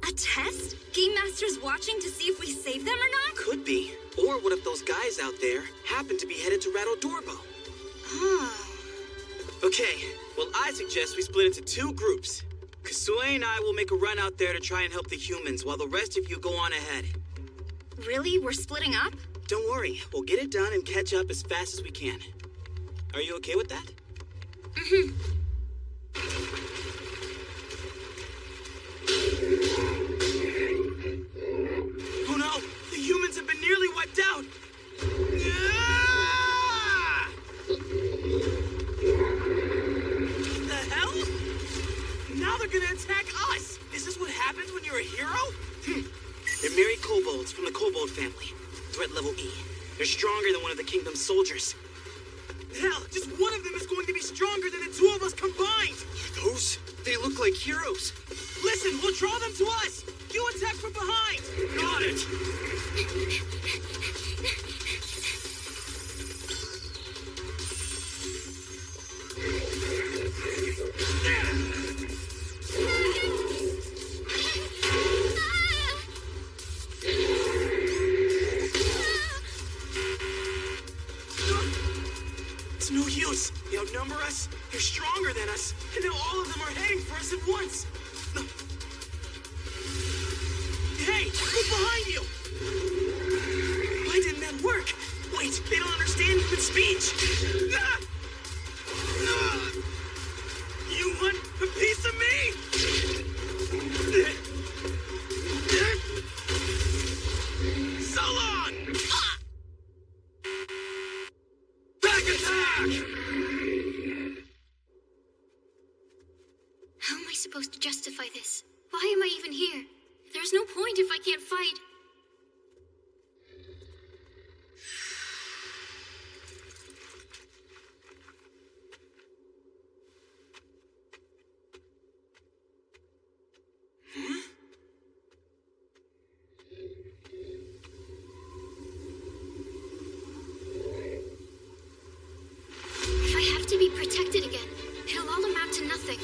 a test? Game Master's watching to see if we save them or not? Could be. Or what if those guys out there happen to be headed to Rattle Dorbo? Okay, well, I suggest we split into 2 groups. Kasue and I will make a run out there to try and help the humans, while the rest of you go on ahead. Really? We're splitting up? Don't worry, we'll get it done and catch up as fast as we can. Are you okay with that? Oh no! The humans have been nearly wiped out! The hell? Now they're gonna attack us! Is this what happens when you're a hero? They're merry kobolds from the kobold family. Threat level E. They're stronger than one of the kingdom's soldiers. Hell, just one of them is going to be stronger than the 2 of us combined! Those? They look like heroes. Listen, we'll draw them to us! You attack from behind! Got it! It's no use. They outnumber us, they're stronger than us, and now all of them are heading for us at once. Hey, look behind you! Why didn't that work? Wait, they don't understand human speech. You want a piece of me? So long! Back attack! How am I supposed to justify this? Why am I even here? There's no point if I can't fight. If I have to be protected again, it'll all amount to nothing.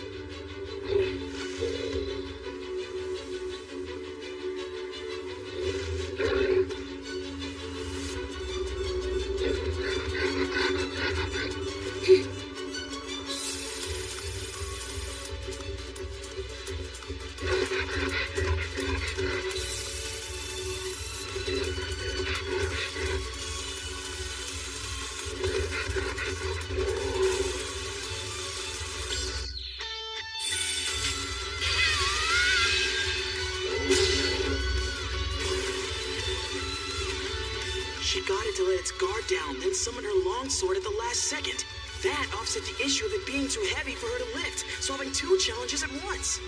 She got it to let its guard down, then summoned her longsword at the last second. That offset the issue of it being too heavy for her to lift, solving 2 challenges at once.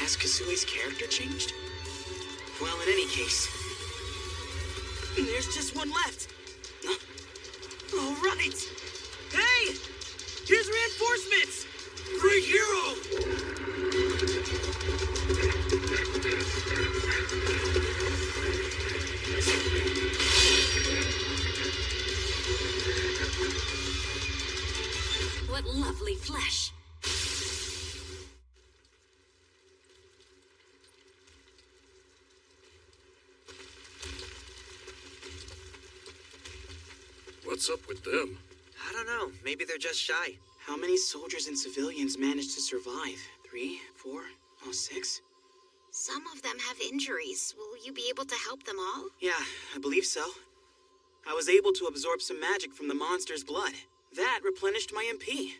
Has Kasue's character changed? Well, in any case, there's just one left. Huh? right! Hey! Here's reinforcements! Great hero! What lovely flesh. What's up with them? I don't know. Maybe they're just shy. How many soldiers and civilians managed to survive? 3, 4, 6? Some of them have injuries. Will you be able to help them all? Yeah, I believe so. I was able to absorb some magic from the monster's blood. That replenished my MP.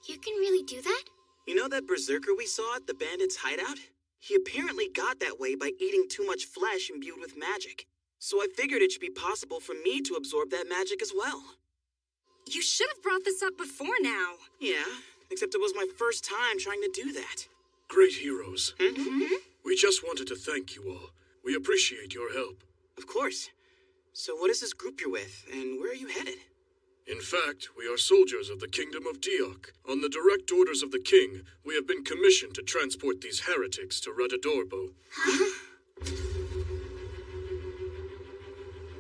You can really do that? You know that berserker we saw at the bandits' hideout? He apparently got that way by eating too much flesh imbued with magic. So I figured it should be possible for me to absorb that magic as well. You should have brought this up before now. Yeah, except it was my first time trying to do that. Great heroes. Mm-hmm. We just wanted to thank you all. We appreciate your help. Of course. So what is this group you're with, and where are you headed? In fact, we are soldiers of the Kingdom of Diok. On the direct orders of the king, we have been commissioned to transport these heretics to Radadorbo.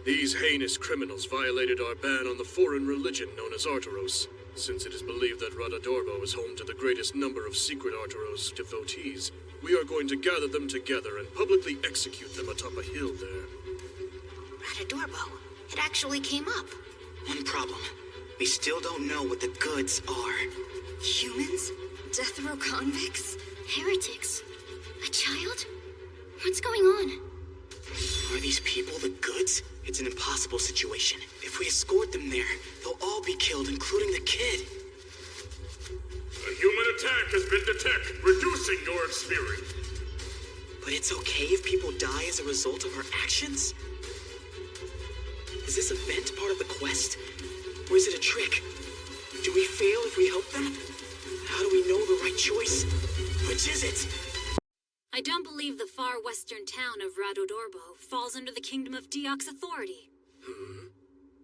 These heinous criminals violated our ban on the foreign religion known as Arturos. Since it is believed that Radadorbo is home to the greatest number of secret Arturos devotees, we are going to gather them together and publicly execute them atop a hill there. Radadorbo. It actually came up. One problem. We still don't know what the goods are. Humans? Death row convicts? Heretics? A child? What's going on? Are these people the goods? It's an impossible situation. If we escort them there, they'll all be killed, including the kid. A human attack has been detected, reducing your experience. But it's okay if people die as a result of our actions? Is this event part of the quest? Or is it a trick? Do we fail if we help them? How do we know the right choice? Which is it? I don't believe the far western town of Radodorbo falls under the Kingdom of Diok's authority.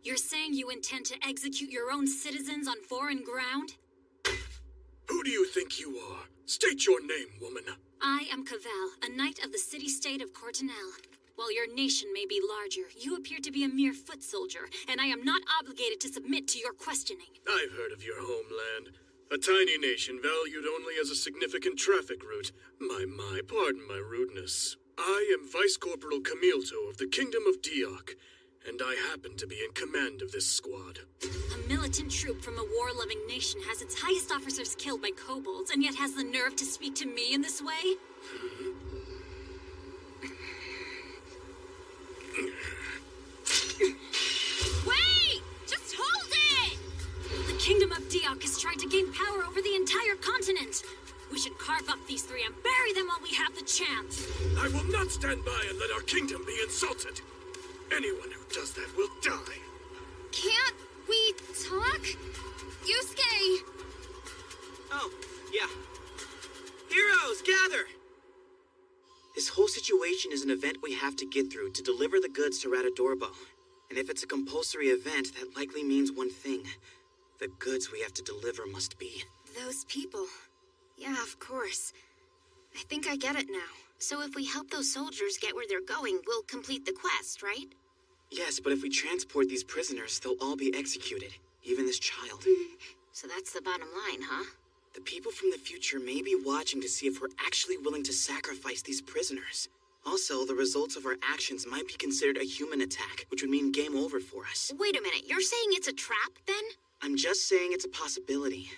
You're saying you intend to execute your own citizens on foreign ground? Who do you think you are? State your name, woman. I am Cavell, a knight of the city-state of Cortinel. While your nation may be larger, you appear to be a mere foot soldier, and I am not obligated to submit to your questioning. I've heard of your homeland. A tiny nation valued only as a significant traffic route. My, pardon my rudeness. I am Vice Corporal Camilto of the Kingdom of Diok, and I happen to be in command of this squad. A militant troop from a war-loving nation has its highest officers killed by kobolds, and yet has the nerve to speak to me in this way? Wait! Just hold it! The Kingdom of Diok is trying to gain power over the entire continent. We should carve up these three and bury them while we have the chance. I will not stand by and let our kingdom be insulted. Anyone who does that will die. Can't we talk? Yusuke! Oh, yeah. Heroes, gather! This whole situation is an event we have to get through to deliver the goods to Radadorbo. And if it's a compulsory event, that likely means one thing. The goods we have to deliver must be... Those people. Yeah, of course. I think I get it now. So if we help those soldiers get where they're going, we'll complete the quest, right? Yes, but if we transport these prisoners, they'll all be executed. Even this child. So that's the bottom line, huh? The people from the future may be watching to see if we're actually willing to sacrifice these prisoners. Also, the results of our actions might be considered a human attack, which would mean game over for us. Wait a minute, you're saying it's a trap, then? I'm just saying it's a possibility.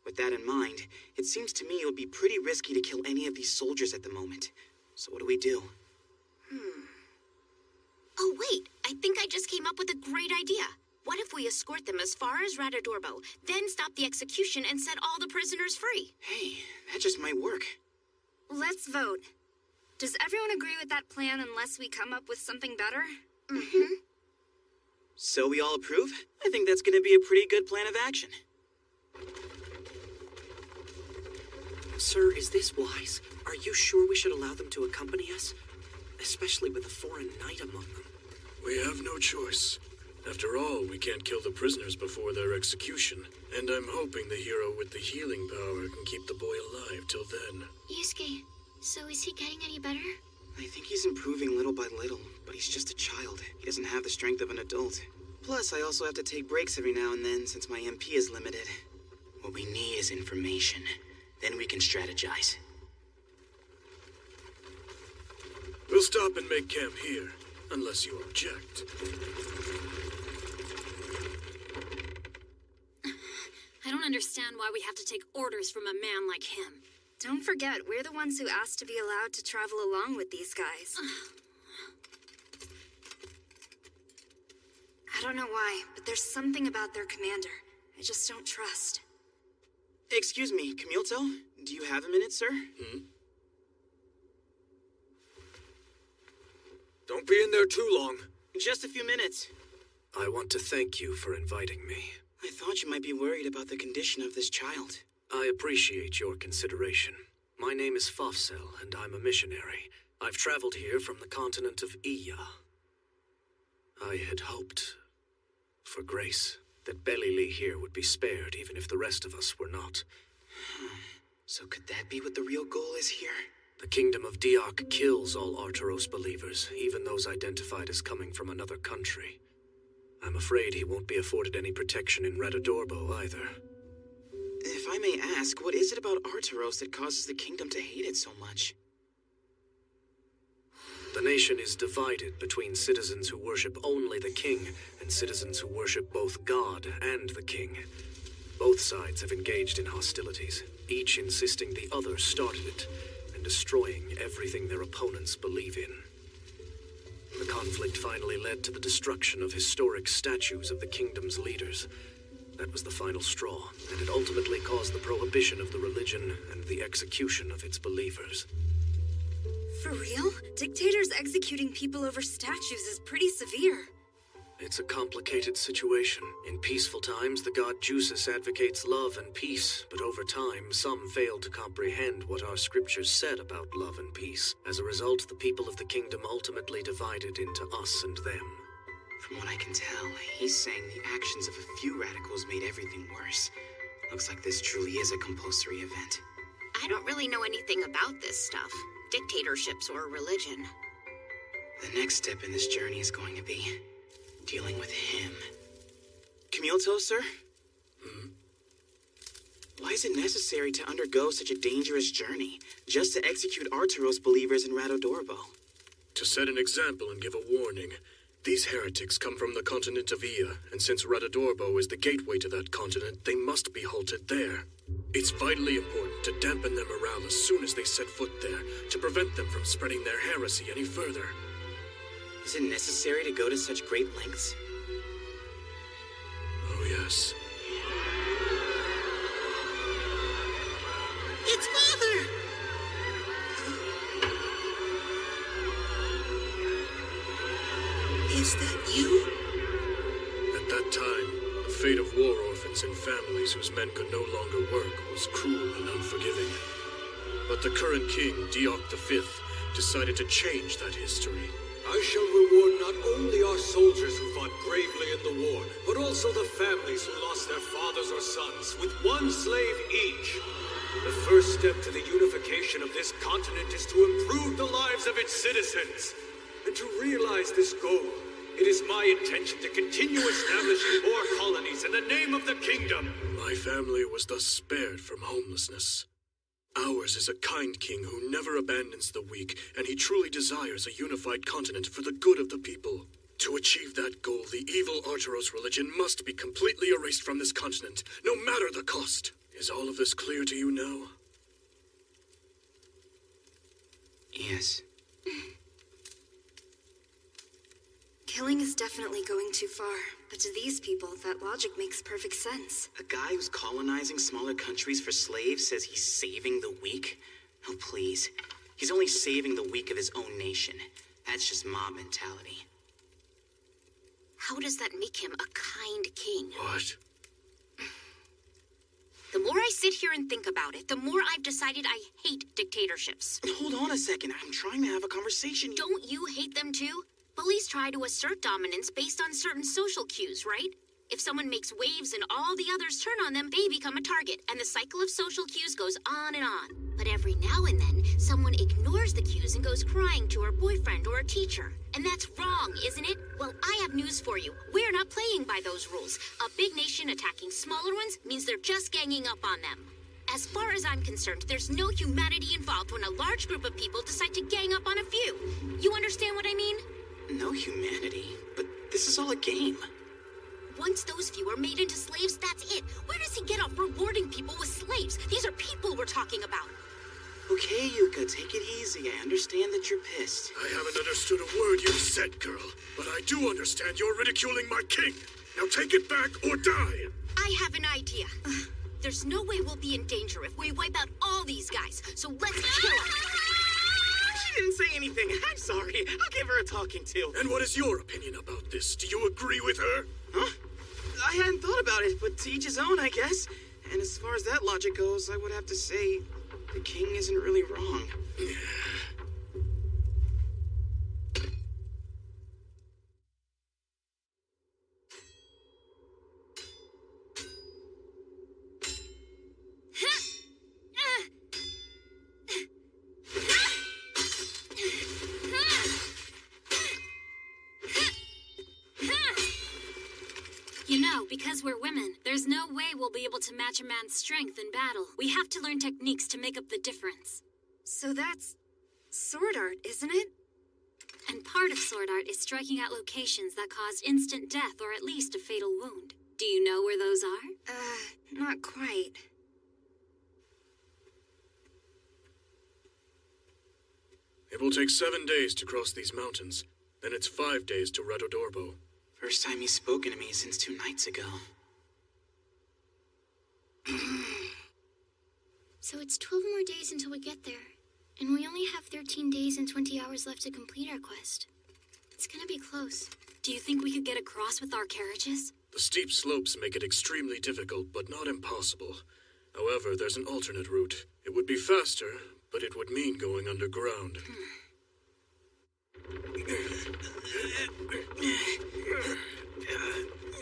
With that in mind, it seems to me it would be pretty risky to kill any of these soldiers at the moment. So what do we do? Oh, wait, I think I just came up with a great idea. What if we escort them as far as Radadorbo, then stop the execution and set all the prisoners free? Hey, that just might work. Let's vote. Does everyone agree with that plan unless we come up with something better? So we all approve? I think that's gonna be a pretty good plan of action. Sir, is this wise? Are you sure we should allow them to accompany us? Especially with a foreign knight among them. We have no choice. After all, we can't kill the prisoners before their execution, and I'm hoping the hero with the healing power can keep the boy alive till then. Yusuke, so is he getting any better? I think he's improving little by little, but he's just a child. He doesn't have the strength of an adult. Plus, I also have to take breaks every now and then since my MP is limited. What we need is information. Then we can strategize. We'll stop and make camp here, unless you object. I don't understand why we have to take orders from a man like him. Don't forget, we're the ones who asked to be allowed to travel along with these guys. I don't know why, but there's something about their commander I just don't trust. Excuse me, Camilto? Do you have a minute, sir? Don't be in there too long. Just a few minutes. I want to thank you for inviting me. I thought you might be worried about the condition of this child. I appreciate your consideration. My name is Fafsel, and I'm a missionary. I've traveled here from the continent of Iya. I had hoped, for grace, that Belili here would be spared even if the rest of us were not. So could that be what the real goal is here? The kingdom of Diok kills all Arturos believers, even those identified as coming from another country. I'm afraid he won't be afforded any protection in Radodorbo either. If I may ask, what is it about Arturos that causes the kingdom to hate it so much? The nation is divided between citizens who worship only the king and citizens who worship both God and the king. Both sides have engaged in hostilities, each insisting the other started it, and destroying everything their opponents believe in. The conflict finally led to the destruction of historic statues of the kingdom's leaders. That was the final straw, and it ultimately caused the prohibition of the religion and the execution of its believers. For real? Dictators executing people over statues is pretty severe. It's a complicated situation. In peaceful times, the god Jusis advocates love and peace, but over time, some failed to comprehend what our scriptures said about love and peace. As a result, the people of the kingdom ultimately divided into us and them. From what I can tell, he's saying the actions of a few radicals made everything worse. Looks like this truly is a compulsory event. I don't really know anything about this stuff. Dictatorships or religion. The next step in this journey is going to be dealing with him. Camilto, sir? Why is it necessary to undergo such a dangerous journey, just to execute Arturos believers in Radodorbo? To set an example and give a warning. These heretics come from the continent of Iya, and since Radodorbo is the gateway to that continent, they must be halted there. It's vitally important to dampen their morale as soon as they set foot there, to prevent them from spreading their heresy any further. Is it necessary to go to such great lengths? Oh, yes. It's Father! Is that you? At that time, the fate of war orphans and families whose men could no longer work was cruel and unforgiving. But the current king, Diok V, decided to change that history. I shall reward not only our soldiers who fought bravely in the war, but also the families who lost their fathers or sons, with one slave each. The first step to the unification of this continent is to improve the lives of its citizens. And to realize this goal, it is my intention to continue establishing more colonies in the name of the kingdom. My family was thus spared from homelessness. Ours is a kind king who never abandons the weak, and he truly desires a unified continent for the good of the people. To achieve that goal, the evil Arturos religion must be completely erased from this continent, no matter the cost. Is all of this clear to you now? Yes. Killing is definitely going too far, but to these people, that logic makes perfect sense. A guy who's colonizing smaller countries for slaves says he's saving the weak? Oh, please. He's only saving the weak of his own nation. That's just mob mentality. How does that make him a kind king? What? The more I sit here and think about it, the more I've decided I hate dictatorships. Hold on a second. I'm trying to have a conversation. Don't you hate them too? Bullies try to assert dominance based on certain social cues, right? If someone makes waves and all the others turn on them, they become a target, and the cycle of social cues goes on and on. But every now and then, someone ignores the cues and goes crying to her boyfriend or a teacher. And that's wrong, isn't it? Well, I have news for you. We're not playing by those rules. A big nation attacking smaller ones means they're just ganging up on them. As far as I'm concerned, there's no humanity involved when a large group of people decide to gang up on a few. You understand what I mean? No humanity, but this is all a game. Once those few are made into slaves, that's it. Where does he get off rewarding people with slaves? These are people we're talking about. Okay, Yuka, take it easy. I understand that you're pissed. I haven't understood a word you've said, girl, but I do understand you're ridiculing my king. Now take it back or die. I have an idea. There's no way we'll be in danger if we wipe out all these guys, so let's kill them. She didn't say anything. I'm sorry. I'll give her a talking to. And what is your opinion about this? Do you agree with her? Huh? I hadn't thought about it, but to each his own, I guess. And as far as that logic goes, I would have to say the king isn't really wrong. You know, because we're women, there's no way we'll be able to match a man's strength in battle. We have to learn techniques to make up the difference. So that's sword art, isn't it? And part of sword art is striking at locations that cause instant death or at least a fatal wound. Do you know where those are? Not quite. It will take 7 days to cross these mountains. Then it's 5 days to Radodorbo. First time he's spoken to me since 2 nights ago. So it's 12 more days until we get there. And we only have 13 days and 20 hours left to complete our quest. It's gonna be close. Do you think we could get across with our carriages? The steep slopes make it extremely difficult, but not impossible. However, there's an alternate route. It would be faster, but it would mean going underground.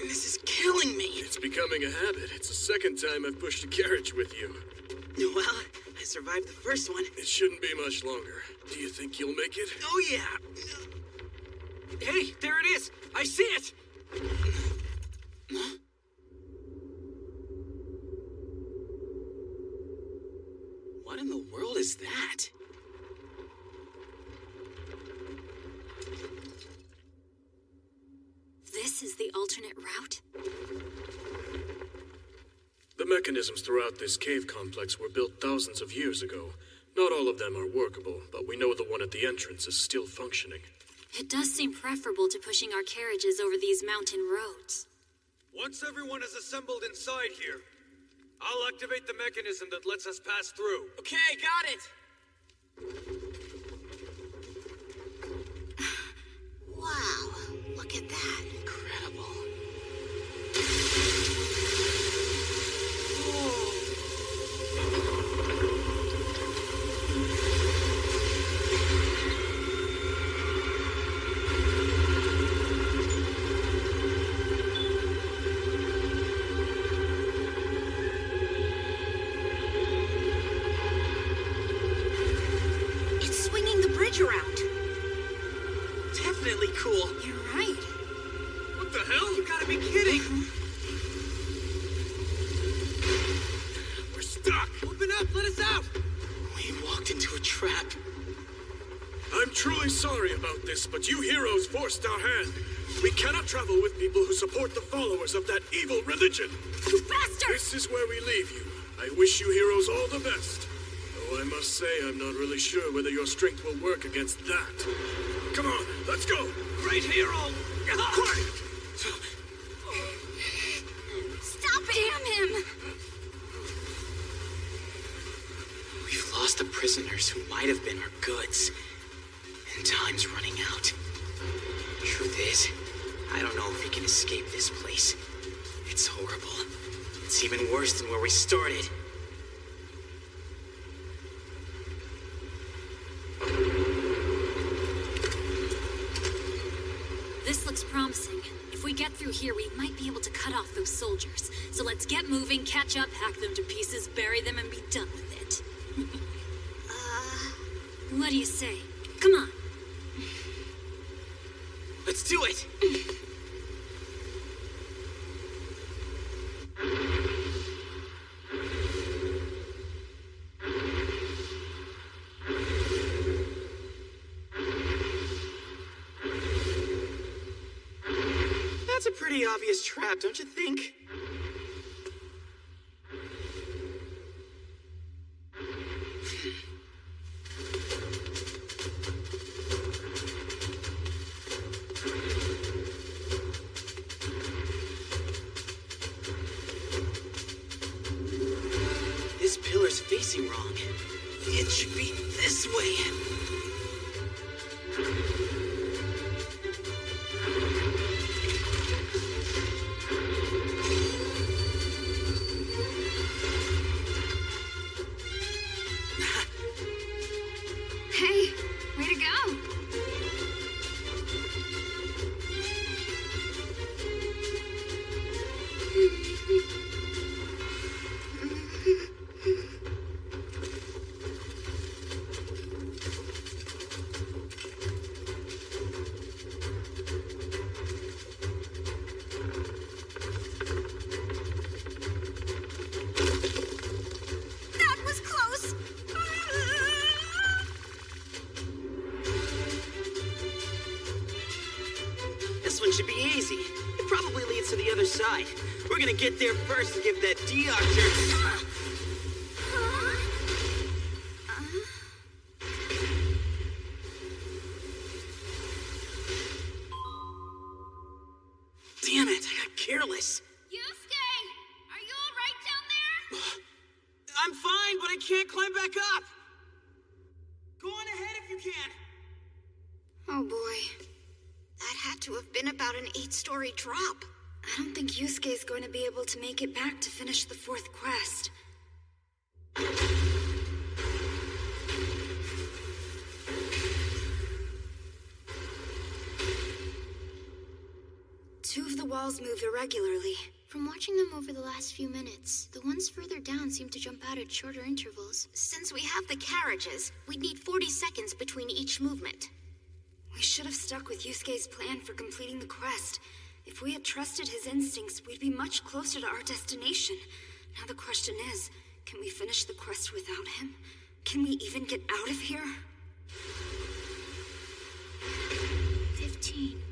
This is killing me. It's becoming a habit. It's the second time I've pushed a carriage with you. Well, I survived the first one. It shouldn't be much longer. Do you think you'll make it? Oh, yeah. Hey, there it is! I see it! Huh? What in the world is that? This is the alternate route? The mechanisms throughout this cave complex were built thousands of years ago. Not all of them are workable, but we know the one at the entrance is still functioning. It does seem preferable to pushing our carriages over these mountain roads. Once everyone is assembled inside here, I'll activate the mechanism that lets us pass through. Okay, got it! Wow, look at that. Incredible. It's swinging the bridge around. Definitely cool. You're right. What the hell? You gotta be kidding! We're stuck! Open up, let us out! We walked into a trap. I'm truly sorry about this, but you heroes forced our hand. We cannot travel with people who support the followers of that evil religion. You bastard! This is where we leave you. I wish you heroes all the best. Though I must say I'm not really sure whether your strength will work against that. Come on, let's go! Right here, all... Quiet! Stop it! Damn him! We've lost the prisoners who might have been our goods. And time's running out. Truth is, I don't know if we can escape this place. It's horrible. It's even worse than where we started. promising. If we get through here, we might be able to cut off those soldiers. So let's get moving, catch up, hack them to pieces, bury them, and be done with it. What do you say? Come on. Let's do it! That's a pretty obvious trap, don't you think? This pillar's facing wrong. It should be this way. Hey, way to go! That was close! This one should be easy. It probably leads to the other side. We're gonna get there first and give that D-Archer... Damn it, I got careless. Yusuke! Are you alright down there? I'm fine, but I can't climb back up. Go on ahead if you can. Oh boy. That had to have been about an 8-story drop. I don't think Yusuke's going to be able to make it back to finish the 4th quest. Two of the walls move irregularly. From watching them over the last few minutes, the ones further down seem to jump out at shorter intervals. Since we have the carriages, we'd need 40 seconds between each movement. We should have stuck with Yusuke's plan for completing the quest. If we had trusted his instincts, we'd be much closer to our destination. Now the question is, can we finish the quest without him? Can we even get out of here? 15.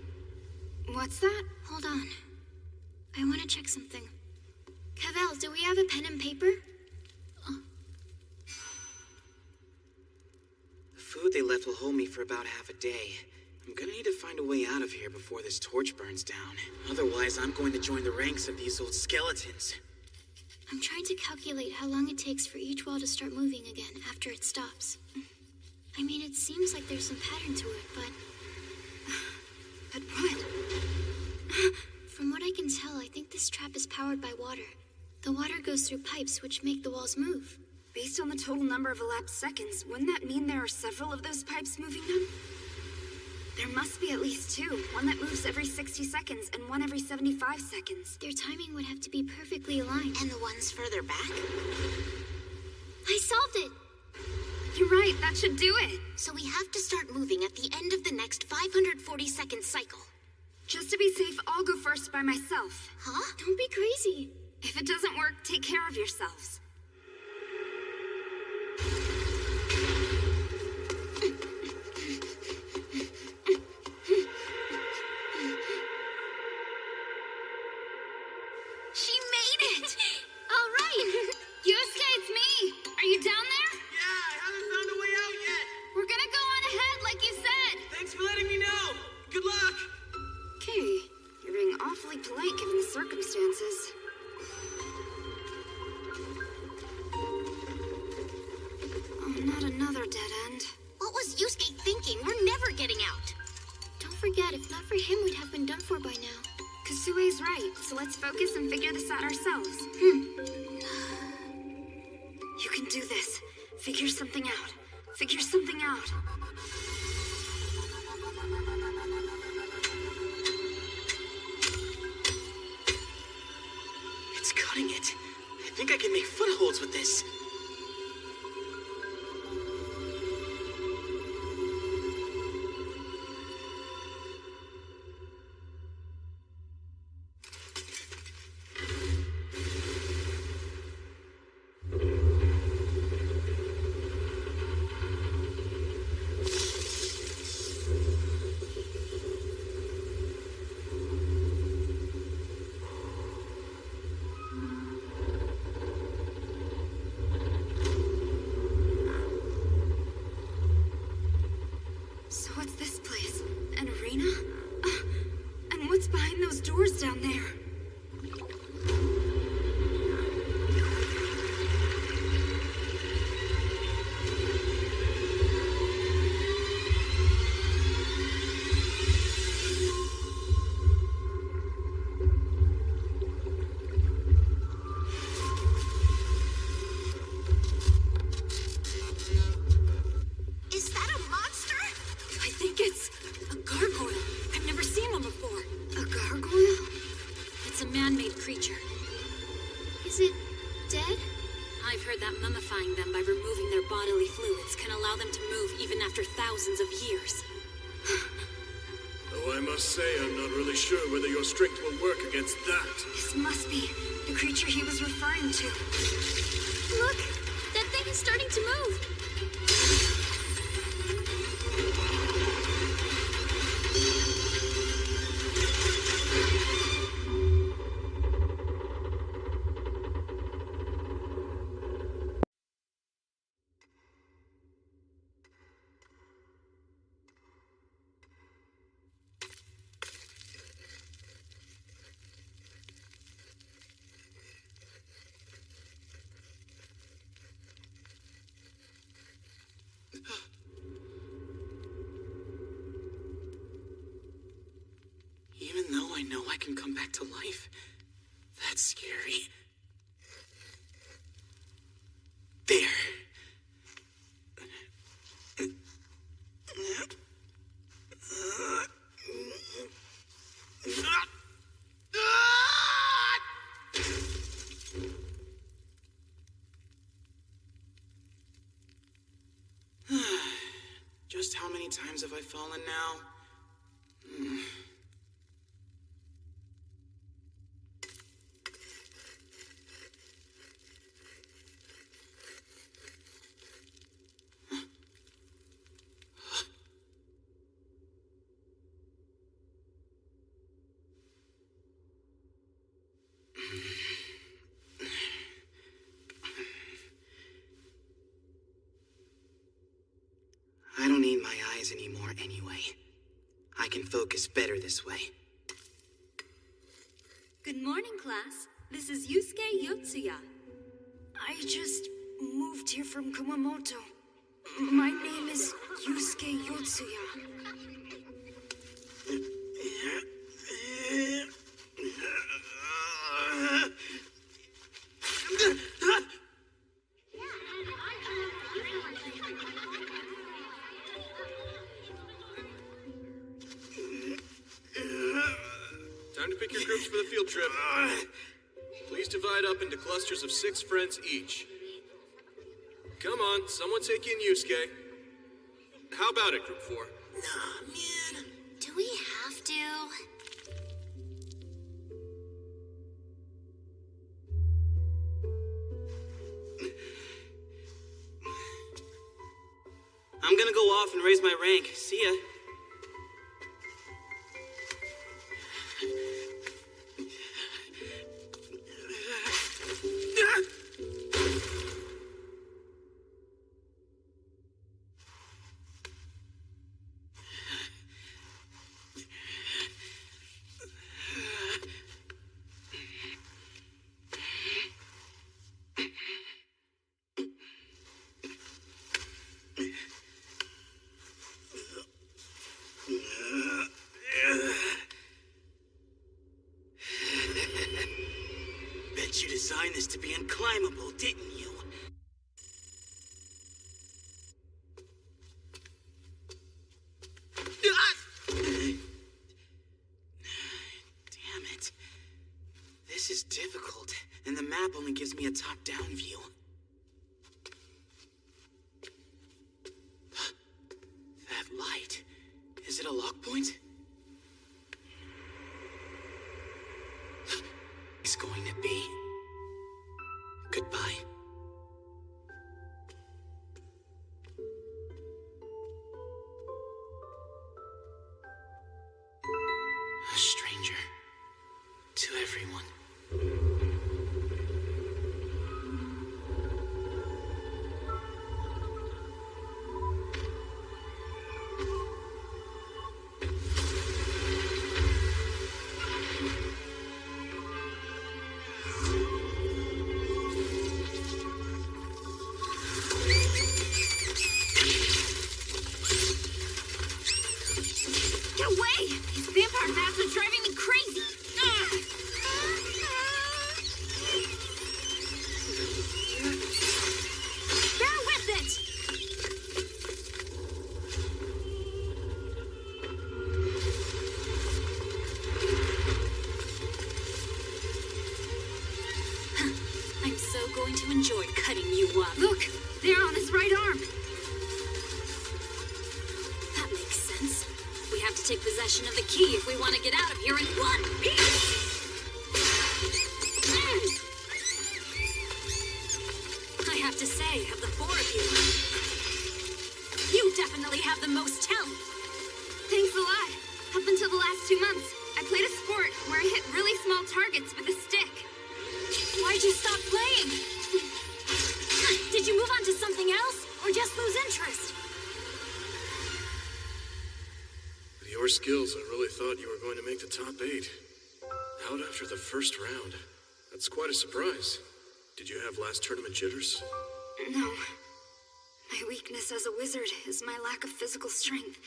What's that? Hold on. I want to check something. Cavell, do we have a pen and paper? The food they left will hold me for about half a day. I'm gonna need to find a way out of here before this torch burns down. Otherwise, I'm going to join the ranks of these old skeletons. I'm trying to calculate how long it takes for each wall to start moving again after it stops. I mean, it seems like there's some pattern to it, but... But what? From what I can tell, I think this trap is powered by water. The water goes through pipes which make the walls move. Based on the total number of elapsed seconds, wouldn't that mean there are several of those pipes moving them? There must be at least 2. One that moves every 60 seconds and one every 75 seconds. Their timing would have to be perfectly aligned. And the ones further back? I solved it! You're right, that should do it. So we have to start moving at the end of the next 540-second cycle. Just to be safe, I'll go first by myself. Huh? Don't be crazy. If it doesn't work, take care of yourselves. She made it! All right! Yusuke, it's me! Are you down there? Yeah, I haven't found a way out yet. We're gonna go on ahead, like you said. Thanks for letting me know. Good luck. Okay, you're being awfully polite given the circumstances. Oh, not another dead end. What was Yusuke thinking? We're never getting out. Don't forget, if not for him, we'd have been done for by now. Kasue's right, so let's focus and figure this out ourselves. You can do this. Figure something out. Figure something out. think I can make footholds with this. So what's this place? An arena? And what's behind those doors down there? Is that a monster? I think it's a gargoyle. I've never seen one before. A gargoyle? It's a man-made creature. Is it dead? I've heard that mummifying them by removing their bodily fluids can allow them to move even after thousands of years. Though I must say, I'm not really sure whether your strength will work against that. This must be the creature he was referring to. Look! That thing is starting to move! Even though I know I can come back to life, that's scary. There. Just how many times have I fallen now? I don't need my eyes anymore anyway. I can focus better this way. Good morning, class. This is Yusuke Yotsuya. I just moved here from Kumamoto. My name is Yusuke Yotsuya. Time to pick your groups for the field trip. Please divide up into clusters of 6 friends each. Come on, someone take in Yusuke. How about it, Group 4? Nah, man. Do we have to? I'm gonna go off and raise my rank. See ya. Bet you designed this to be unclimbable, didn't you? Damn it. This is difficult, and the math map only gives me a top-down view. That light. Is it a lock point? It's going to be. Goodbye. A stranger. To everyone. Get away! These vampire bats are driving me crazy! Bear with it! I'm so going to enjoy cutting you up. Look! They're on his right arm! That makes sense. We have to take possession of the key if we want to get out of here in one piece! I have to say, of the four of you, you definitely have the most talent. Thanks a lot. Up until the last 2 months, I played a sport where I hit really small targets with a stick. Why'd you stop playing? Did you move on to something else, or just lose interest? With your skills, I really thought you were going to make the top 8. Out after the first round. That's quite a surprise. Did you have last tournament jitters? No. My weakness as a wizard is my lack of physical strength.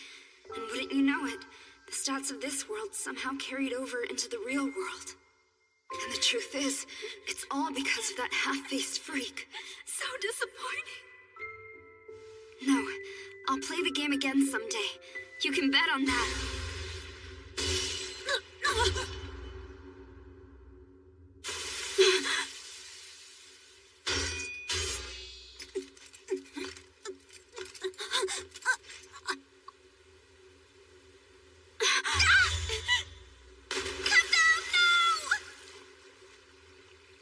And wouldn't you know it, the stats of this world somehow carried over into the real world. And the truth is, it's all because of that half-faced freak. So disappointing. No, I'll play the game again someday. You can bet on that.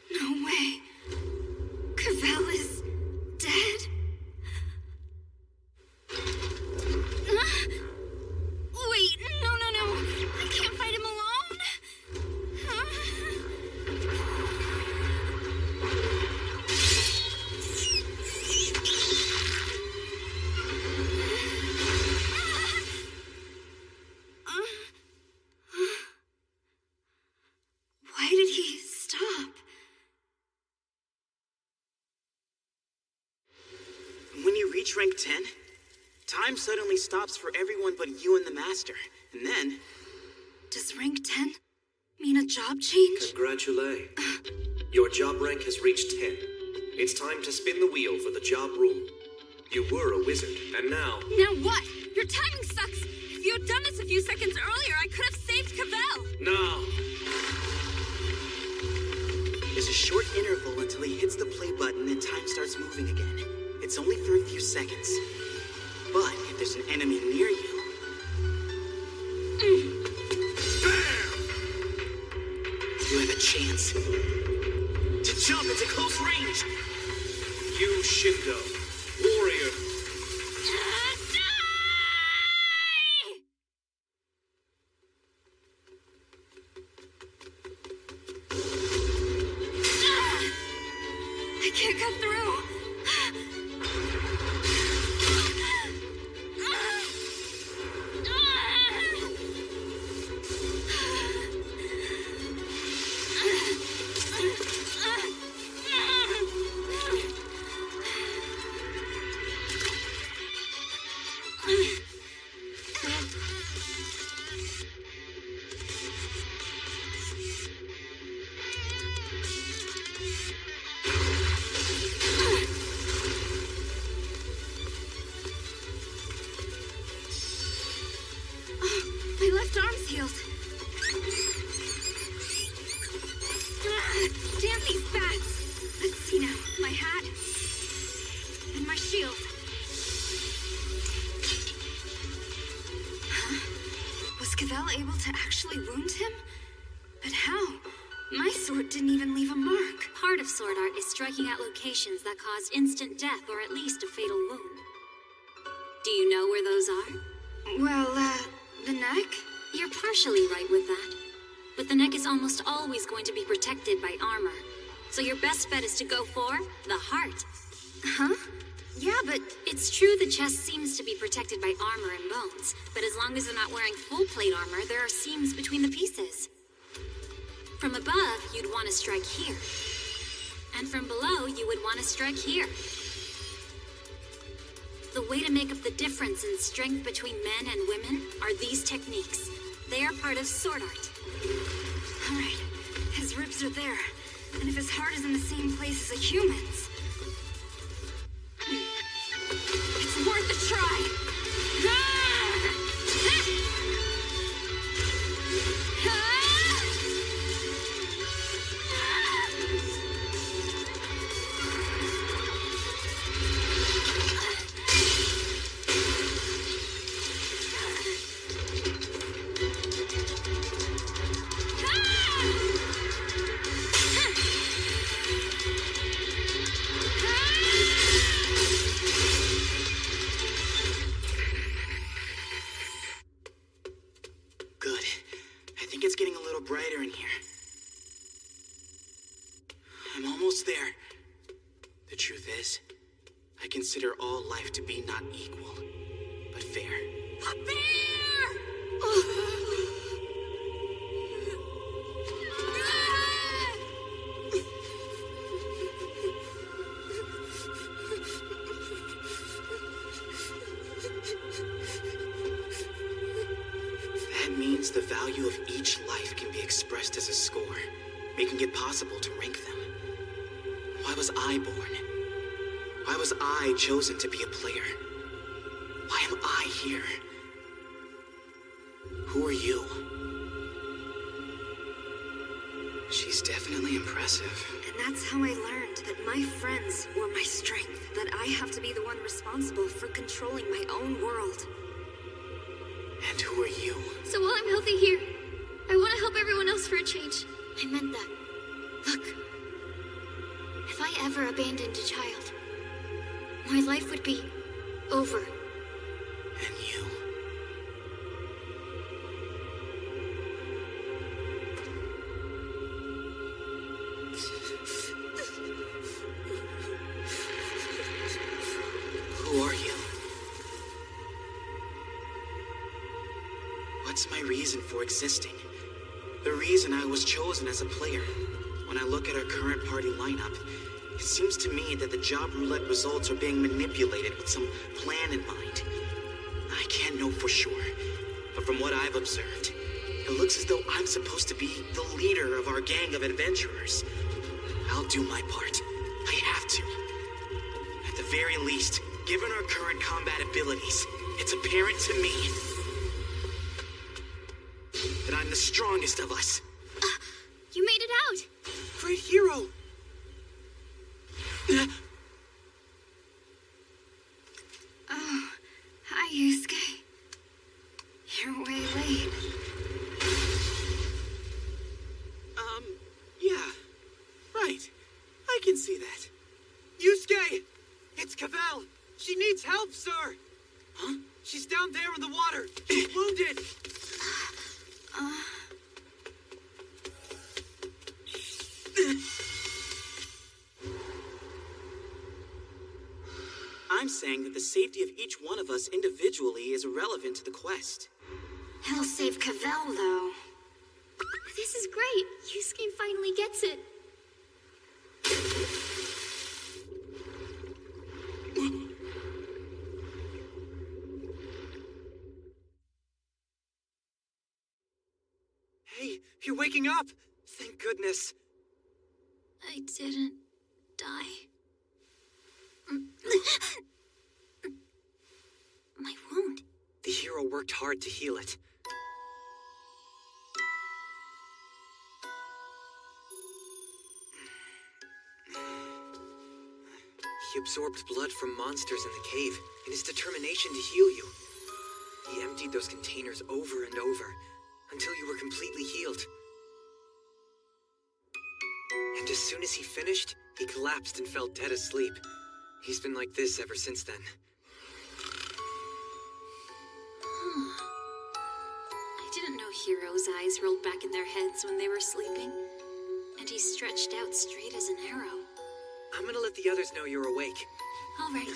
No way. Cavell is dead. Wait, no. I can't fight him alone. Why did he stop? When you reach rank 10, time suddenly stops for everyone but you and the Master. And then... Does rank 10 mean a job change? Congratulate. Your job rank has reached 10. It's time to spin the wheel for the job rule. You were a wizard, and now... Now what? Your timing sucks. If you had done this a few seconds earlier, I could have saved Cavell. Now! There's a short interval until he hits the play button and time starts moving again. It's only for a few seconds. But if there's an enemy near you... You have a chance to jump into close range. You, Shindo, warrior. I can't cut through. shield. Was Cavell able to actually wound him? But how? My sword didn't even leave a mark. Part of sword art is striking at locations that cause instant death or at least a fatal wound. Do you know where those are? Well, the neck? You're partially right with that. But the neck is almost always going to be protected by armor. So your best bet is to go for the heart. Huh? Yeah, but it's true the chest seems to be protected by armor and bones, but as long as they're not wearing full plate armor, there are seams between the pieces. From above, you'd want to strike here. And from below, you would want to strike here. The way to make up the difference in strength between men and women are these techniques. They are part of sword art. All right, his ribs are there. And if his heart is in the same place as a human's, it's worth a try. Good. I think it's getting a little brighter in here. I'm almost there. The truth is, I consider all life to be not equal, but fair. A bear! That means the value of each life can be expressed as a score, making it possible to rank them. Why was I born? Why was I chosen to be a player? Why am I here? Who are you? She's definitely impressive. And that's how I learned that my friends were my strength, that I have to be the one responsible for controlling my own world. And who are you? So while I'm healthy here, I want to help everyone else for a change. I meant that. Look. If I ever abandoned a child, my life would be over. And you? Who are you? What's my reason for existing? The reason I was chosen as a player. When I look at our current party lineup, it seems to me that the job roulette results are being manipulated with some plan in mind. I can't know for sure, but from what I've observed, it looks as though I'm supposed to be the leader of our gang of adventurers. I'll do my part. I have to. At the very least, given our current combat abilities, it's apparent to me that I'm the strongest of us. You made it out! Great hero! Oh, hi, Yusuke. You're way late. Yeah. Right. I can see that. Yusuke! It's Cavell! She needs help, sir! Huh? She's down there in the water! She's wounded! I'm saying that the safety of each one of us individually is irrelevant to the quest. He'll save Cavell, though. This is great. Yusuke finally gets it. Hey, you're waking up! Thank goodness. I didn't die. My wound. The hero worked hard to heal it. You absorbed blood from monsters in the cave in his determination to heal you. He emptied those containers over and over until you were completely healed. And as soon as he finished, he collapsed and fell dead asleep. He's been like this ever since then. I didn't know heroes' eyes rolled back in their heads when they were sleeping. And he stretched out straight as an arrow. I'm gonna let the others know you're awake. All right.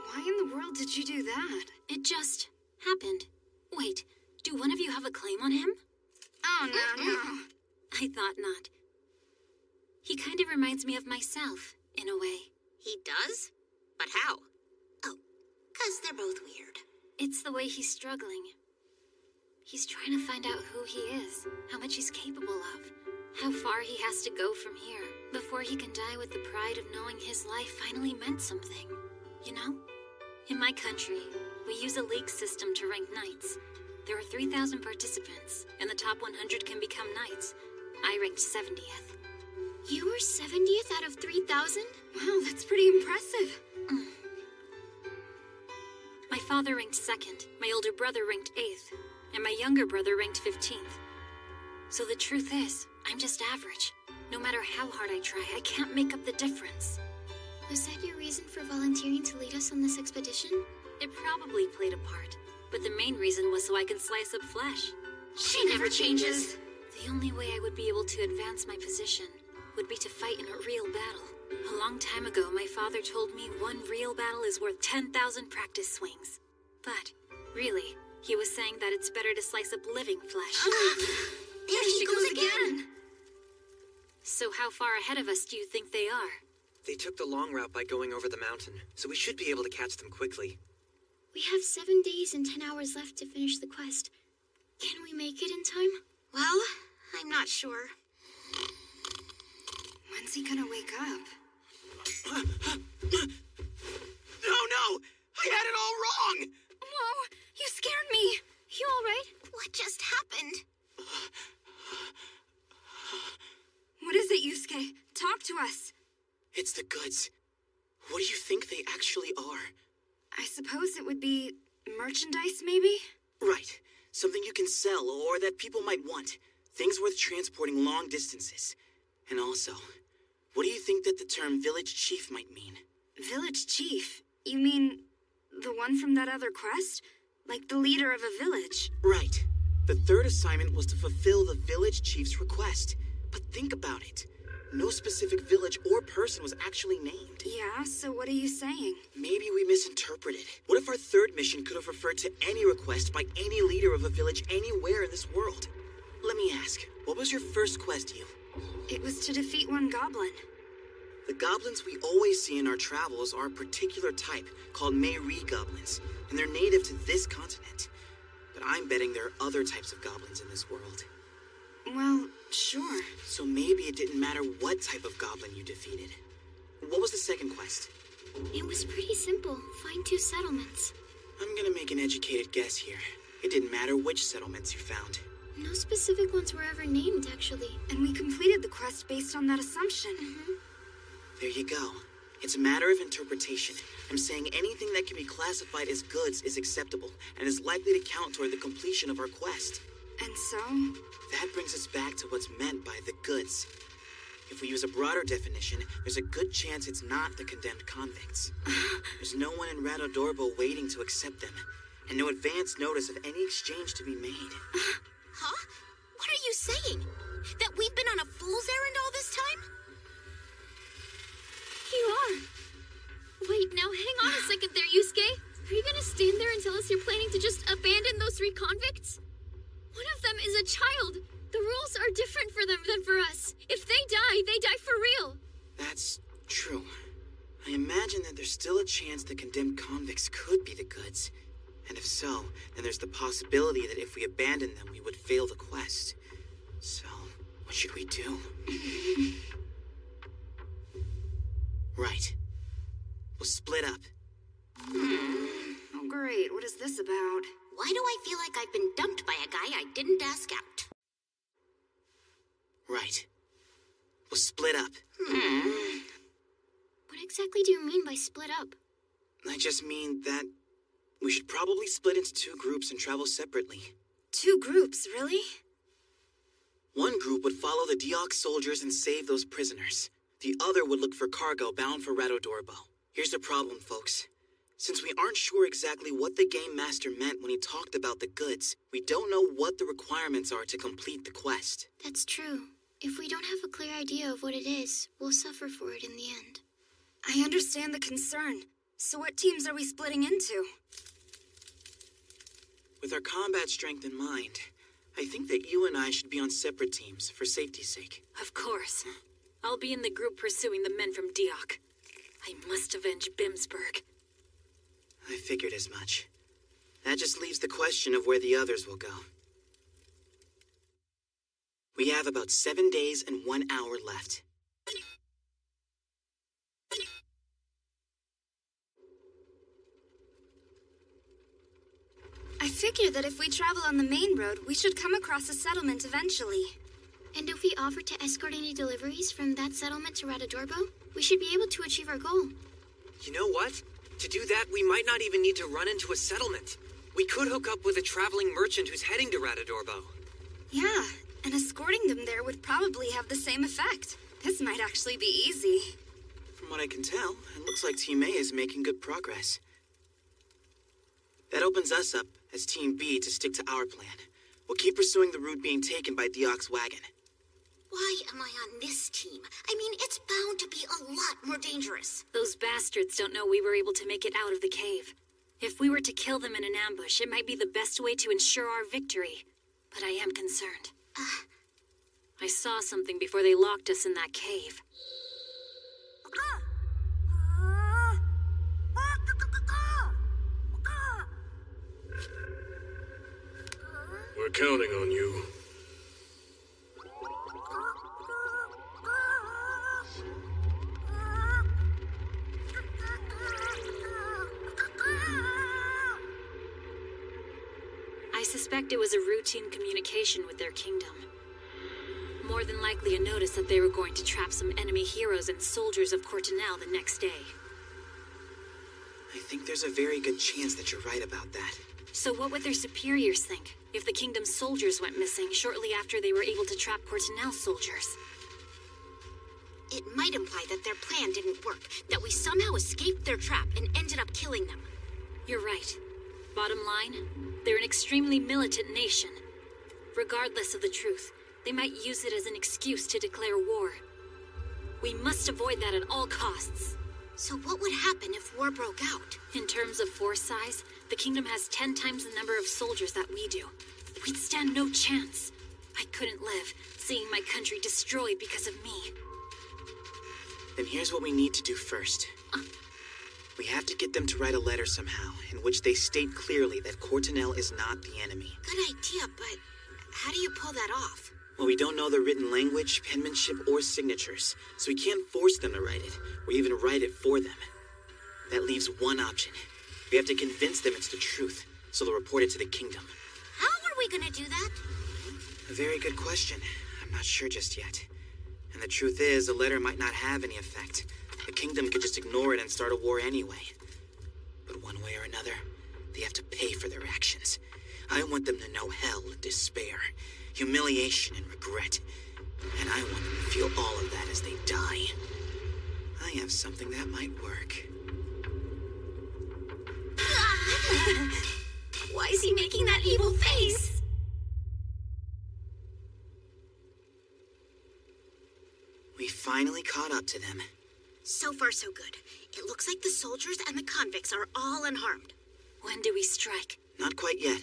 Why in the world did you do that? It just happened. Wait, do one of you have a claim on him? Oh, no. I thought not. He kind of reminds me of myself, in a way. He does? But how? Oh, 'cause they're both weird. It's the way he's struggling. He's trying to find out who he is, how much he's capable of, how far he has to go from here before he can die with the pride of knowing his life finally meant something. You know? In my country, we use a league system to rank knights. There are 3,000 participants, and the top 100 can become knights. I ranked 70th. You were 70th out of 3,000? Wow, that's pretty impressive. My father ranked 2nd, my older brother ranked 8th, and my younger brother ranked 15th. So the truth is, I'm just average. No matter how hard I try, I can't make up the difference. Was that your reason for volunteering to lead us on this expedition? It probably played a part, but the main reason was so I could slice up flesh. She never changes. The only way I would be able to advance my position would be to fight in a real battle. A long time ago, my father told me one real battle is worth 10,000 practice swings. But, really, he was saying that it's better to slice up living flesh. There she goes again. So how far ahead of us do you think they are? They took the long route by going over the mountain, so we should be able to catch them quickly. We have 7 days and 10 hours left to finish the quest. Can we make it in time? Well, I'm not sure. When's he gonna wake up? No! I had it all wrong! Whoa, you scared me. You all right? What just happened? What is it, Yusuke? Talk to us. It's the goods. What do you think they actually are? I suppose it would be merchandise, maybe? Right. Something you can sell or that people might want. Things worth transporting long distances. And also, what do you think that the term village chief might mean? Village chief? You mean the one from that other quest? Like the leader of a village? Right. The third assignment was to fulfill the village chief's request. But think about it. No specific village or person was actually named. Yeah, so what are you saying? Maybe we misinterpreted. What if our third mission could have referred to any request by any leader of a village anywhere in this world? Let me ask, what was your first quest, you? It was to defeat one goblin. The goblins we always see in our travels are a particular type called Mayri goblins, and they're native to this continent. But I'm betting there are other types of goblins in this world. Well, sure. So maybe it didn't matter what type of goblin you defeated. What was the second quest? It was pretty simple. Find 2 settlements. I'm gonna make an educated guess here. It didn't matter which settlements you found. No specific ones were ever named, actually. And we completed the quest based on that assumption. There you go. It's a matter of interpretation. I'm saying anything that can be classified as goods is acceptable and is likely to count toward the completion of our quest. And so? That brings us back to what's meant by the goods. If we use a broader definition, there's a good chance it's not the condemned convicts. There's no one in Radodorbo waiting to accept them, and no advance notice of any exchange to be made. Huh? What are you saying? That we've been on a fool's errand all this time? You are. Wait, now hang on a second there, Yusuke. Are you gonna stand there and tell us you're planning to just abandon those 3 convicts? One of them is a child. The rules are different for them than for us. If they die for real. That's true. I imagine that there's still a chance the condemned convicts could be the goods. And if so, then there's the possibility that if we abandon them, we would fail the quest. So, what should we do? Right. We'll split up. Oh, great. What is this about? Why do I feel like I've been dumped by a guy I didn't ask out? Right. We'll split up. What exactly do you mean by split up? I just mean that we should probably split into 2 groups and travel separately. 2 groups, really? One group would follow the Deox soldiers and save those prisoners. The other would look for cargo bound for Radodorbo. Here's the problem, folks. Since we aren't sure exactly what the Game Master meant when he talked about the goods, we don't know what the requirements are to complete the quest. That's true. If we don't have a clear idea of what it is, we'll suffer for it in the end. I understand the concern. So what teams are we splitting into? With our combat strength in mind, I think that you and I should be on separate teams for safety's sake. Of course. I'll be in the group pursuing the men from Deoch. I must avenge Bimsburg. I figured as much. That just leaves the question of where the others will go. We have about 7 days and 1 hour left. I figure that if we travel on the main road, we should come across a settlement eventually. And if we offer to escort any deliveries from that settlement to Radodorbo, we should be able to achieve our goal. You know what? To do that, we might not even need to run into a settlement. We could hook up with a traveling merchant who's heading to Radodorbo. Yeah, and escorting them there would probably have the same effect. This might actually be easy. From what I can tell, it looks like Team A is making good progress. That opens us up as Team B to stick to our plan. We'll keep pursuing the route being taken by Deox's wagon. Why am I on this team? I mean, it's bound to be a lot more dangerous. Those bastards don't know we were able to make it out of the cave. If we were to kill them in an ambush, it might be the best way to ensure our victory. But I am concerned. I saw something before they locked us in that cave. We're counting on you. I suspect it was a routine communication with their kingdom. More than likely a notice that they were going to trap some enemy heroes and soldiers of Cortinel the next day. I think there's a very good chance that you're right about that. So what would their superiors think if the kingdom's soldiers went missing shortly after they were able to trap Cortinel's soldiers? It might imply that their plan didn't work, that we somehow escaped their trap and ended up killing them. You're right. Bottom line, they're an extremely militant nation. Regardless of the truth, they might use it as an excuse to declare war. We must avoid that at all costs. So what would happen if war broke out? In terms of force size, the kingdom has 10 times the number of soldiers that we do. We'd stand no chance. I couldn't live, seeing my country destroyed because of me. Then here's what we need to do first. We have to get them to write a letter somehow, in which they state clearly that Cortinel is not the enemy. Good idea, but how do you pull that off? Well, we don't know their written language, penmanship, or signatures, so we can't force them to write it, or even write it for them. That leaves one option. We have to convince them it's the truth, so they'll report it to the kingdom. How are we gonna do that? A very good question. I'm not sure just yet. And the truth is, a letter might not have any effect. The kingdom could just ignore it and start a war anyway. But one way or another, they have to pay for their actions. I want them to know hell and despair, humiliation and regret. And I want them to feel all of that as they die. I have something that might work. Why is he making that evil face? We finally caught up to them. So far, so good. It looks like the soldiers and the convicts are all unharmed. When do we strike? Not quite yet.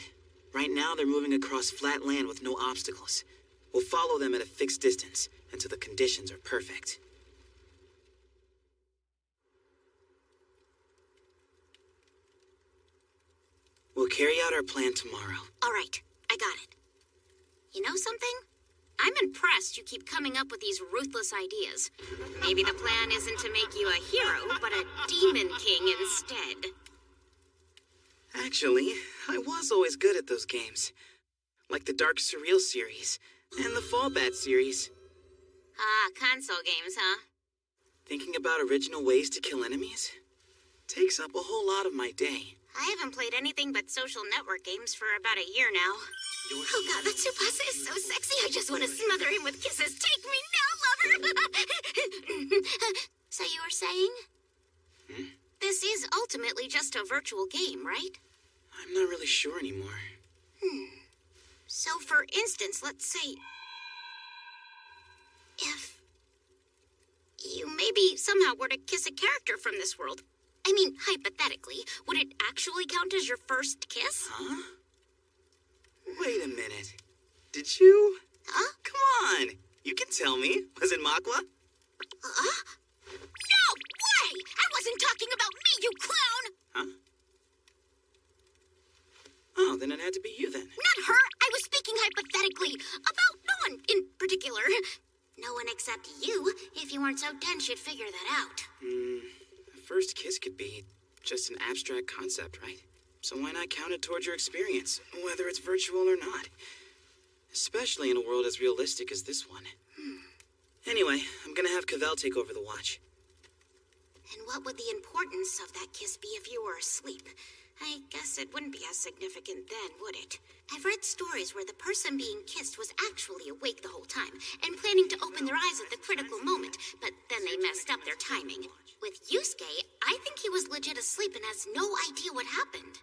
Right now, they're moving across flat land with no obstacles. We'll follow them at a fixed distance until the conditions are perfect. We'll carry out our plan tomorrow. All right, I got it. You know something? I'm impressed you keep coming up with these ruthless ideas. Maybe the plan isn't to make you a hero, but a demon king instead. Actually, I was always good at those games. Like the Dark Surreal series and the Fall Bat series. Ah, console games, huh? Thinking about original ways to kill enemies takes up a whole lot of my day. I haven't played anything but social network games for about a year now. Oh god, that Tsubasa is so sexy. I just want to smother him with kisses. Take me now, lover! So you were saying? This is ultimately just a virtual game, right? I'm not really sure anymore. So for instance, let's say... if you maybe somehow were to kiss a character from this world, I mean, hypothetically, would it actually count as your first kiss? Huh? Wait a minute. Did you? Huh? Come on. You can tell me. Was it Makwa? No way! I wasn't talking about me, you clown! Huh? Oh, then it had to be you then. Not her! I was speaking hypothetically. About no one in particular. No one except you. If you weren't so dense, you'd figure that out. A first kiss could be just an abstract concept, right? So why not count it towards your experience, whether it's virtual or not? Especially in a world as realistic as this one. Anyway, I'm gonna have Cavell take over the watch. And what would the importance of that kiss be if you were asleep? I guess it wouldn't be as significant then, would it? I've read stories where the person being kissed was actually awake the whole time and planning to open their eyes at the critical moment, but then they messed up their timing. With Yusuke, I think he was legit asleep and has no idea what happened.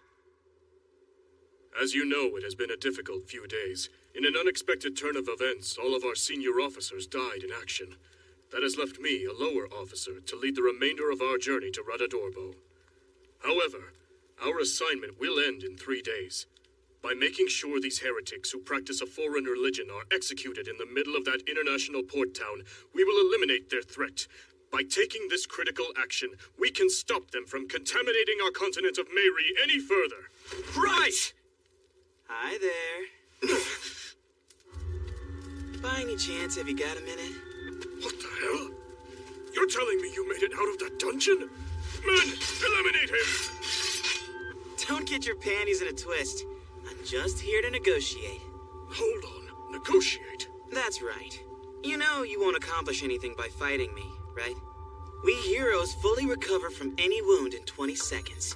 As you know, it has been a difficult few days. In an unexpected turn of events, all of our senior officers died in action. That has left me, a lower officer, to lead the remainder of our journey to Radadorbo. However, our assignment will end in 3 days. By making sure these heretics who practice a foreign religion are executed in the middle of that international port town, we will eliminate their threat. By taking this critical action, we can stop them from contaminating our continent of Meiri any further. Right! Hi there. By any chance, have you got a minute? What the hell? You're telling me you made it out of that dungeon? Men, eliminate him! Don't get your panties in a twist. I'm just here to negotiate. Hold on, negotiate? That's right. You know you won't accomplish anything by fighting me, right? We heroes fully recover from any wound in 20 seconds.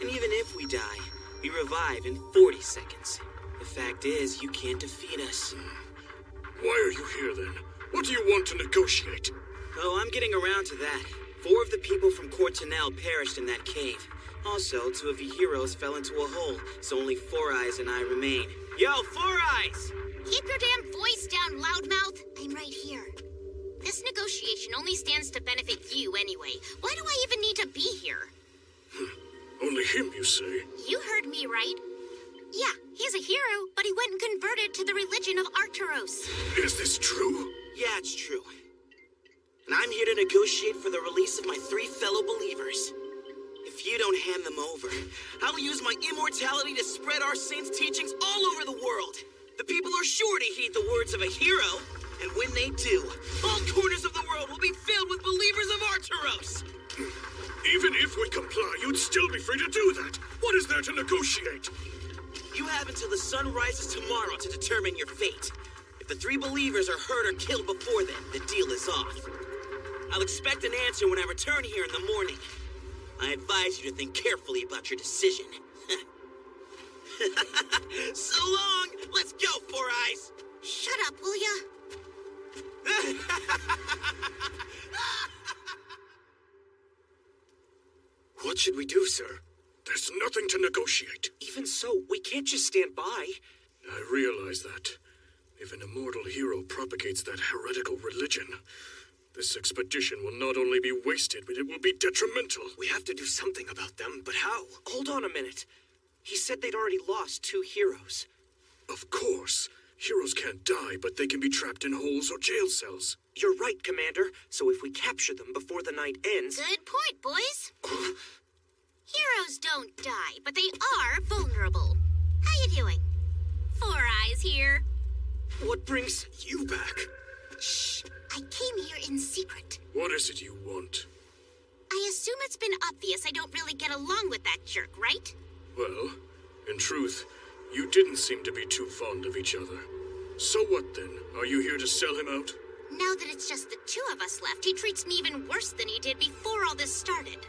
And even if we die, we revive in 40 seconds. The fact is, you can't defeat us. Why are you here then? What do you want to negotiate? Oh, I'm getting around to that. 4 of the people from Courtenel perished in that cave. Also, 2 of you heroes fell into a hole, so only Four Eyes and I remain. Yo, Four Eyes! Keep your damn voice down, loudmouth. I'm right here. This negotiation only stands to benefit you anyway. Why do I even need to be here? Only him, you say? You heard me right. Yeah, he's a hero, but he went and converted to the religion of Arcturus. Is this true? Yeah, it's true. And I'm here to negotiate for the release of my 3 fellow believers. If you don't hand them over, I'll use my immortality to spread our saints' teachings all over the world. The people are sure to heed the words of a hero, and when they do, all corners of the world will be filled with believers of Arcturus. Even if we comply, you'd still be free to do that. What is there to negotiate? You have until the sun rises tomorrow to determine your fate. If the 3 believers are hurt or killed before then, the deal is off. I'll expect an answer when I return here in the morning. I advise you to think carefully about your decision. So long! Let's go, Four Eyes! Shut up, will ya? What should we do, sir? There's nothing to negotiate. Even so, we can't just stand by. I realize that. If an immortal hero propagates that heretical religion, this expedition will not only be wasted, but it will be detrimental. We have to do something about them, but how? Hold on a minute. He said they'd already lost 2 heroes. Of course. Heroes can't die, but they can be trapped in holes or jail cells. You're right, Commander. So if we capture them before the night ends... Good point, boys. Heroes don't die, but they are vulnerable. How you doing? Four Eyes here. What brings you back? Shh. I came here in secret. What is it you want? I assume it's been obvious I don't really get along with that jerk, right? Well, in truth, you didn't seem to be too fond of each other. So what then? Are you here to sell him out? Now that it's just the two of us left, he treats me even worse than he did before all this started.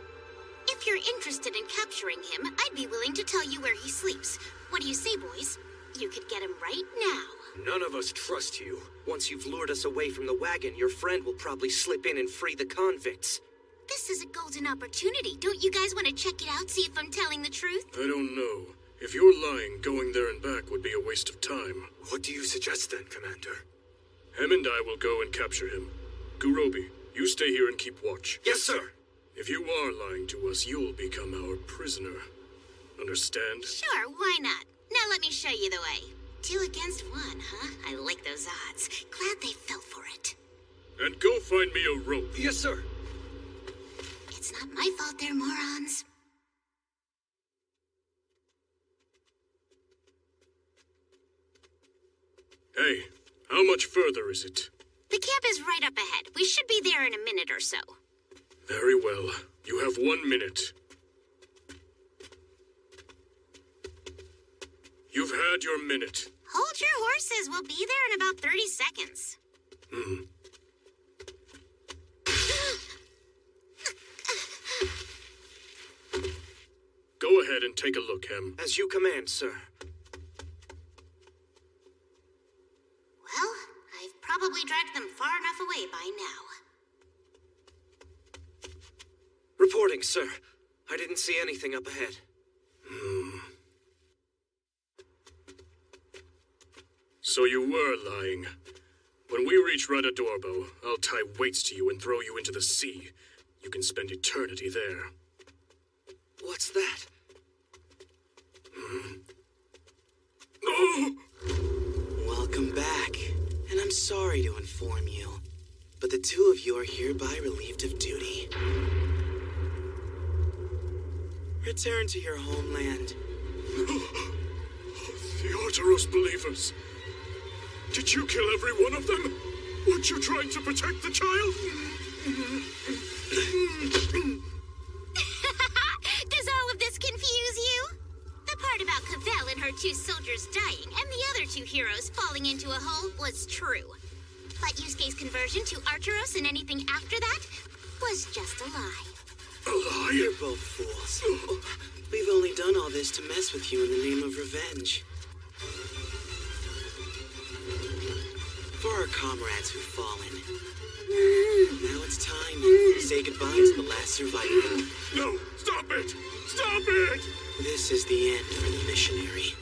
If you're interested in capturing him, I'd be willing to tell you where he sleeps. What do you say, boys? You could get him right now. None of us trust you. Once you've lured us away from the wagon, your friend will probably slip in and free the convicts. This is a golden opportunity. Don't you guys want to check it out, see if I'm telling the truth? I don't know. If you're lying, going there and back would be a waste of time. What do you suggest then, Commander? Hem and I will go and capture him. Gurobi, you stay here and keep watch. Yes, sir. If you are lying to us, you'll become our prisoner. Understand? Sure, why not? Now let me show you the way. 2 against 1, huh? I like those odds. Glad they fell for it. And go find me a rope. Yes, sir. It's not my fault they're morons. Hey, how much further is it? The camp is right up ahead. We should be there in a minute or so. Very well. You have 1 minute. You've had your minute. Hold your horses. We'll be there in about 30 seconds. Go ahead and take a look, Hem. As you command, sir. Well, I've probably dragged them far enough away by now. Reporting, sir. I didn't see anything up ahead. So you were lying. When we reach Radadorbo, I'll tie weights to you and throw you into the sea. You can spend eternity there. What's that? No! Welcome back. And I'm sorry to inform you, but the two of you are hereby relieved of duty. Return to your homeland. The Arteros believers. Did you kill every one of them? Weren't you trying to protect the child? Does all of this confuse you? The part about Cavell and her 2 soldiers dying and the other 2 heroes falling into a hole was true. But Yusuke's conversion to Arteros and anything after that was just a lie. A lie? You're both fools. We've only done all this to mess with you in the name of revenge. For our comrades who've fallen. Now it's time to say goodbye to the last survivor. No! Stop it! Stop it! This is the end for the missionary.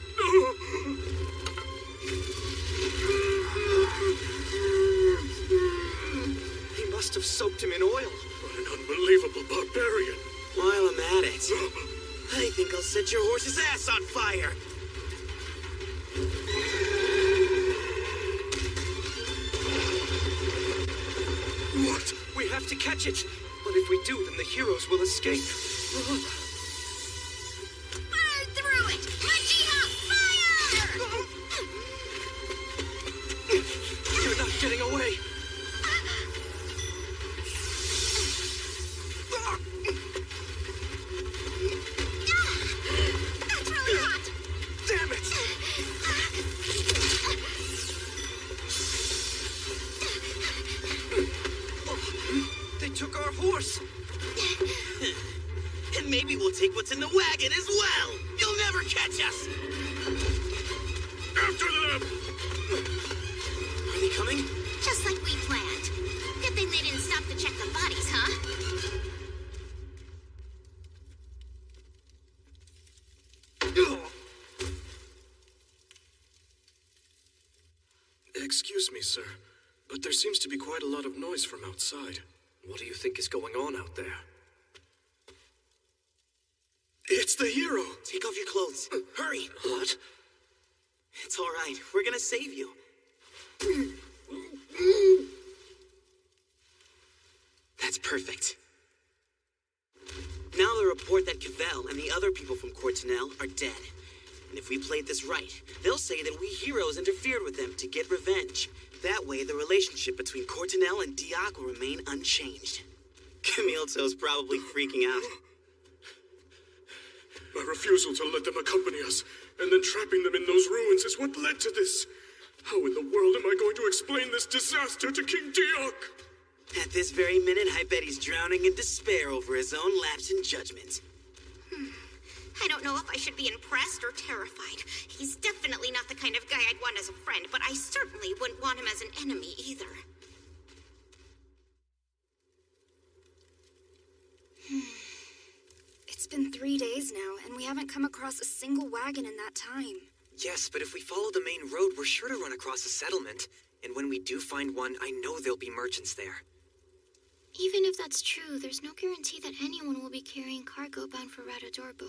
He must have soaked him in oil. What an unbelievable barbarian! While I'm at it, I think I'll set your horse's ass on fire! What? We have to catch it. But if we do, then the heroes will escape. Burn through it! Majiha, fire! You're not getting away. That's really hot! Damn it! They took our horse. And maybe we'll take what's in the wagon as well! You'll never catch us! After them! Are they coming? Just like we planned. Good thing they didn't stop to check the bodies, huh? Excuse me, sir, but there seems to be quite a lot of noise from outside. What do you think is going on out there? It's the hero! Take off your clothes. Hurry! What? It's all right. We're gonna save you. That's perfect. Now the report that Cavell and the other people from Courtenel are dead. And if we played this right, they'll say that we heroes interfered with them to get revenge. That way, the relationship between Cortinel and Diak will remain unchanged. Camilto's probably freaking out. My refusal to let them accompany us, and then trapping them in those ruins is what led to this. How in the world am I going to explain this disaster to King Diak? At this very minute, I bet he's drowning in despair over his own lapse in judgment. I don't know if I should be impressed or terrified. He's definitely not the kind of guy I'd want as a friend, but I certainly wouldn't want him as an enemy either. It's been 3 days now, and we haven't come across a single wagon in that time. Yes, but if we follow the main road, we're sure to run across a settlement. And when we do find one, I know there'll be merchants there. Even if that's true, there's no guarantee that anyone will be carrying cargo bound for Radadorbo.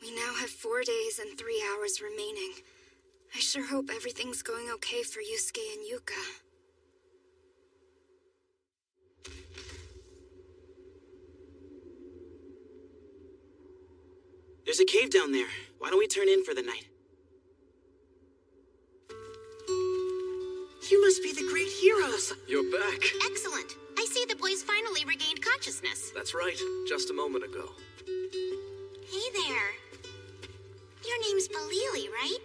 We now have 4 days and 3 hours remaining. I sure hope everything's going okay for Yusuke and Yuka. There's a cave down there. Why don't we turn in for the night? You must be the great heroes. You're back. Excellent. I see the boys finally regained consciousness. That's right. Just a moment ago. Hey there. Your name's Balili, right?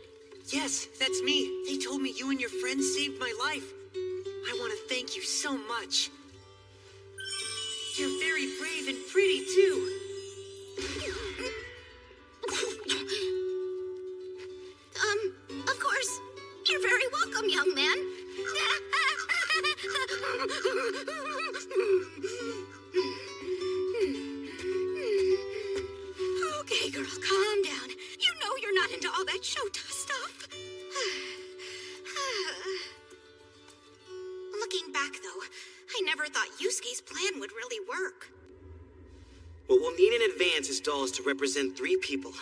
Yes, that's me. They told me you and your friends saved my life. I want to thank you so much. You're very brave and pretty, too. Of course. You're very welcome, young man. Okay, girl, calm down. You know you're not into all that Shota stuff. Looking back, though, I never thought Yusuke's plan would really work. What we'll need in advance is dolls to represent 3 people.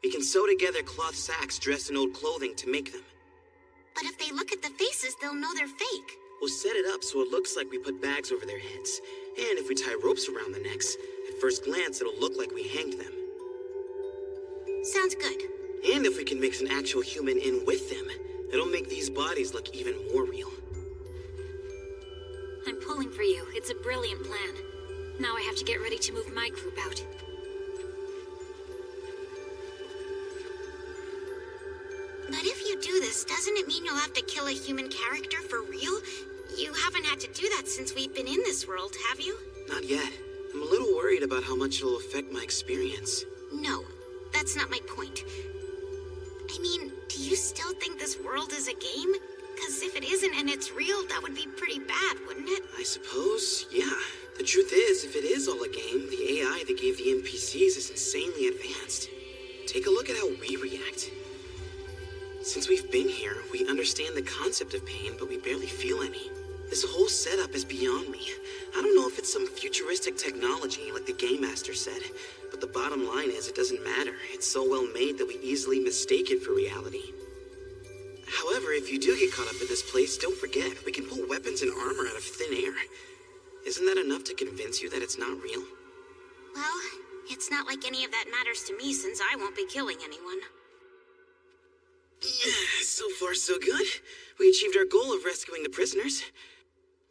We can sew together cloth sacks dressed in old clothing to make them. But if they look at the faces, they'll know they're fake. We'll set it up so it looks like we put bags over their heads. And if we tie ropes around the necks, at first glance it'll look like we hanged them. Sounds good. And if we can mix an actual human in with them, it'll make these bodies look even more real. I'm pulling for you. It's a brilliant plan. Now I have to get ready to move my group out. But if you do this, doesn't it mean you'll have to kill a human character for real? You haven't had to do that since we've been in this world, have you? Not yet. I'm a little worried about how much it'll affect my experience. No, that's not my point. I mean, do you still think this world is a game? Because if it isn't and it's real, that would be pretty bad, wouldn't it? I suppose, yeah. The truth is, if it is all a game, the AI that gave the NPCs is insanely advanced. Take a look at how we react. Since we've been here, we understand the concept of pain, but we barely feel any. This whole setup is beyond me. I don't know if it's some futuristic technology, like the Game Master said, but the bottom line is it doesn't matter. It's so well made that we easily mistake it for reality. However, if you do get caught up in this place, don't forget, we can pull weapons and armor out of thin air. Isn't that enough to convince you that it's not real? Well, it's not like any of that matters to me since I won't be killing anyone. So far, so good. We achieved our goal of rescuing the prisoners.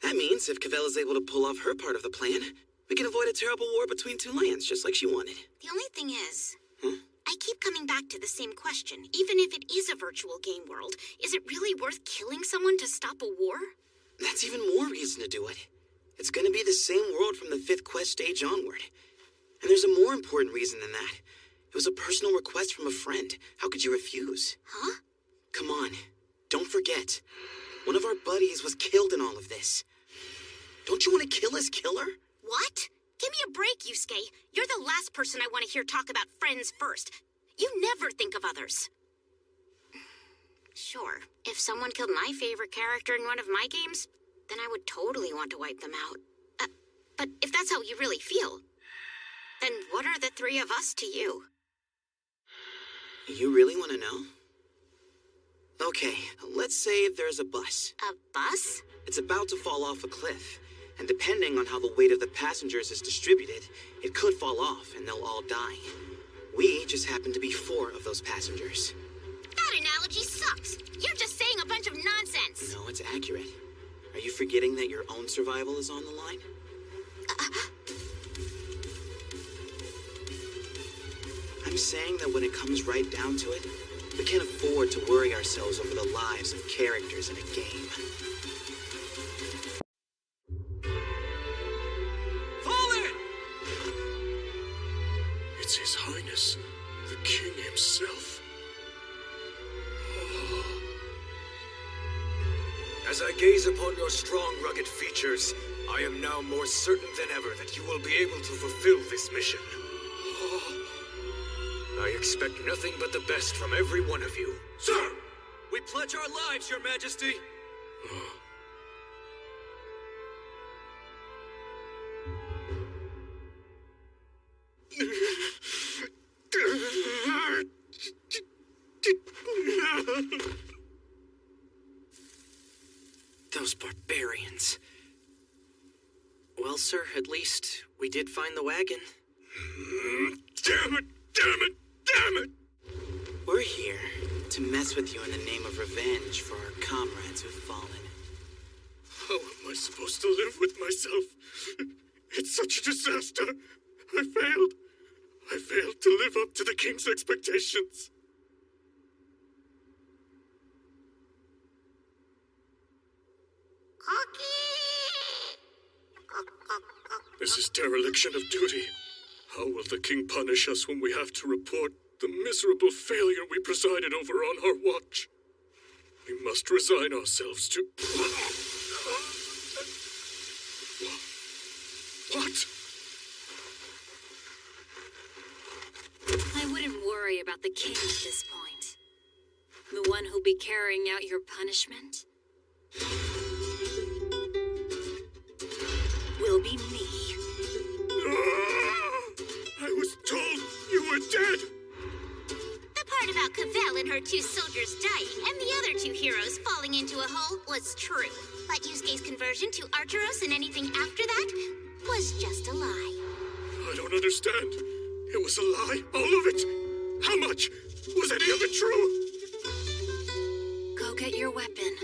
That means if Cavell is able to pull off her part of the plan, we can avoid a terrible war between 2 lands, just like she wanted. The only thing is, I keep coming back to the same question. Even if it is a virtual game world, is it really worth killing someone to stop a war? That's even more reason to do it. It's gonna be the same world from the 5th quest stage onward. And there's a more important reason than that. It was a personal request from a friend. How could you refuse? Huh? Come on. Don't forget. One of our buddies was killed in all of this. Don't you want to kill his killer? What? Give me a break, Yusuke. You're the last person I want to hear talk about friends first. You never think of others. Sure, if someone killed my favorite character in one of my games, then I would totally want to wipe them out. But if that's how you really feel, then what are the 3 of us to you? You really want to know? Okay, let's say there's a bus. A bus? It's about to fall off a cliff, and depending on how the weight of the passengers is distributed, it could fall off and they'll all die. We just happen to be 4 of those passengers. That analogy sucks. You're just saying a bunch of nonsense. No, it's accurate. Are you forgetting that your own survival is on the line? I'm saying that when it comes right down to it, we can't afford to worry ourselves over the lives of characters in a game. Fallen! It's His Highness, the King himself. As I gaze upon your strong, rugged features, I am now more certain than ever that you will be able to fulfill this mission. I expect nothing but the best from every one of you. Sir! We pledge our lives, Your Majesty! Those barbarians. Well, sir, at least we did find the wagon. Damn it! Damn it! Damn it! We're here to mess with you in the name of revenge for our comrades who've fallen. How am I supposed to live with myself? It's such a disaster. I failed. I failed to live up to the King's expectations. This is dereliction of duty. How will the King punish us when we have to report the miserable failure we presided over on our watch? We must resign ourselves to... What? I wouldn't worry about the king at this point. The one who'll be carrying out your punishment will be me. I was told you were dead! The part about Cavell and her 2 soldiers dying and the other 2 heroes falling into a hole was true. But Yusuke's conversion to Arturos and anything after that was just a lie. I don't understand. It was a lie, all of it. How much? Was any of it true? Go get your weapon.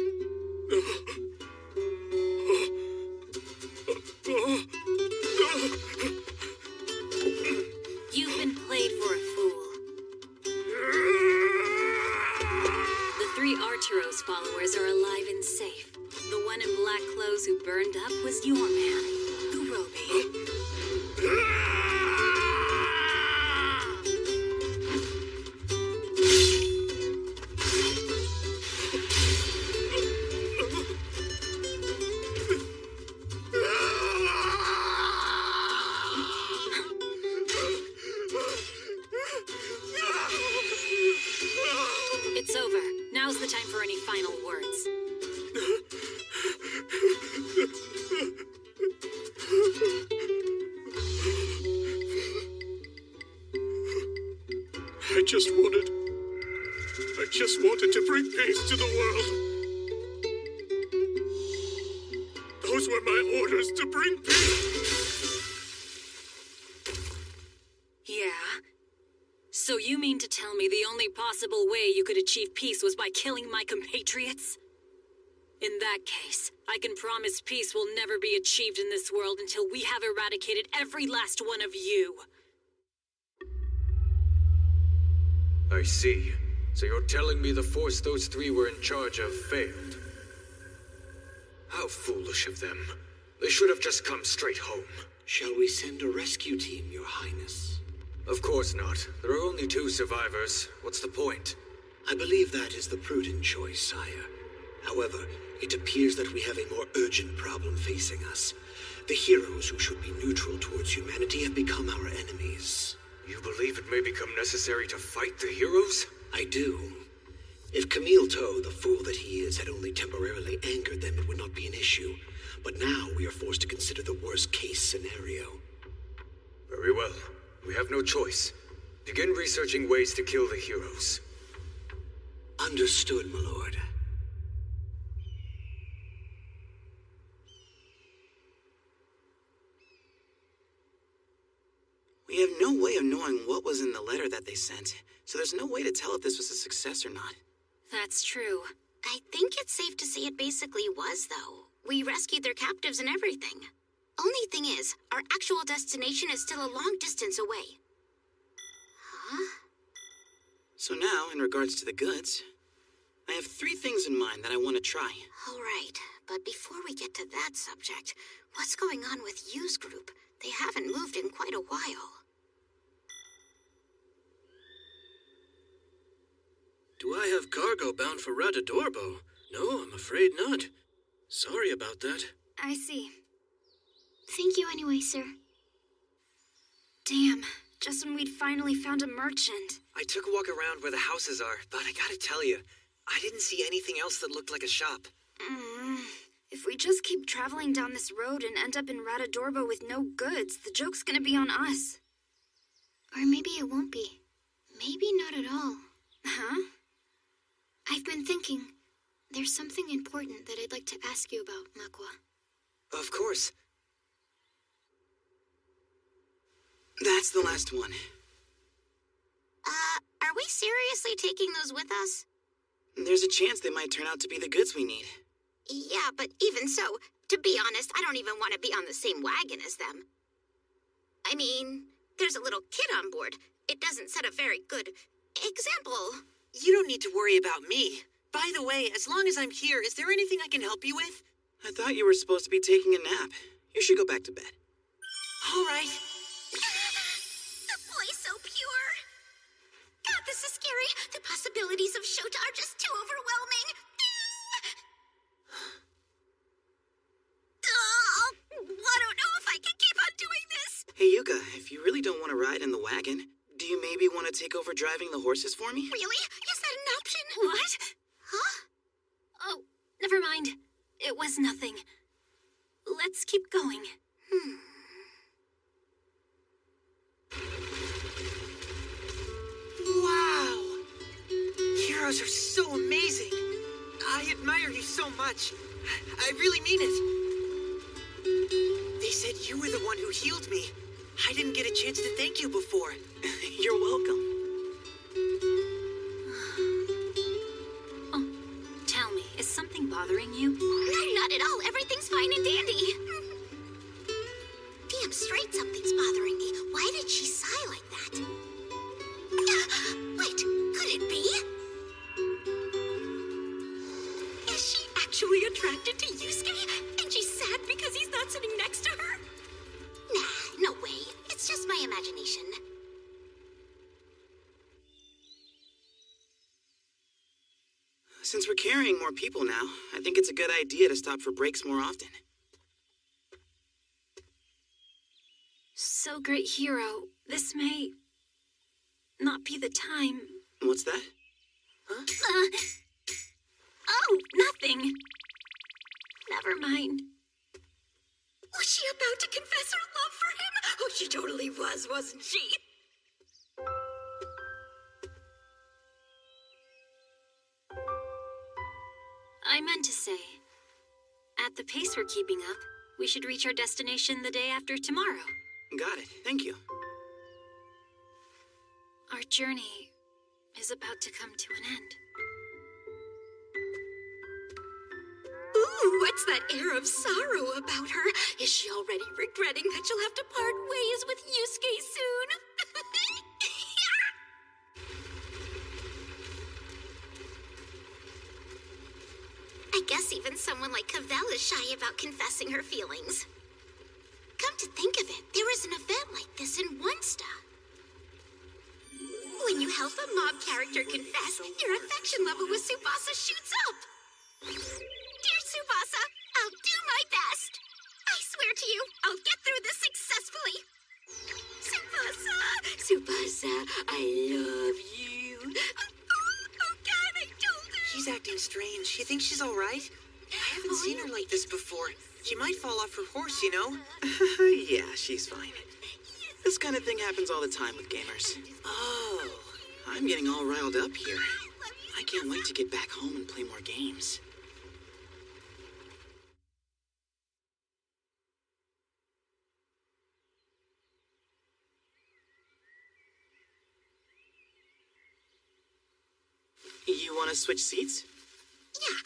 You've been played for a fool. The 3 Arturos followers are alive and safe. The one in black clothes who burned up was your man, Urobi. It's over. Now's the time for any final words. I just wanted to bring peace to the world. Those were my orders, to bring peace. Yeah? So you mean to tell me the only possible way you could achieve peace was by killing my compatriots? In that case, I can promise peace will never be achieved in this world until we have eradicated every last one of you. I see. So you're telling me the force those 3 were in charge of failed? How foolish of them. They should have just come straight home. Shall we send a rescue team, Your Highness? Of course not. There are only 2 survivors. What's the point? I believe that is the prudent choice, sire. However, it appears that we have a more urgent problem facing us. The heroes who should be neutral towards humanity have become our enemies. You believe it may become necessary to fight the heroes? I do. If Camille Toe, the fool that he is, had only temporarily angered them, it would not be an issue. But now we are forced to consider the worst-case scenario. Very well. We have no choice. Begin researching ways to kill the heroes. Understood, my lord. We have no no way of knowing what was in the letter that they sent, so there's no way to tell if this was a success or not. That's true. I think it's safe to say it basically was, though. We rescued their captives and everything. Only thing is, our actual destination is still a long distance away. Huh? So now, in regards to the goods, I have 3 things in mind that I want to try. All right, but before we get to that subject, what's going on with Yu's group? They haven't moved in quite a while. Do I have cargo bound for Radadorbo? No, I'm afraid not. Sorry about that. I see. Thank you anyway, sir. Damn, just when we'd finally found a merchant. I took a walk around where the houses are, but I gotta tell you, I didn't see anything else that looked like a shop. If we just keep traveling down this road and end up in Radadorbo with no goods, the joke's gonna be on us. Or maybe it won't be. Maybe not at all. Huh? I've been thinking, there's something important that I'd like to ask you about, Makwa. Of course. That's the last one. Are we seriously taking those with us? There's a chance they might turn out to be the goods we need. Yeah, but even so, to be honest, I don't even want to be on the same wagon as them. I mean, there's a little kid on board. It doesn't set a very good example. You don't need to worry about me. By the way, as long as I'm here, is there anything I can help you with? I thought you were supposed to be taking a nap. You should go back to bed. All right. The boy's so pure. God, this is scary. The possibilities of Shota are just too overwhelming. Oh, I don't know if I can keep on doing this. Hey, Yuka, if you really don't want to ride in the wagon, do you maybe want to take over driving the horses for me? Really? Is that an option? What? Huh? Oh, never mind. It was nothing. Let's keep going. Wow! Heroes are so amazing. I admire you so much. I really mean it. They said you were the one who healed me. I didn't get a chance to thank you before. You're welcome. Oh, tell me, is something bothering you? Not at all. Everything's fine and dandy. Damn straight something's bothering me. Why did she sigh like that? Wait, could it be? Is she actually attracted to Yusuke? And she's sad because he's not sitting next to her? Nah, no way. It's just my imagination. Since we're carrying more people now, I think it's a good idea to stop for breaks more often. So, great hero, this may not be the time. What's that? Huh? Oh, nothing. Never mind. Was she about to confess her love for him? Oh, she totally was, wasn't she? I meant to say, at the pace we're keeping up, we should reach our destination the day after tomorrow. Got it. Thank you. Our journey is about to come to an end. Ooh, what's that air of sorrow about her? Is she already regretting that she'll have to part ways with Yusuke soon? I guess even someone like Cavell is shy about confessing her feelings. Come to think of it, there is an event like this in Onesta. When you help a mob character confess, your affection level with Tsubasa shoots up. Dear Tsubasa, I'll do my best. I swear to you, I'll get through this successfully. Tsubasa, Tsubasa, I love you. Oh God, I told her. She's acting strange. You think she's all right? I haven't seen her like this before. She might fall off her horse, you know? Yeah, she's fine. This kind of thing happens all the time with gamers. Oh. I'm getting all riled up here. I can't wait to get back home and play more games. You want to switch seats? Yeah.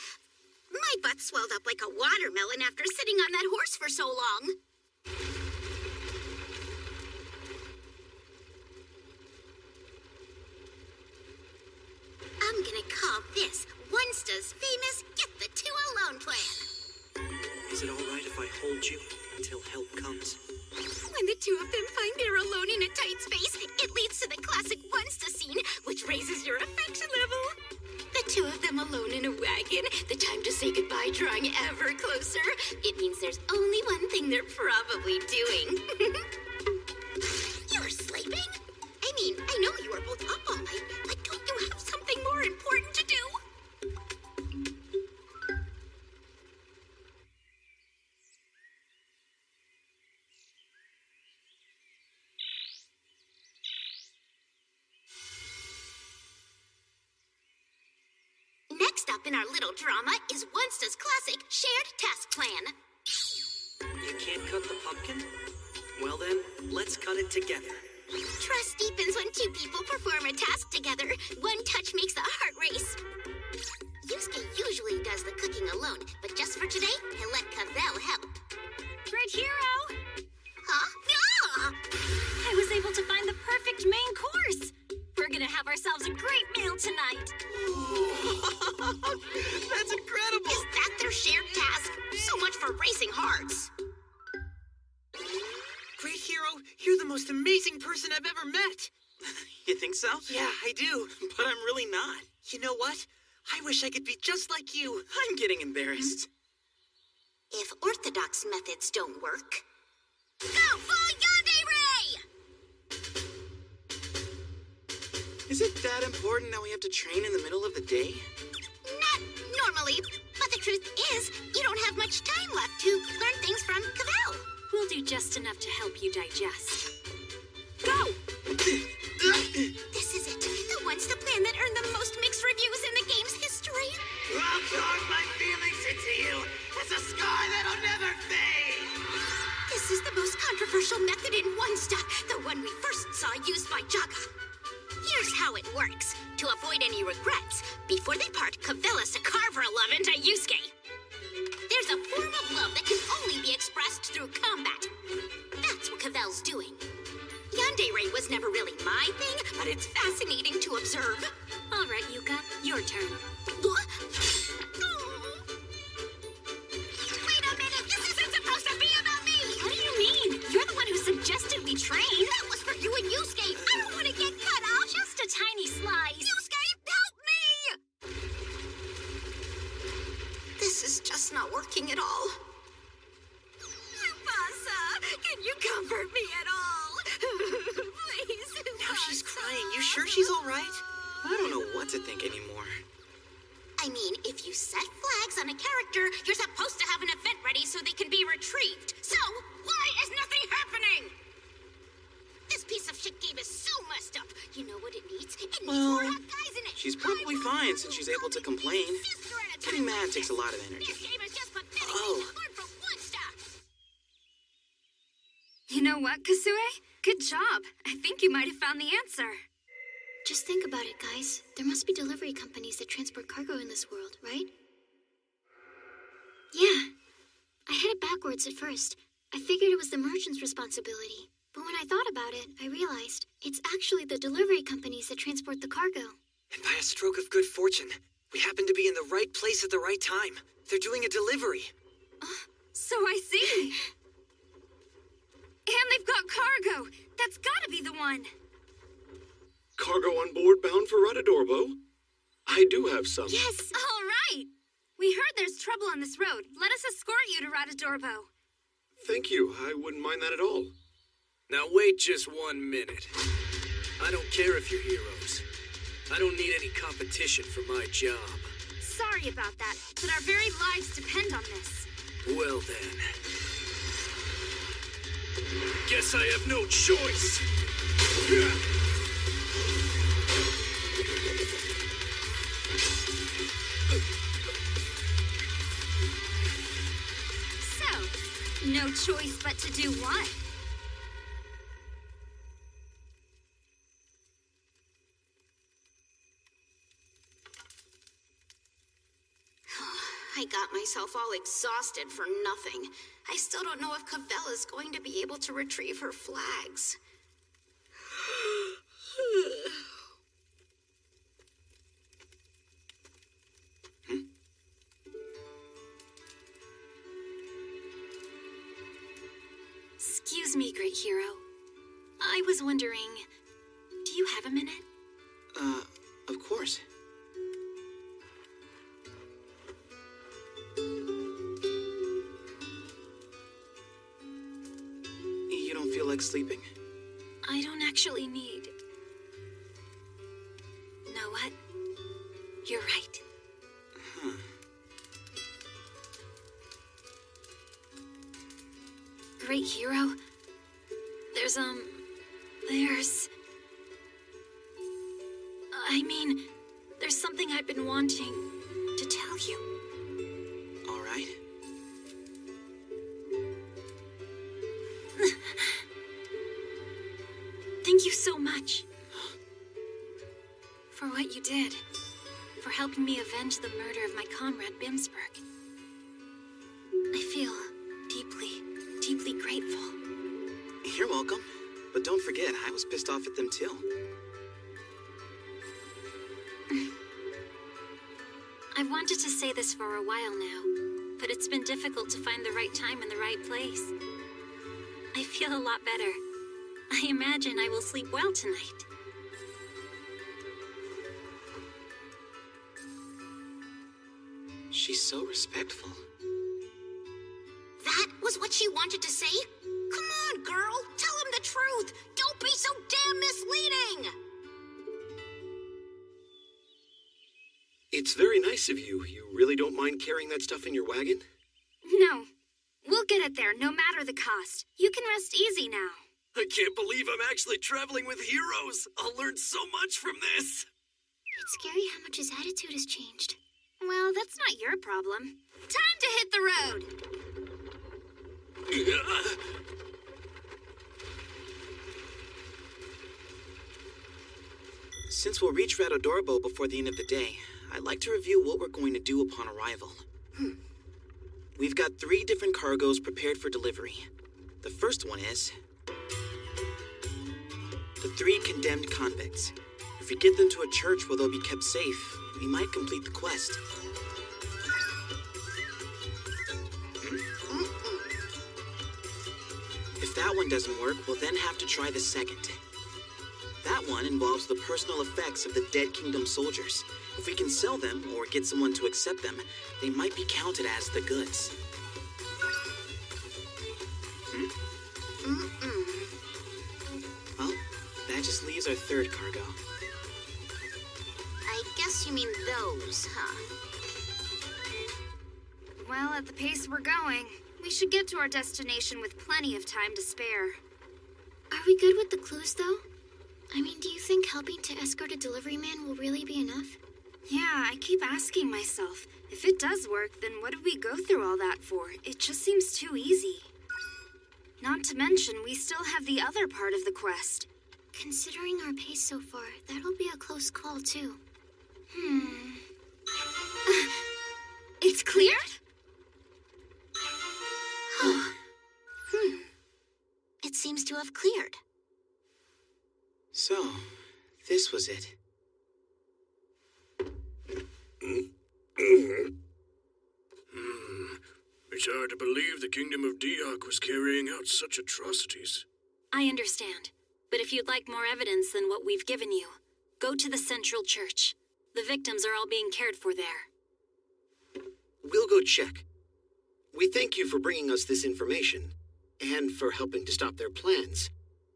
My butt swelled up like a watermelon after sitting on that horse for so long. I'm gonna call this Onesta's famous Get the Two Alone plan. Is it alright if I hold you until help comes? When the two of them find they're alone in a tight space, it leads to the classic Onesta scene, which raises your affection level. The two of them alone in a wagon, the time to say goodbye drawing ever closer. It means there's only one thing they're probably doing. You're sleeping? I mean, I know you were both up all night, but don't you have something more important to do? Next up in our little drama is Onesta's classic shared task plan. You can't cut the pumpkin? Well then, let's cut it together. Trust deepens when two people perform a task together. One touch makes the heart race. Yusuke usually does the cooking alone, but just for today, he'll let Cavell help. Great hero! Huh? Ah! I was able to find the perfect main course. We're gonna have ourselves a great meal tonight. That's incredible! Is that their shared task? So much for racing hearts. Great hero, you're the most amazing person I've ever met. You think so? Yeah, I do. But I'm really not. You know what? I wish I could be just like you. I'm getting embarrassed. If orthodox methods don't work, go full Yonde Ray! Is it that important that we have to train in the middle of the day? Not normally, but the truth is, you don't have much time left to learn things from Cavell. We'll do just enough to help you digest. Go! This is it. The Onesta plan that earned the most mixed reviews in the game's history. I'll carve my feelings into you as a scar that'll never fade. This is the most controversial method in Onesta, the one we first saw used by Jaga. Here's how it works. To avoid any regrets, before they part, Cavell has to carve her love into Yusuke. There's a form of love that can only be expressed through combat. That's what Cavell's doing. Yandere was never really my thing, but it's fascinating to observe. All right, Yuka, your turn. What? Wait a minute, this isn't supposed to be about me! What do you mean? You're the one who suggested we train. That was for you and Yusuke. I don't want to get cut off. Just a tiny slice. Yusuke, help me! This is just not working at all. Tsubasa, can you comfort me at all? Please, Now she's crying. You sure she's all right? I don't know what to think anymore. I mean, if you set flags on a character, you're supposed to have an event ready so they can be retrieved. So, why is nothing happening? This piece of shit game is so messed up. You know what it needs? It needs more hot guys in it. She's probably fine since she's able to complain. Getting mad takes a lot of energy. This game is just pathetic. Oh. Learn from one stop. You know what, Kasue? Good job. I think you might have found the answer. Just think about it, guys. There must be delivery companies that transport cargo in this world, right? Yeah. I had it backwards at first. I figured it was the merchant's responsibility. But when I thought about it, I realized it's actually the delivery companies that transport the cargo. And by a stroke of good fortune, we happen to be in the right place at the right time. They're doing a delivery. So I see. And they've got cargo. That's gotta be the one. Cargo on board bound for Radadorbo? I do have some. Yes, all right. We heard there's trouble on this road. Let us escort you to Radadorbo. Thank you. I wouldn't mind that at all. Now wait just 1 minute. I don't care if you're heroes. I don't need any competition for my job. Sorry about that, but our very lives depend on this. Well then. Guess I have no choice. So, no choice but to do what? I got myself all exhausted for nothing. I still don't know if Cavella's going to be able to retrieve her flags. Excuse me, great hero. I was wondering, do you have a minute? Of course. You don't feel like sleeping? I don't actually need... Know what? You're right. Huh. Great hero. There's there's something I've been wanting to tell you. All right. Thank you so much. For what you did. For helping me avenge the murder of my comrade Bimsberg. I feel deeply, deeply grateful. You're welcome. But don't forget, I was pissed off at them too. I've wanted to say this for a while now, but it's been difficult to find the right time and the right place. I feel a lot better. I imagine I will sleep well tonight. She's so respectful. That was what she wanted to say? Come on, girl. Tell him the truth. Don't be so damn misleading. It's very nice of you. You really don't mind carrying that stuff in your wagon? No. We'll get it there, no matter the cost. You can rest easy now. I can't believe I'm actually traveling with heroes. I'll learn so much from this. It's scary how much his attitude has changed. Well, that's not your problem. Time to hit the road! Since we'll reach Radodorbo before the end of the day, I'd like to review what we're going to do upon arrival. We've got 3 different cargoes prepared for delivery. The first one is... the 3 condemned convicts. If we get them to a church where they'll be kept safe, we might complete the quest. If that one doesn't work, we'll then have to try the second. That one involves the personal effects of the Dead Kingdom soldiers. If we can sell them, or get someone to accept them, they might be counted as the goods. Well, that just leaves our 3rd cargo. I guess you mean those, huh? Well, at the pace we're going, we should get to our destination with plenty of time to spare. Are we good with the clues, though? I mean, do you think helping to escort a delivery man will really be enough? Yeah, I keep asking myself, if it does work, then what did we go through all that for? It just seems too easy. Not to mention, we still have the other part of the quest. Considering our pace so far, that'll be a close call, too. It's cleared? It seems to have cleared. So, this was it. It's hard to believe the Kingdom of Diok was carrying out such atrocities. I understand, but if you'd like more evidence than what we've given you, go to the Central Church. The victims are all being cared for there. We'll go check. We thank you for bringing us this information, and for helping to stop their plans.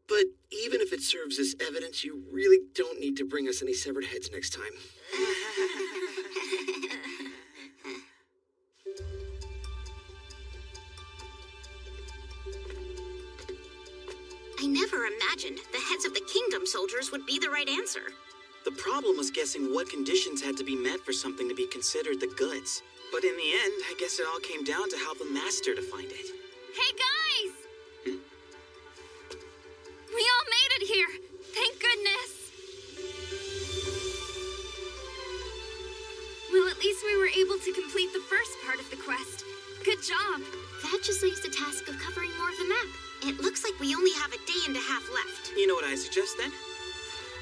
But even if it serves as evidence, you really don't need to bring us any severed heads next time. I never imagined the heads of the Kingdom soldiers would be the right answer. The problem was guessing what conditions had to be met for something to be considered the goods. But in the end, I guess it all came down to how the master defined it. Hey, guys! We all made it here! Thank goodness! Well, at least we were able to complete the first part of the quest. Good job. That just leaves the task of covering more of the map. It looks like we only have a day and a half left. You know what I suggest then?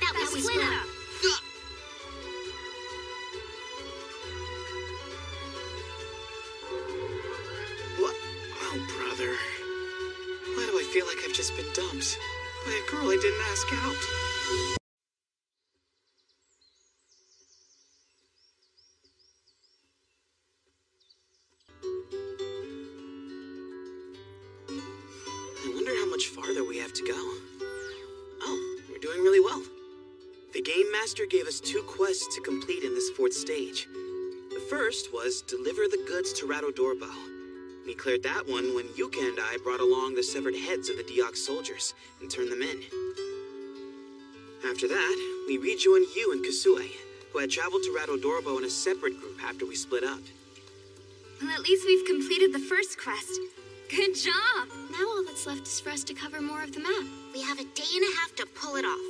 That we split up. What? Oh, brother. Why do I feel like I've just been dumped by a girl I didn't ask out? I wonder how much farther we have to go. Oh, we're doing really well. The Game Master gave us 2 quests to complete in this 4th stage. The first was deliver the goods to Radodorbo. We cleared that one when Yuka and I brought along the severed heads of the Deox soldiers and turned them in. After that, we rejoined you and Kasue, who had traveled to Radodorbo in a separate group after we split up. Well, at least we've completed the first quest. Good job! Now all that's left is for us to cover more of the map. We have a day and a half to pull it off.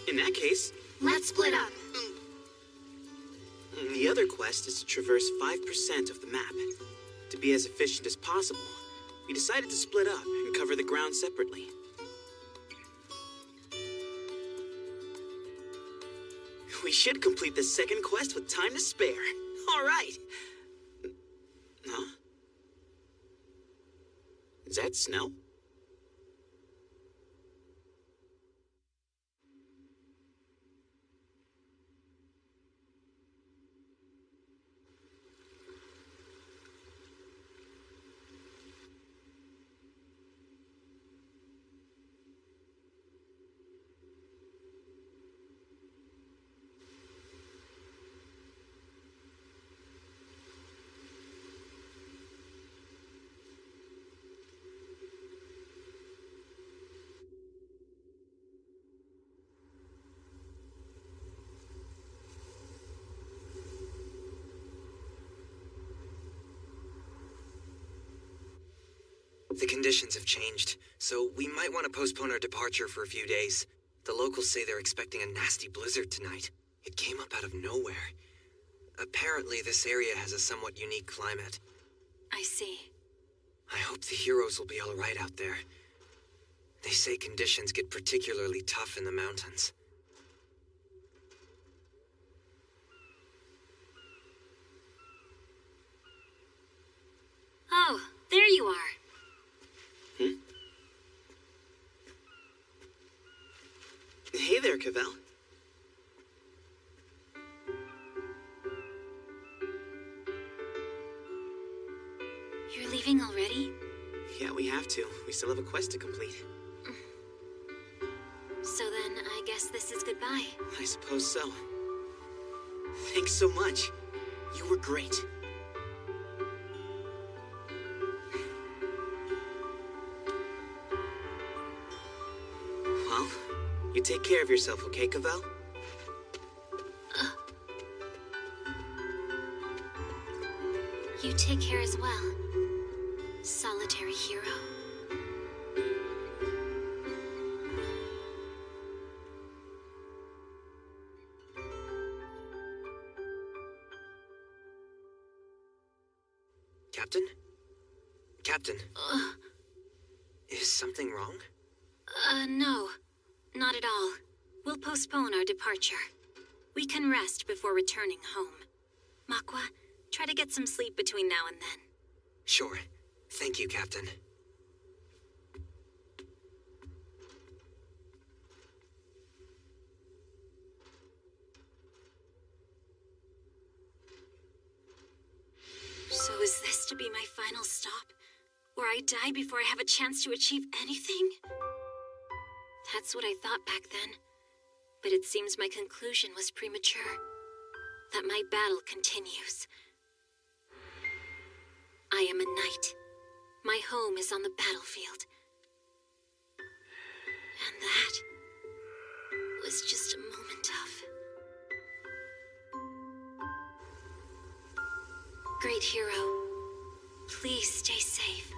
In that case, Let's split up. the other quest is to traverse 5% of the map. To be as efficient as possible, we decided to split up and cover the ground separately. We should complete the second quest with time to spare. All right. Huh? Is that snow? The conditions have changed, so we might want to postpone our departure for a few days. The locals say they're expecting a nasty blizzard tonight. It came up out of nowhere. Apparently, this area has a somewhat unique climate. I see. I hope the heroes will be all right out there. They say conditions get particularly tough in the mountains. Oh, there you are. Hey there, Cavell. You're leaving already? Yeah, we have to. We still have a quest to complete. So then, I guess this is goodbye. I suppose so. Thanks so much. You were great. Well, you take care of yourself, okay, Cavell? You take care as well, solitary hero. Captain? Captain? Is something wrong? No. Not at all. We'll postpone our departure. We can rest before returning home. Makwa, try to get some sleep between now and then. Sure. Thank you, Captain. So is this to be my final stop? Where I die before I have a chance to achieve anything? That's what I thought back then. But it seems my conclusion was premature. That my battle continues. I am a knight. My home is on the battlefield. And that was just a moment of... Great hero, please stay safe.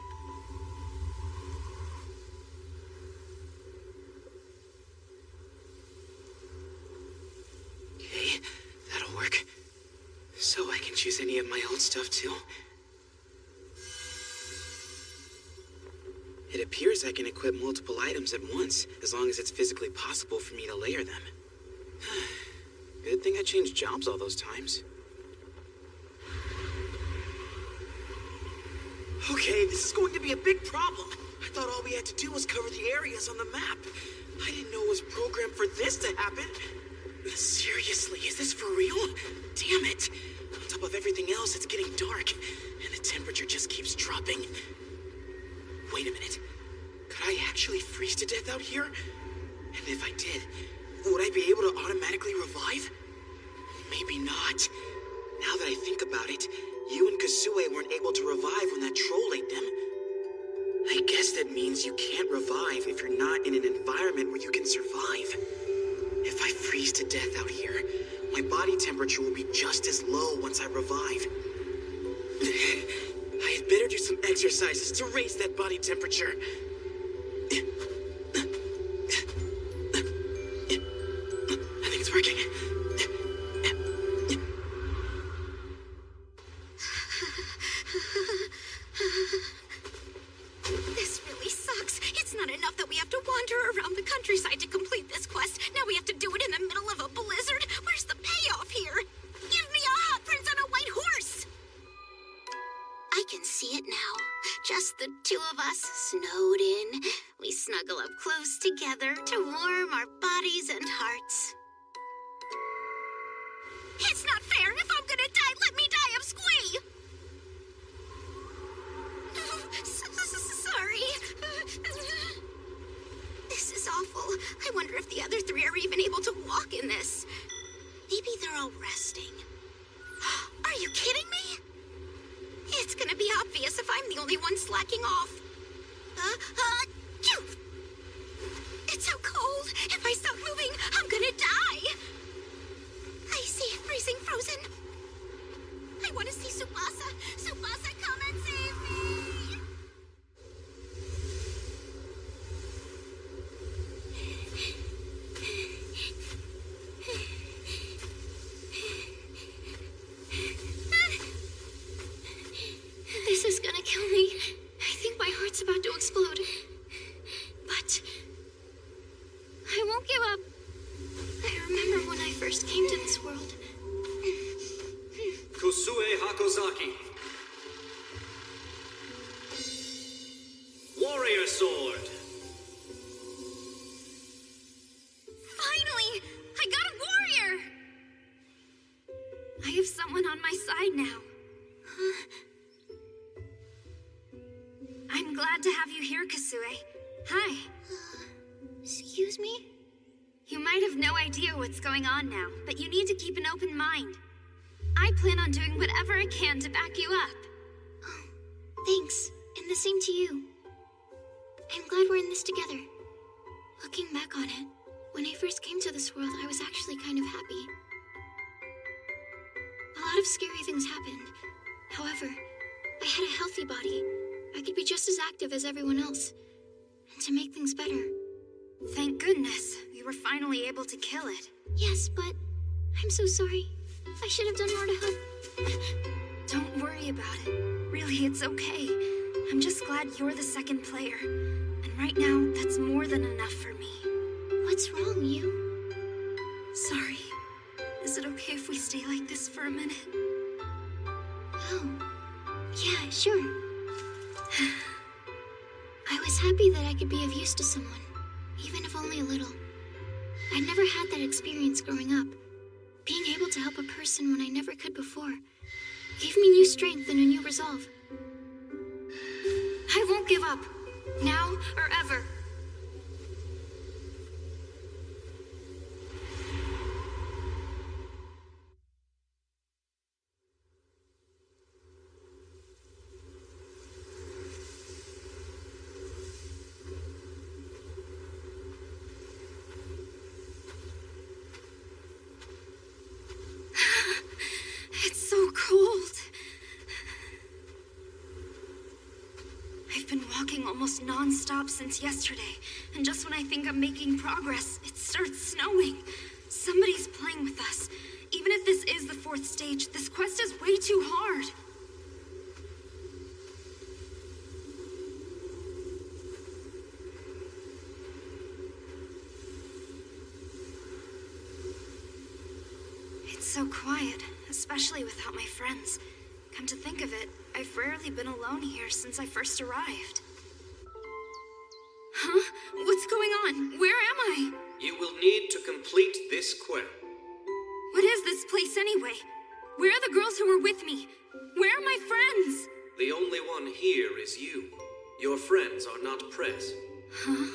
Okay, that'll work. So I can't use any of my old stuff, too. It appears I can equip multiple items at once, as long as it's physically possible for me to layer them. Good thing I changed jobs all those times. Okay, this is going to be a big problem. I thought all we had to do was cover the areas on the map. I didn't know it was programmed for this to happen. Seriously, is this for real? Damn it. On top of everything else, it's getting dark, and the temperature just keeps dropping. Wait a minute. Could I actually freeze to death out here? And if I did, would I be able to automatically revive? Maybe not. Now that I think about it, you and Kasue weren't able to revive when that troll ate them. I guess that means you can't revive if you're not in an environment where you can survive. If I freeze to death out here, my body temperature will be just as low once I revive. I had better do some exercises to raise that body temperature. I think it's working. This really sucks. It's not enough that we have to wander around the countryside to complete this quest. Now we have to do it in the middle of a blizzard. Where's the payoff here? Give me a hot prince on a white horse! I can see it now. Just the two of us, snowed in. We snuggle up close together to warm our bodies and hearts. It's not fair! If I'm gonna die, let me die of squee! Sorry. This is awful. I wonder if the other three are even able to walk in this. Maybe they're all resting. Are you kidding me? It's gonna be obvious if I'm the only one slacking off. It's so cold. If I stop moving, I'm gonna die. Icy, freezing, frozen. I want to see Tsubasa. Tsubasa, come and save me. This is gonna kill me. I think my heart's about to explode. But I won't give up. I remember when I first came to this world. Kusue Hakozaki. Warrior Sword. Finally! I got a warrior! I have someone on my side now. I'm glad to have you here, Kasue. Hi. Excuse me? You might have no idea what's going on now, but you need to keep an open mind. I plan on doing whatever I can to back you up. Oh, thanks. And the same to you. I'm glad we're in this together. Looking back on it, when I first came to this world, I was actually kind of happy. A lot of scary things happened. However, I had a healthy body. I could be just as active as everyone else. And to make things better. Thank goodness, we were finally able to kill it. Yes, but I'm so sorry. I should have done more to help. Don't worry about it. Really, it's okay. I'm just glad you're the second player. And right now, that's more than enough for me. What's wrong, you? Sorry. Is it okay if we stay like this for a minute? Oh, yeah, sure. I was happy that I could be of use to someone, even if only a little. I'd never had that experience growing up. Being able to help a person when I never could before gave me new strength and a new resolve. I won't give up, now or ever. It's so cold. I've been walking almost non-stop since yesterday, and just when I think I'm making progress, it starts snowing. Somebody's playing with us. Even if this is the fourth stage, this quest is way too It's so quiet, especially without my friends. Come to think of it, I've rarely been alone here since I first arrived. Huh? What's going on? Where am I? You will need to complete this quest. What is this place anyway? Where are the girls who were with me? Where are my friends? The only one here is you. Your friends are not present. Huh?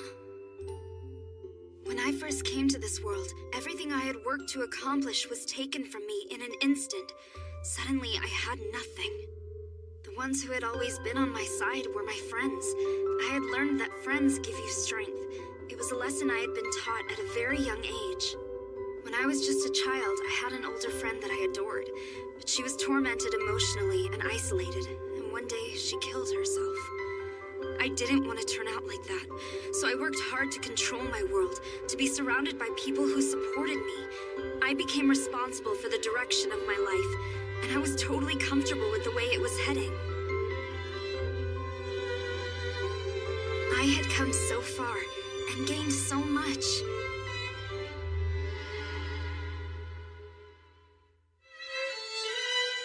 When I first came to this world, everything I had worked to accomplish was taken from me in an instant. Suddenly, I had nothing. The ones who had always been on my side were my friends. I had learned that friends give you strength. It was a lesson I had been taught at a very young age. When I was just a child, I had an older friend that I adored, but she was tormented emotionally and isolated, and one day she killed herself. I didn't want to turn out like that, so I worked hard to control my world, to be surrounded by people who supported me. I became responsible for the direction of my life, and I was totally comfortable with the way it was heading. I had come so far and gained so much.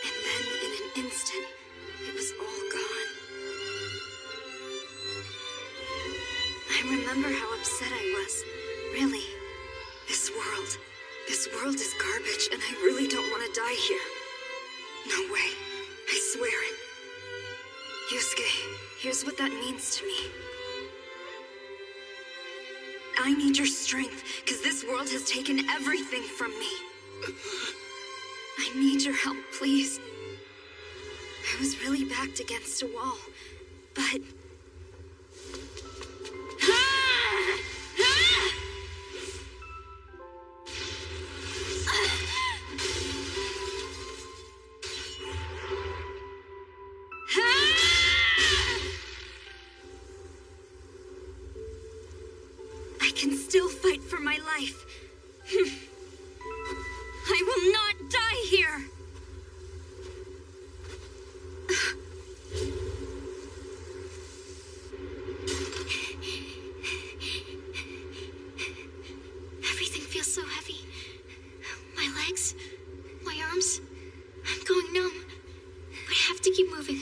And then, in an instant, it was all gone. I remember how upset I was. Really. This world is garbage, and I really don't want to die here. No way. I swear it. Yusuke, here's what that means to me. I need your strength, because this world has taken everything from me. I need your help, please. I was really backed against a wall, but... I can still fight for my life. I will not die here. Everything feels so heavy. My legs, my arms, I'm going numb. But I have to keep moving.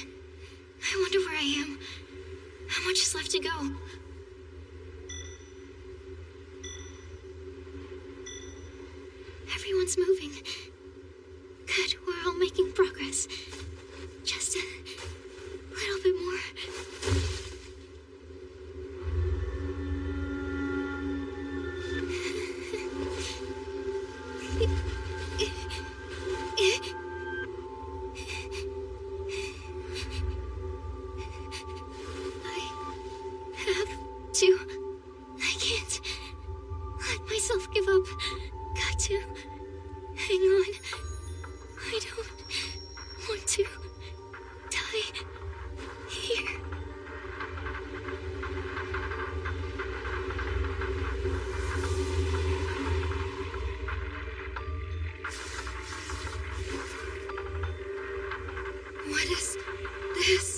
I wonder where I am. How much is left to go? Everyone's moving. Good, we're all making progress. Just a little bit more. I can't let myself give up. Got to hang on. I don't want to die here. What is this?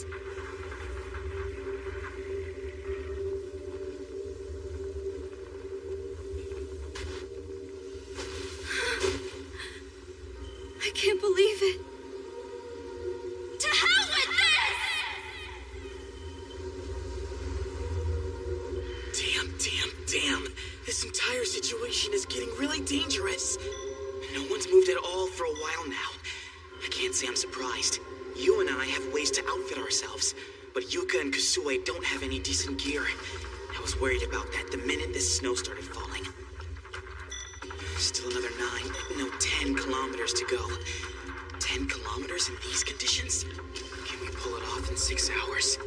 I can't believe it. To hell with this! Damn. This entire situation is getting really dangerous. No one's moved at all for a while now. I can't say I'm surprised. You and I have ways to outfit ourselves, but Yuka and Kasue don't have any decent gear. I was worried about that the minute this snow started falling. Still another 10 kilometers to go. 10 kilometers in these conditions? Can we pull it off in 6 hours?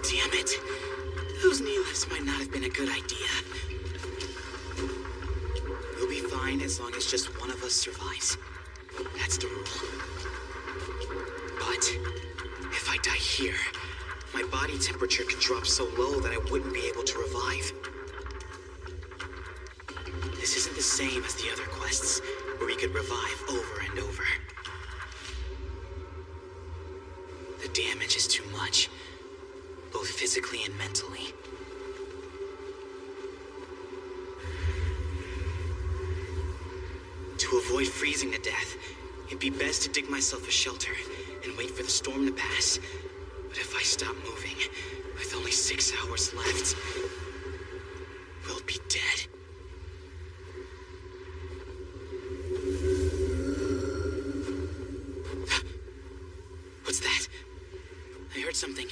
Damn it. Those knee lifts might not have been a good idea. We'll be fine as long as just one of us survives. That's the rule. But if I die here, my body temperature could drop so low that I wouldn't be able to revive. This isn't the same as the other quests, where we could revive over and over. The damage is too much, both physically and mentally. avoid freezing to death, it'd be best to dig myself a shelter and wait for the storm to pass. But if I stop moving, with only 6 hours left, we'll be dead. What's that? I heard something.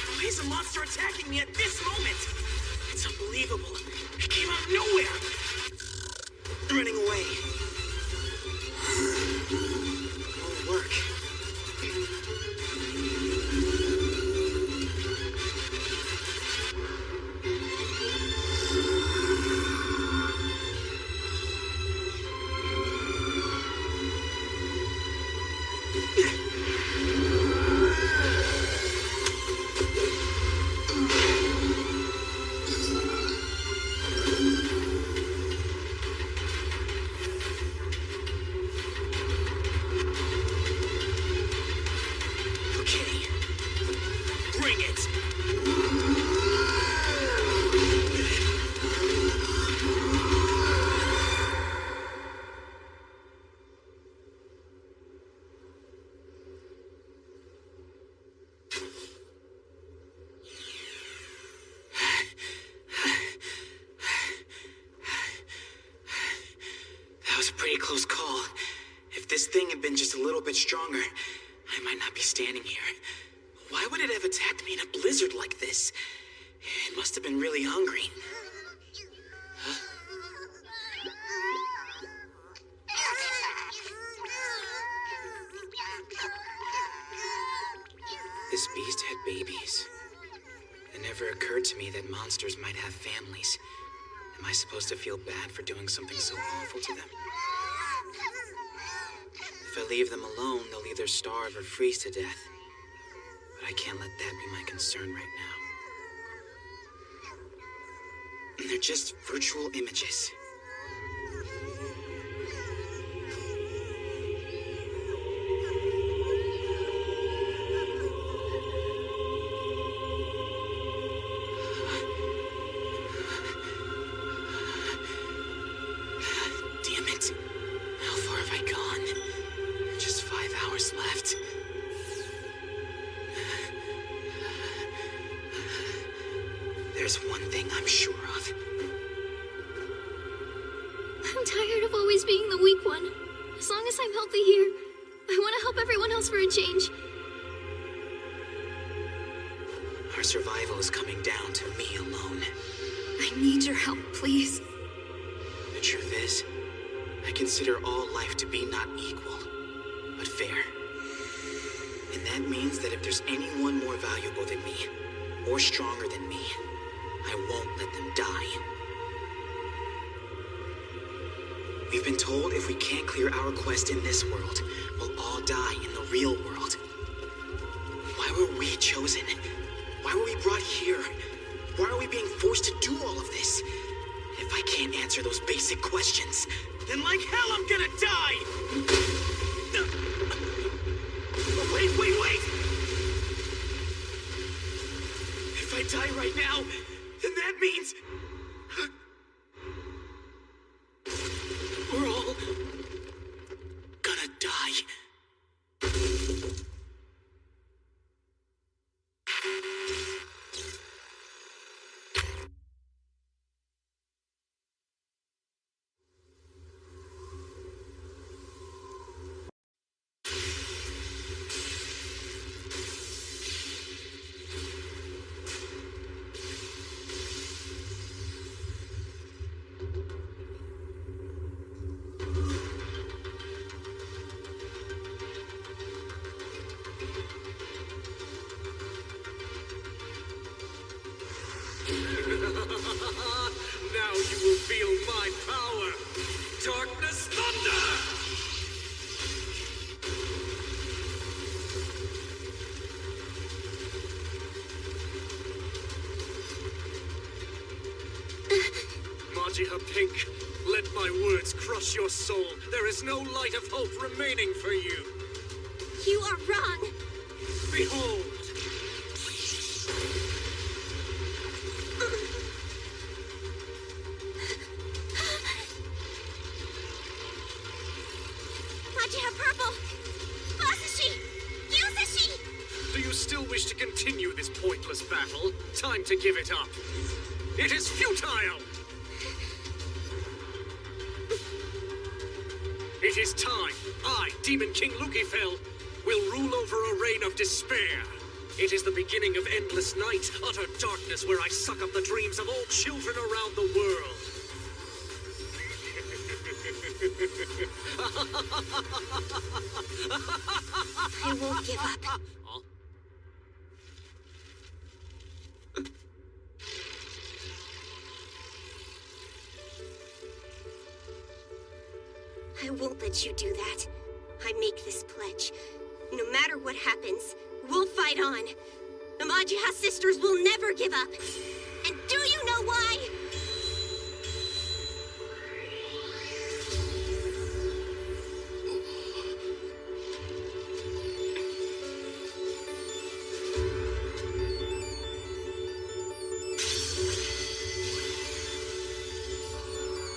Why is a monster attacking me at this moment? It's unbelievable. It came out of nowhere. Running away. Won't work. Okay. Bring it. That was a pretty close call. If this thing had been just a little bit stronger, I might not be standing here. Why would it have attacked me in a blizzard like this? It must have been really hungry. Huh? This beast had babies. It never occurred to me that monsters might have families. Am I supposed to feel bad for doing something so awful to them? If I leave them alone, they'll either starve or freeze to death. But I can't let that be my concern right now. They're just virtual images. Damn it. How far have I gone? Just 5 hours left. There's one thing I'm sure of. I'm tired of always being the weak one. As long as I'm healthy here, I want to help everyone else for a change. Our survival is coming down to me alone. I need your help, please. The truth is, I consider all life to be not equal, but fair. And that means that if there's anyone more valuable than me, or stronger than me, I won't let them die. We've been told if we can't clear our quest in this world, we'll all die in the real world. Why were we chosen? Why were we brought here? Why are we being forced to do all of this? If I can't answer those basic questions, then like hell I'm gonna die! Wait! If I die right now, then that means we're all gonna die. Majiha Pink, let my words crush your soul. There is no light of hope remaining for you. You are wrong. Behold! Majiha Purple! Masashi! Yuzashi! Do you still wish to continue this pointless battle? Time to give it up. It is futile! It is time. I, Demon King Lukifel, will rule over a reign of despair. It is the beginning of endless night, utter darkness where I suck up the dreams of all children around the world. I won't give up. Huh? I won't let you do that. I make this pledge. No matter what happens, we'll fight on. The Majiha sisters will never give up. And do you know why?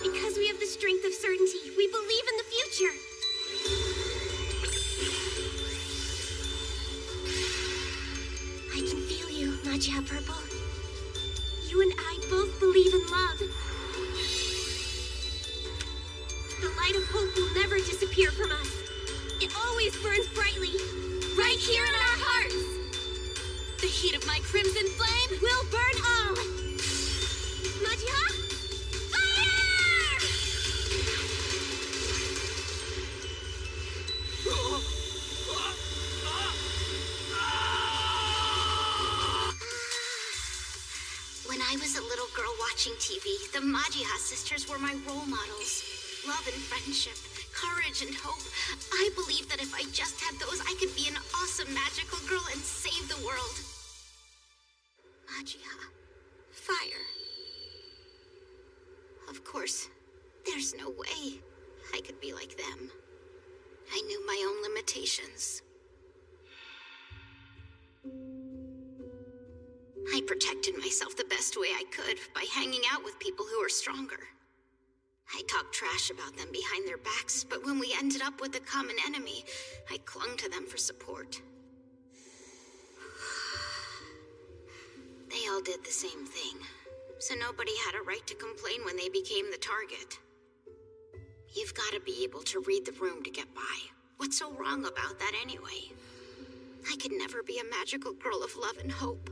Because we have the strength of certainty. We believe in the future. I can feel you, Majiha Purple. You and I both believe in love. The light of hope will never disappear from us. It always burns brightly, right here in our hearts. The heat of my crimson flame will burn all. Majiha, fire! When I was a little girl watching TV, the Majiha sisters were my role models. Love and friendship, courage and hope. I believed that if I just had those, I could be an awesome magical girl and save the world. Majiha, fire. Of course, there's no way I could be like them. I knew my own limitations. I protected myself the best way I could by hanging out with people who were stronger. I talked trash about them behind their backs, but when we ended up with a common enemy, I clung to them for support. They all did the same thing, so nobody had a right to complain when they became the target. You've got to be able to read the room to get by. What's so wrong about that anyway? I could never be a magical girl of love and hope.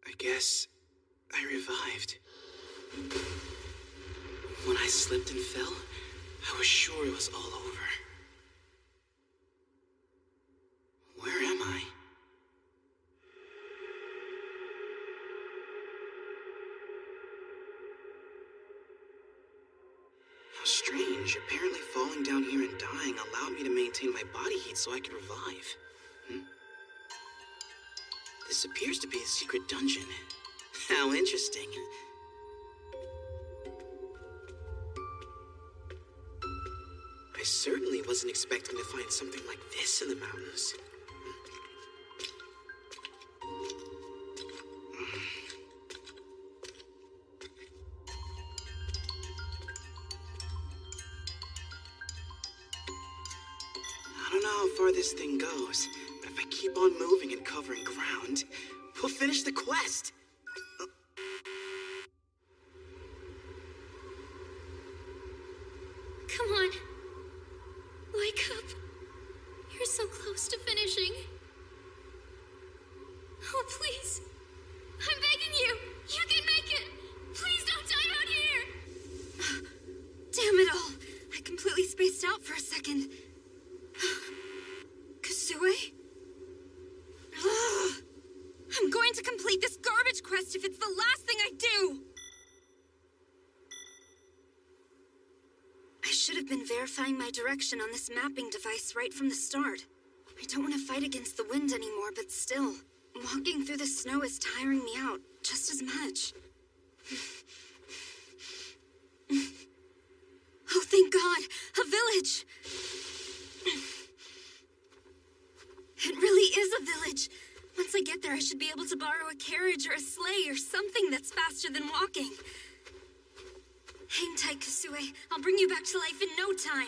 I guess I revived. When I slipped and fell, I was sure it was all over. Where am I? How strange. Apparently falling down here and dying allowed me to maintain my body heat so I could revive. This appears to be a secret dungeon. How interesting. I certainly wasn't expecting to find something like this in the mountains. I don't know how far this thing goes, but if I keep on moving and covering ground, we'll finish the quest. Come on. Wake up. You're so close to finishing. Oh, please. I'm begging you. You can make it. Please don't die out here. Damn it all. I been verifying my direction on this mapping device right from the start. I don't want to fight against the wind anymore, but still, walking through the snow is tiring me out just as much. Oh, thank God! A village! It really is a village. Once I get there, I should be able to borrow a carriage or a sleigh or something that's faster than walking. Hang tight, Kasue. I'll bring you back to life in no time.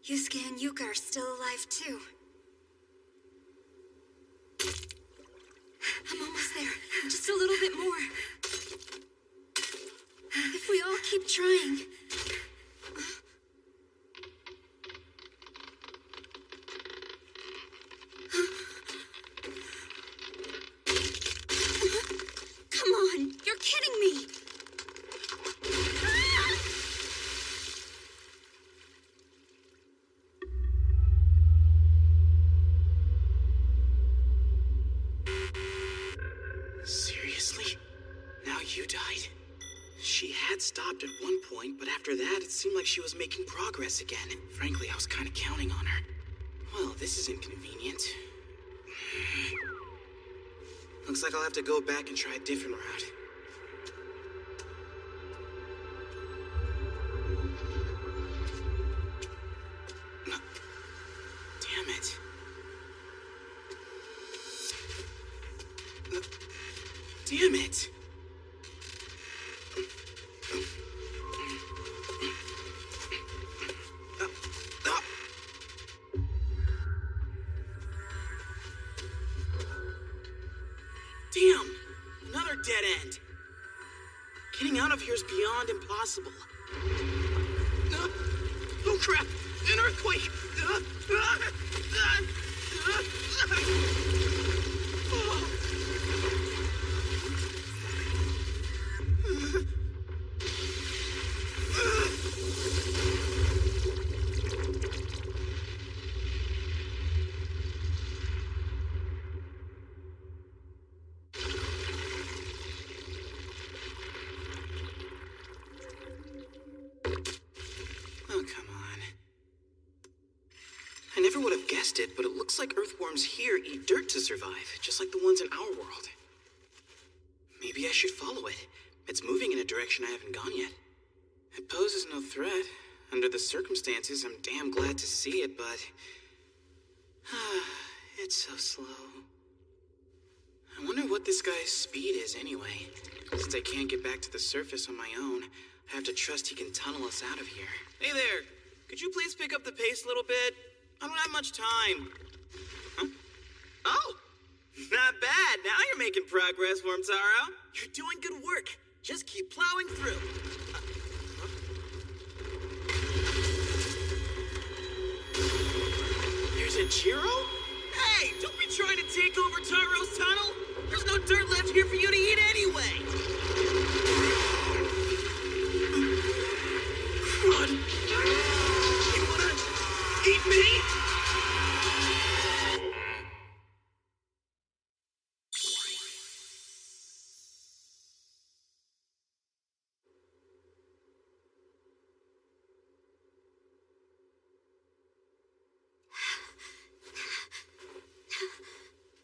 Yusuke and Yuka are still alive, too. I'm almost there. Just a little bit more. If we all keep trying... Come on! You're kidding me! Seriously? Now you died? She had stopped at one point, but after that, it seemed like she was making progress again. Frankly, I was kind of counting on her. Well, this is inconvenient. Looks like I'll have to go back and try a different route. Damn it. Damn it! Damn! Another dead end! Getting out of here is beyond impossible. Oh crap! An earthquake! Oh, come on. I never would have guessed it, but it looks like earthworms here eat dirt to survive, just like the ones in our world. Maybe I should follow it. It's moving in a direction I haven't gone yet. It poses no threat. Under the circumstances, I'm damn glad to see it, but... it's so slow. I wonder what this guy's speed is anyway. Since I can't get back to the surface on my own, I have to trust he can tunnel us out of here. Hey there! Could you please pick up the pace a little bit? I don't have much time. Huh? Oh! Not bad. Now you're making progress, Wormtaro. You're doing good work. Just keep plowing through. There's a Jiro? Hey, don't be trying to take over Taro's tunnel. There's no dirt left here for you to eat anyway. Crud! You wanna eat me?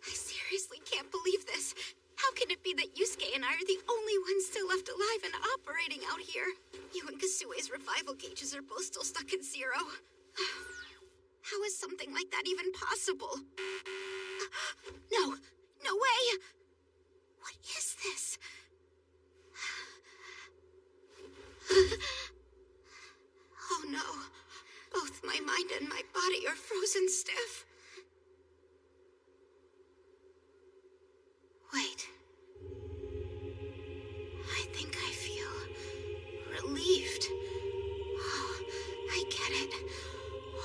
I seriously can't believe this. How can it be that Yusuke and I are the only ones still left alive and operating out here? You and Kasue's revival gauges are both still stuck at 0. How is something like that even possible? No, no way! What is this? Oh no, both my mind and my body are frozen stiff. Wait. I think I feel relieved. Oh, I get it.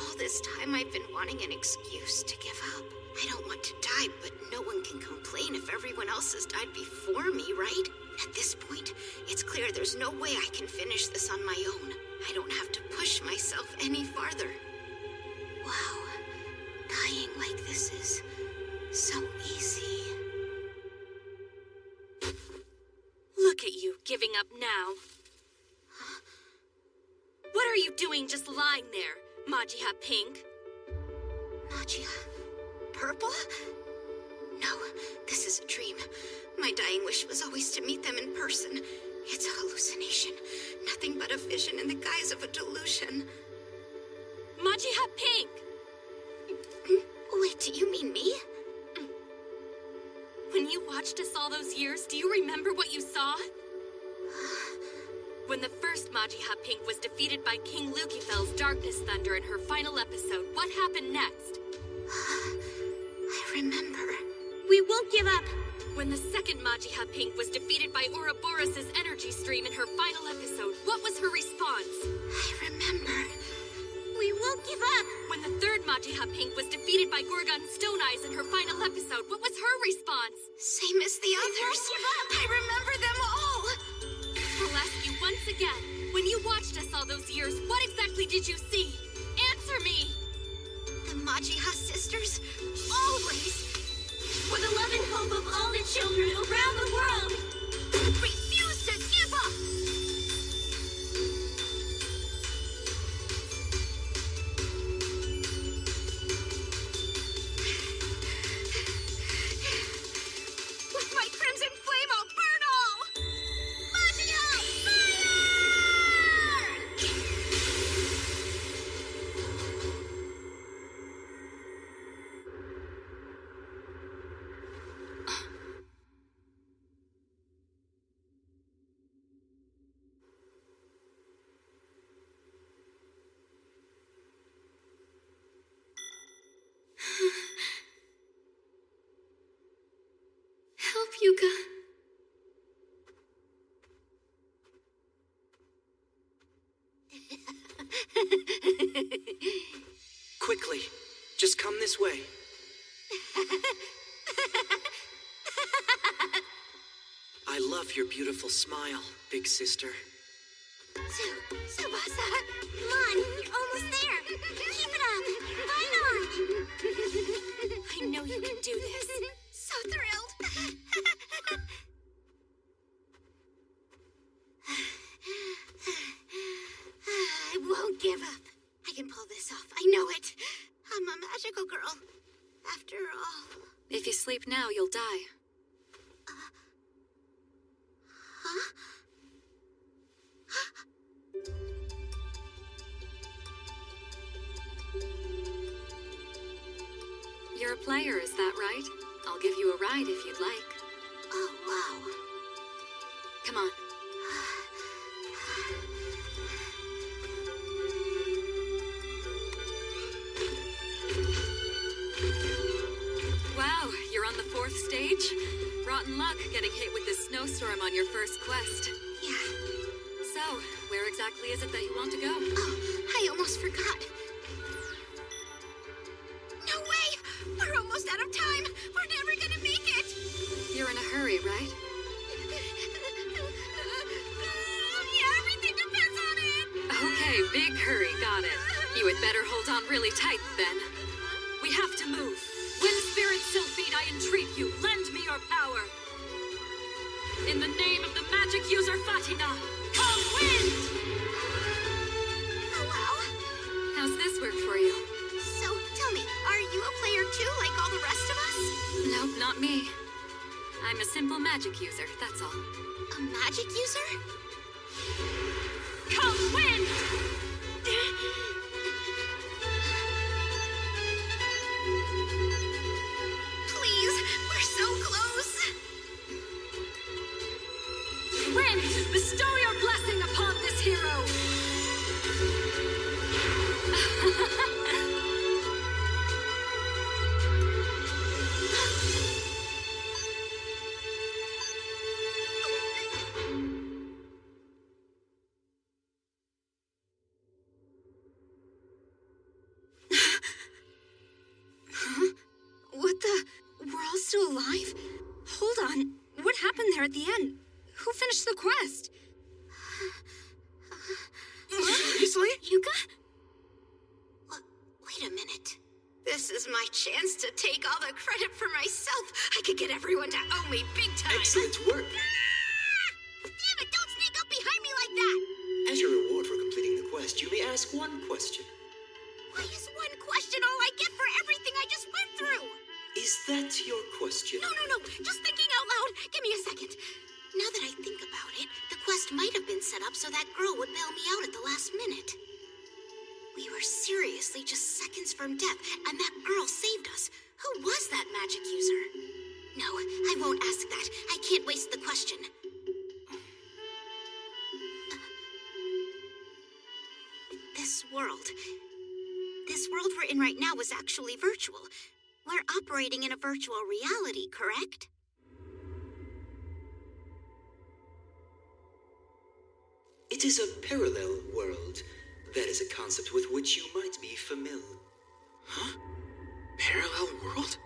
All this time I've been wanting an excuse to give up. I don't want to die, but no one can complain if everyone else has died before me, right? At this point, it's clear there's no way I can finish this on my own. I don't have to push myself any farther. Wow. Dying like this is so easy. giving up now. What are you doing just lying there, Majiha Pink? Magia. Purple? No, this is a dream. My dying wish was always to meet them in person. It's a hallucination. Nothing but a vision in the guise of a delusion. Majiha Pink! Wait, do you mean me? When you watched us all those years, do you remember what you saw? When the first Majiha Pink was defeated by King Lucifel's Darkness Thunder in her final episode, what happened next? I remember. We won't give up! When the second Majiha Pink was defeated by Ouroboros' energy stream in her final episode, what was her response? I remember. We won't give up! When the third Majiha Pink was defeated by Gorgon's Stone Eyes in her final episode, what was her response? Same as the others. I remember them all! I'll ask you once again. When you watched us all those years, what exactly did you see? Answer me! The Majiha sisters? Always! For the love and hope of all the children around the world! Refuse to give up! With my crimson flame, I'll burn all! Magia! Help, Yuka. Quickly, just come this way. I love your beautiful smile, big sister. Tsubasa, come on, you're almost there. Keep it up. Fight on. I know you can do this. So thrilled. I won't give up. I can pull this off. I know it. I'm a magical girl. After all. If you sleep now, you'll die. Huh? You're a player, is that right? I'll give you a ride if you'd like. Oh, wow. Come on. Wow, you're on the 4th stage? Rotten luck getting hit with this snowstorm on your first quest. Yeah. So, where exactly is it that you want to go? Oh, I almost forgot. No way! We're almost out of time! We're never gonna make it! You're in a hurry, right? Yeah, everything depends on it! Okay, big hurry, got it. You had better hold on really tight, then. We have to move. Wind Spirit Sylphide, I entreat you, lend me your power. In the name of the magic user Fatina, come wind! Oh, wow. How's this work for you? So, tell me, are you a player too, like all the rest of us? Nope, not me. I'm a simple magic user, that's all. A magic user? Come wind! Please, we're so close! Wind, bestow your blessing upon this hero! What the? We're all still alive? Hold on. What happened there at the end? Who finished the quest? Seriously? Yuka? Wait a minute. This is my chance to take all the credit for myself. I could get everyone to owe me big time. Excellent work. Damn it, don't that your question? No. Just thinking out loud. Give me a second. Now that I think about it, the quest might have been set up so that girl would bail me out at the last minute. We were seriously just seconds from death, and that girl saved us. Who was that magic user? No, I won't ask that. I can't waste the question. This world we're in right now is actually virtual. We're operating in a virtual reality, correct? It is a parallel world. That is a concept with which you might be familiar. Huh? Parallel world?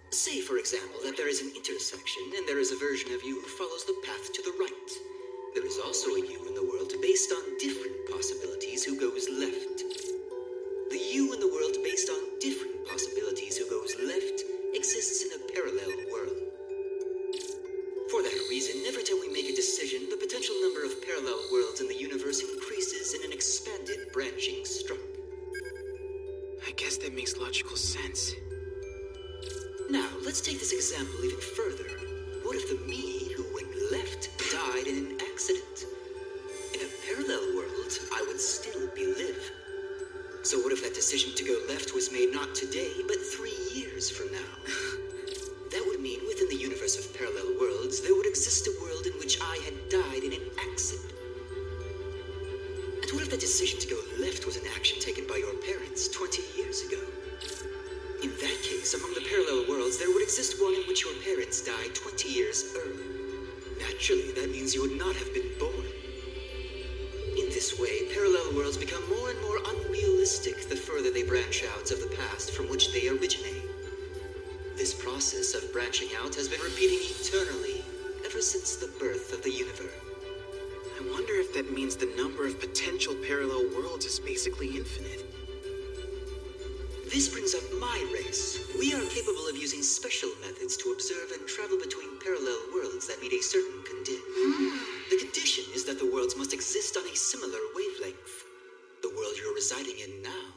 Say, for example, that there is an intersection and there is a version of you who follows the path to the right. There is also a you in the world based on different possibilities who goes left. The you in the world based on different possibilities who goes left exists in a parallel world. For that reason, every time we make a decision, the potential number of parallel worlds in the universe increases in an expanded branching struct. I guess that makes logical sense. Now, let's take this example even further. What if the me who went left died in an accident? In a parallel world, I would still be alive. So what if that decision to go left was made not today, but 3 years from now? That would mean within the universe of parallel worlds, there would exist a world in which I had died in an accident. And what if that decision to go left was an action taken by your parents 20 years ago? In that case, among the parallel worlds, there would exist one in which your parents died 20 years early. Naturally, that means you would not have been born. In this way, parallel worlds become more and more unrealistic the further they branch out of the past from which they originate. This process of branching out has been repeating eternally ever since the birth of the universe. I wonder if that means the number of potential parallel worlds is basically infinite. This brings up my race. We are capable of using special methods to observe and travel between parallel worlds that meet a certain condition. The condition is that the worlds must exist on a similar wavelength. The world you're residing in now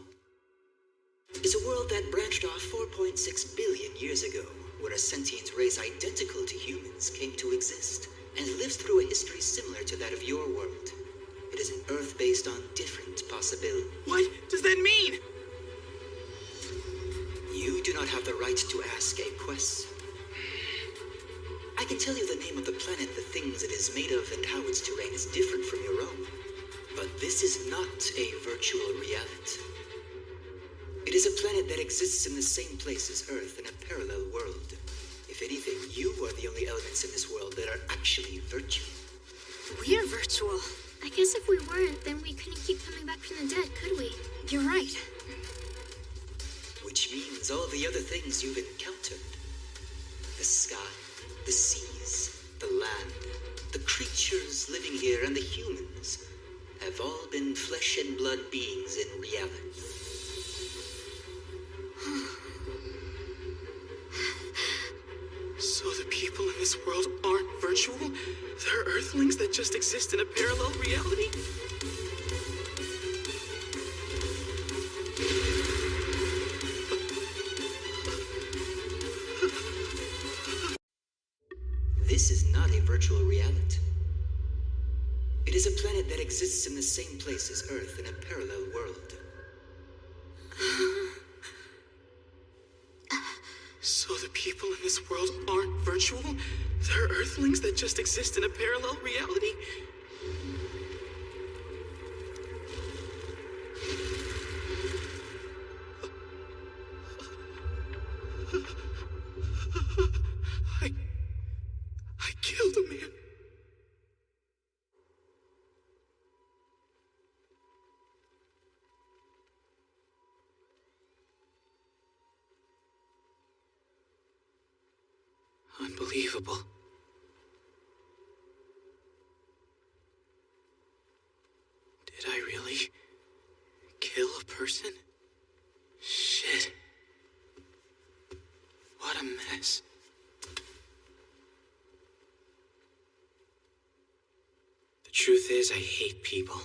is a world that branched off 4.6 billion years ago, where a sentient race identical to humans came to exist, and lives through a history similar to that of your world. It is an Earth based on different possibilities. What does that mean? You do not have the right to ask a question. I can tell you the name of the planet, the things it is made of, and how its terrain is different from your own. But this is not a virtual reality. It is a planet that exists in the same place as Earth in a parallel world. If anything, you are the only elements in this world that are actually virtual. We're virtual. I guess if we weren't, then we couldn't keep coming back from the dead, could we? You're right. Which means all the other things you've encountered. The sky, the seas, the land, the creatures living here, and the humans have all been flesh and blood beings in reality. So the people in this world aren't virtual? They're Earthlings that just exist in a parallel reality? This is not a virtual reality. It is a planet that exists in the same place as Earth in a parallel world. So the people in this world aren't virtual? They're Earthlings that just exist in a parallel reality? I killed a man. Unbelievable. Did I really kill a person? Shit. What a mess. The truth is, I hate people.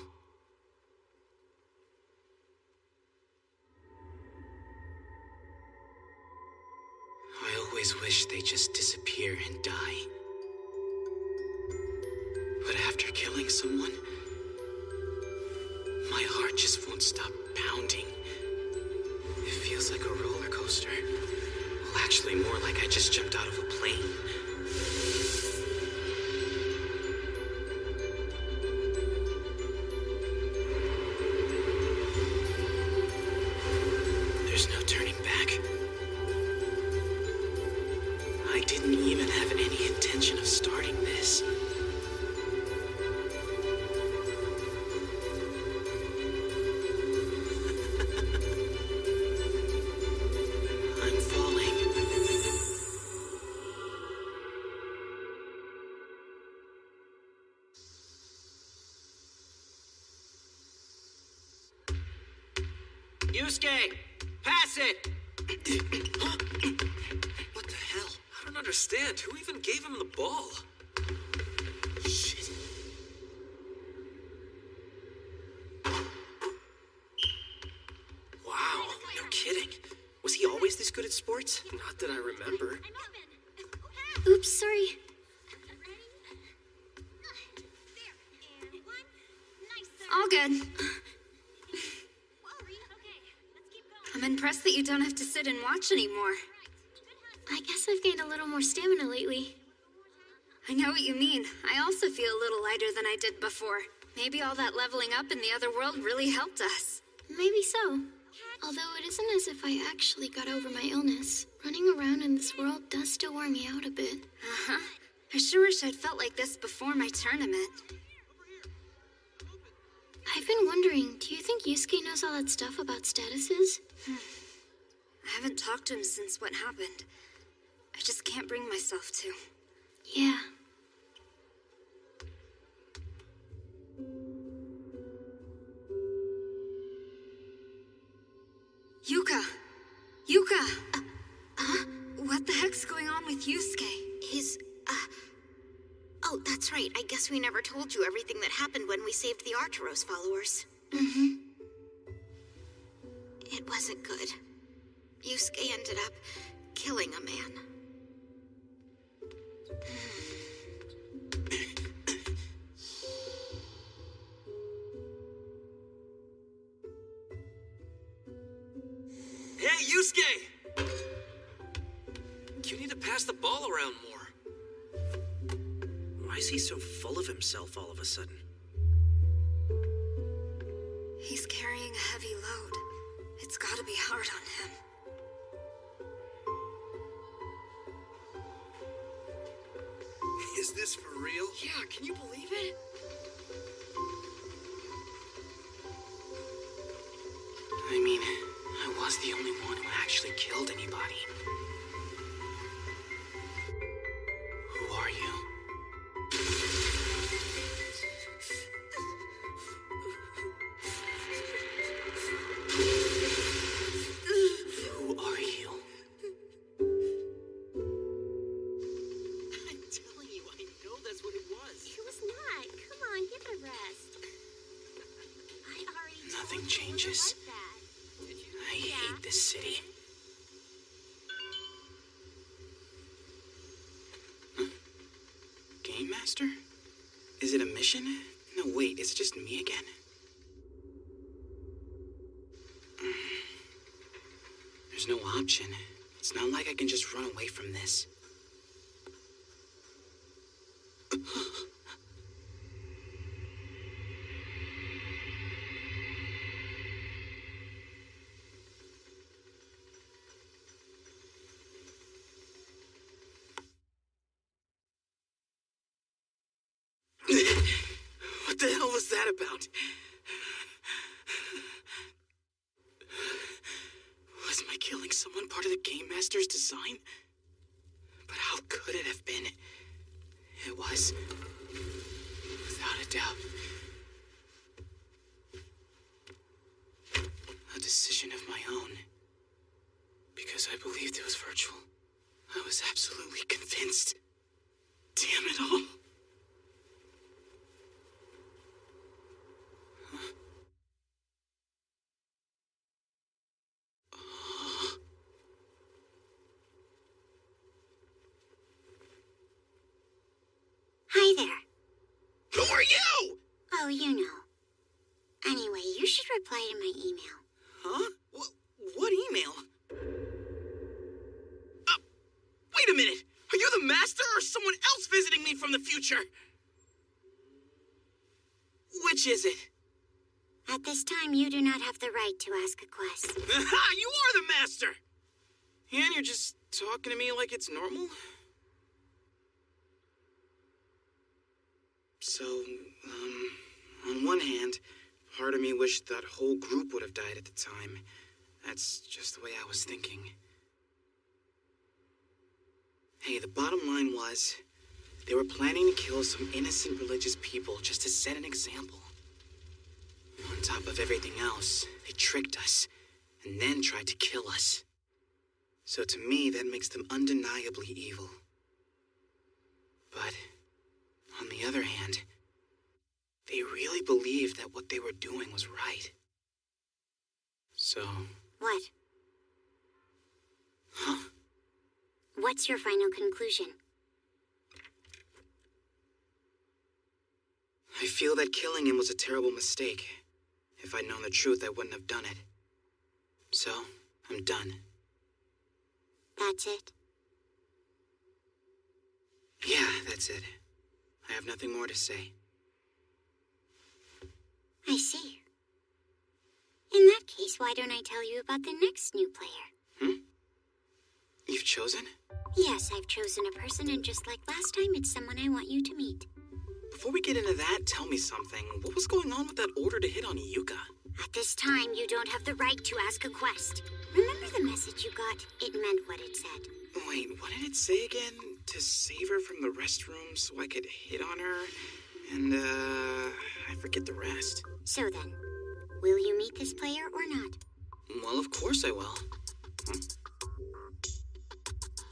I always wish they just disappear and die. But after killing someone, my heart just won't stop pounding. It feels like a roller coaster. Well, actually, more like I just jumped out of a plane. There's no turning back. I didn't even have any intention of starting this. I'm falling. Yusuke! Pass it! What the hell? I don't understand. Who even gave him the ball? Shit. Wow, no kidding. Was he always this good at sports? Not that I remember. Oops, sorry. All good. I'm impressed that you don't have to sit and watch anymore. I guess I've gained a little more stamina lately. I know what you mean. I also feel a little lighter than I did before. Maybe all that leveling up in the other world really helped us. Maybe so. Although it isn't as if I actually got over my illness. Running around in this world does still wear me out a bit. Uh-huh. I sure wish I'd felt like this before my tournament. I've been wondering, do you think Yusuke knows all that stuff about statuses? I haven't talked to him since what happened. I just can't bring myself to. Yeah. Yuka! Yuka! What the heck's going on with Yusuke? Oh, that's right. I guess we never told you everything that happened when we saved the Arturos followers. Mm-hmm. It wasn't good. Yusuke ended up killing a man. Hey, Yusuke! You need to pass the ball around more. Why is he so full of himself all of a sudden? He's carrying a heavy load. It's gotta be hard on him. Is this for real? Yeah, can you believe it? I mean, I was the only one who actually killed anybody. Who are you? Who are you? I'm telling you, I know that's what it was. It was not. Come on, get a rest. I already Nothing told you changes. it wasn't like that. I hate this city. Huh? Game Master? Is it a mission? No, wait, it's just me again. There's no option. It's not like I can just run away from this. What the hell was that about? Was my killing someone part of the Game Master's design? But how could it have been? It was, without a doubt, a decision of my own. Because I believed it was virtual. I was absolutely convinced. Damn it all. reply to my email. Huh? What email? Wait a minute! Are you the master or someone else visiting me from the future? Which is it? At this time, you do not have the right to ask a quest. Aha! You are the master! And you're just talking to me like it's normal? So, on one hand, part of me wished that whole group would have died at the time. That's just the way I was thinking. Hey, the bottom line was, they were planning to kill some innocent religious people just to set an example. On top of everything else, they tricked us, and then tried to kill us. So to me, that makes them undeniably evil. But, on the other hand, they really believed that what they were doing was right. So... What? Huh? What's your final conclusion? I feel that killing him was a terrible mistake. If I'd known the truth, I wouldn't have done it. So, I'm done. That's it? Yeah, that's it. I have nothing more to say. I see. In that case, why don't I tell you about the next new player? You've chosen? Yes, I've chosen a person, and just like last time, it's someone I want you to meet. Before we get into that, tell me something. What was going on with that order to hit on Yuka? At this time, you don't have the right to ask a quest. Remember the message you got? It meant what it said. Wait, what did it say again? To save her from the restroom so I could hit on her? And, I forget the rest. So then, will you meet this player or not? Well, of course I will.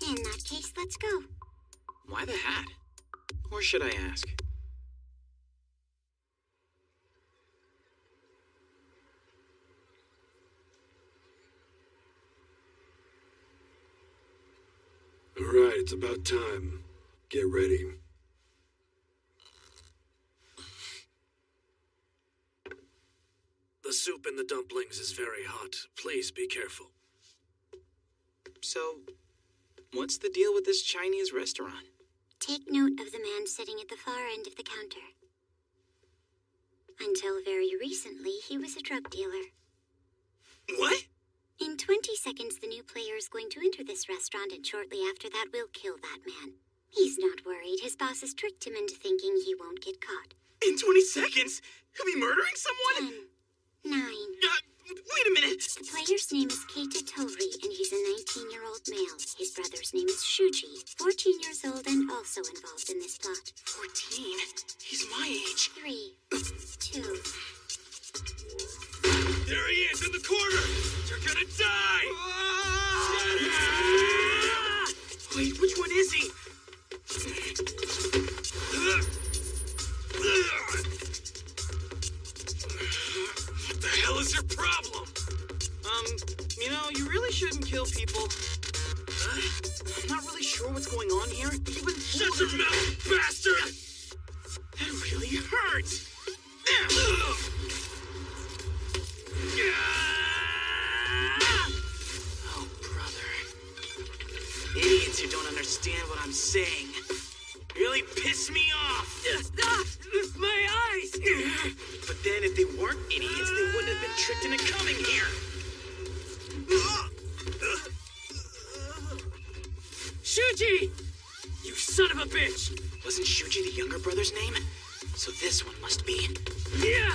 In that case, let's go. Why the hat? Or should I ask? All right, it's about time. Get ready. The soup in the dumplings is very hot. Please be careful. So, what's the deal with this Chinese restaurant? Take note of the man sitting at the far end of the counter. Until very recently, he was a drug dealer. What? In 20 seconds, the new player is going to enter this restaurant, and shortly after that, we'll kill that man. He's not worried. His boss has tricked him into thinking he won't get caught. In 20 seconds? He'll be murdering someone? 10, 9. Wait a minute! The player's name is Keita Tori, and he's a 19-year-old male. His brother's name is Shuji, 14 years old and also involved in this plot. 14? He's my age. 3, 2... There he is in the corner! You're gonna die! Wait, which one is he? What the hell is your problem? You really shouldn't kill people. I'm not really sure what's going on here, but you've been... Shut your mouth, bastard! That really hurts! Oh, brother. Idiots who don't understand what I'm saying really piss me off. My eyes! But then if they weren't idiots, they wouldn't have been tricked into coming here. Shuji! You son of a bitch! Wasn't Shuji the younger brother's name? So this one must be. Yeah!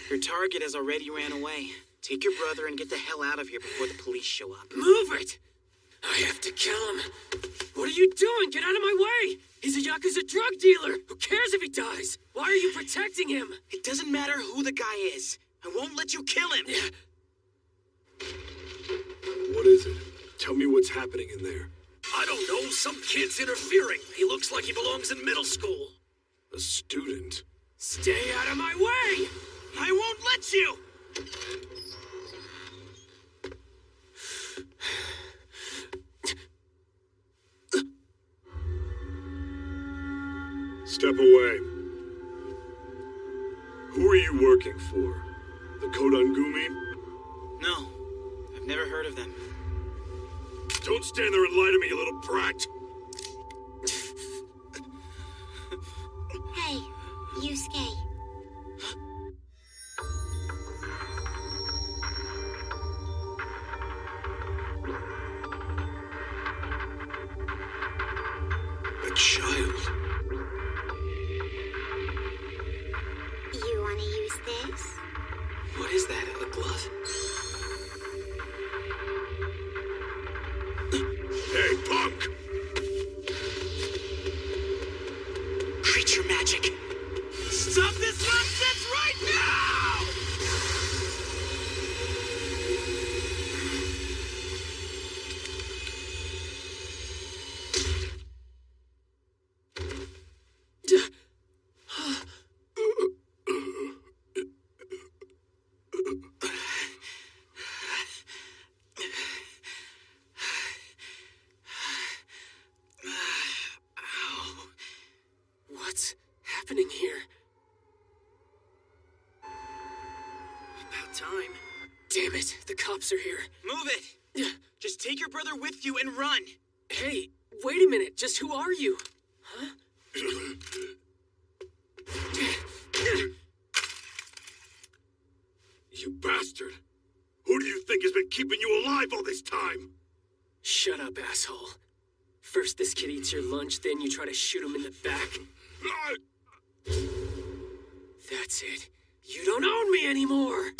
Your target has already ran away. Take your brother and get the hell out of here before the police show up. Move it! I have to kill him. What are you doing? Get out of my way! He's a Yakuza drug dealer! Who cares if he dies? Why are you protecting him? It doesn't matter who the guy is. I won't let you kill him! What is it? Tell me what's happening in there. I don't know. Some kid's interfering. He looks like he belongs in middle school. A student? Stay out of my way! I won't let you! Step away. Who are you working for? The Kodangumi? No, I've never heard of them. Don't stand there and lie to me, you little brat! Hey, Yusuke. A child. You wanna use this? What is that, a glove? Hey, punk! Creature magic! Stop this nonsense right now! What's happening here? About time. Damn it, the cops are here. Move it! Just take your brother with you and run! Hey, wait a minute, just who are you? Huh? You bastard! Who do you think has been keeping you alive all this time? Shut up, asshole. First this kid eats your lunch, then you try to shoot him in the back. That's it. You don't own me anymore!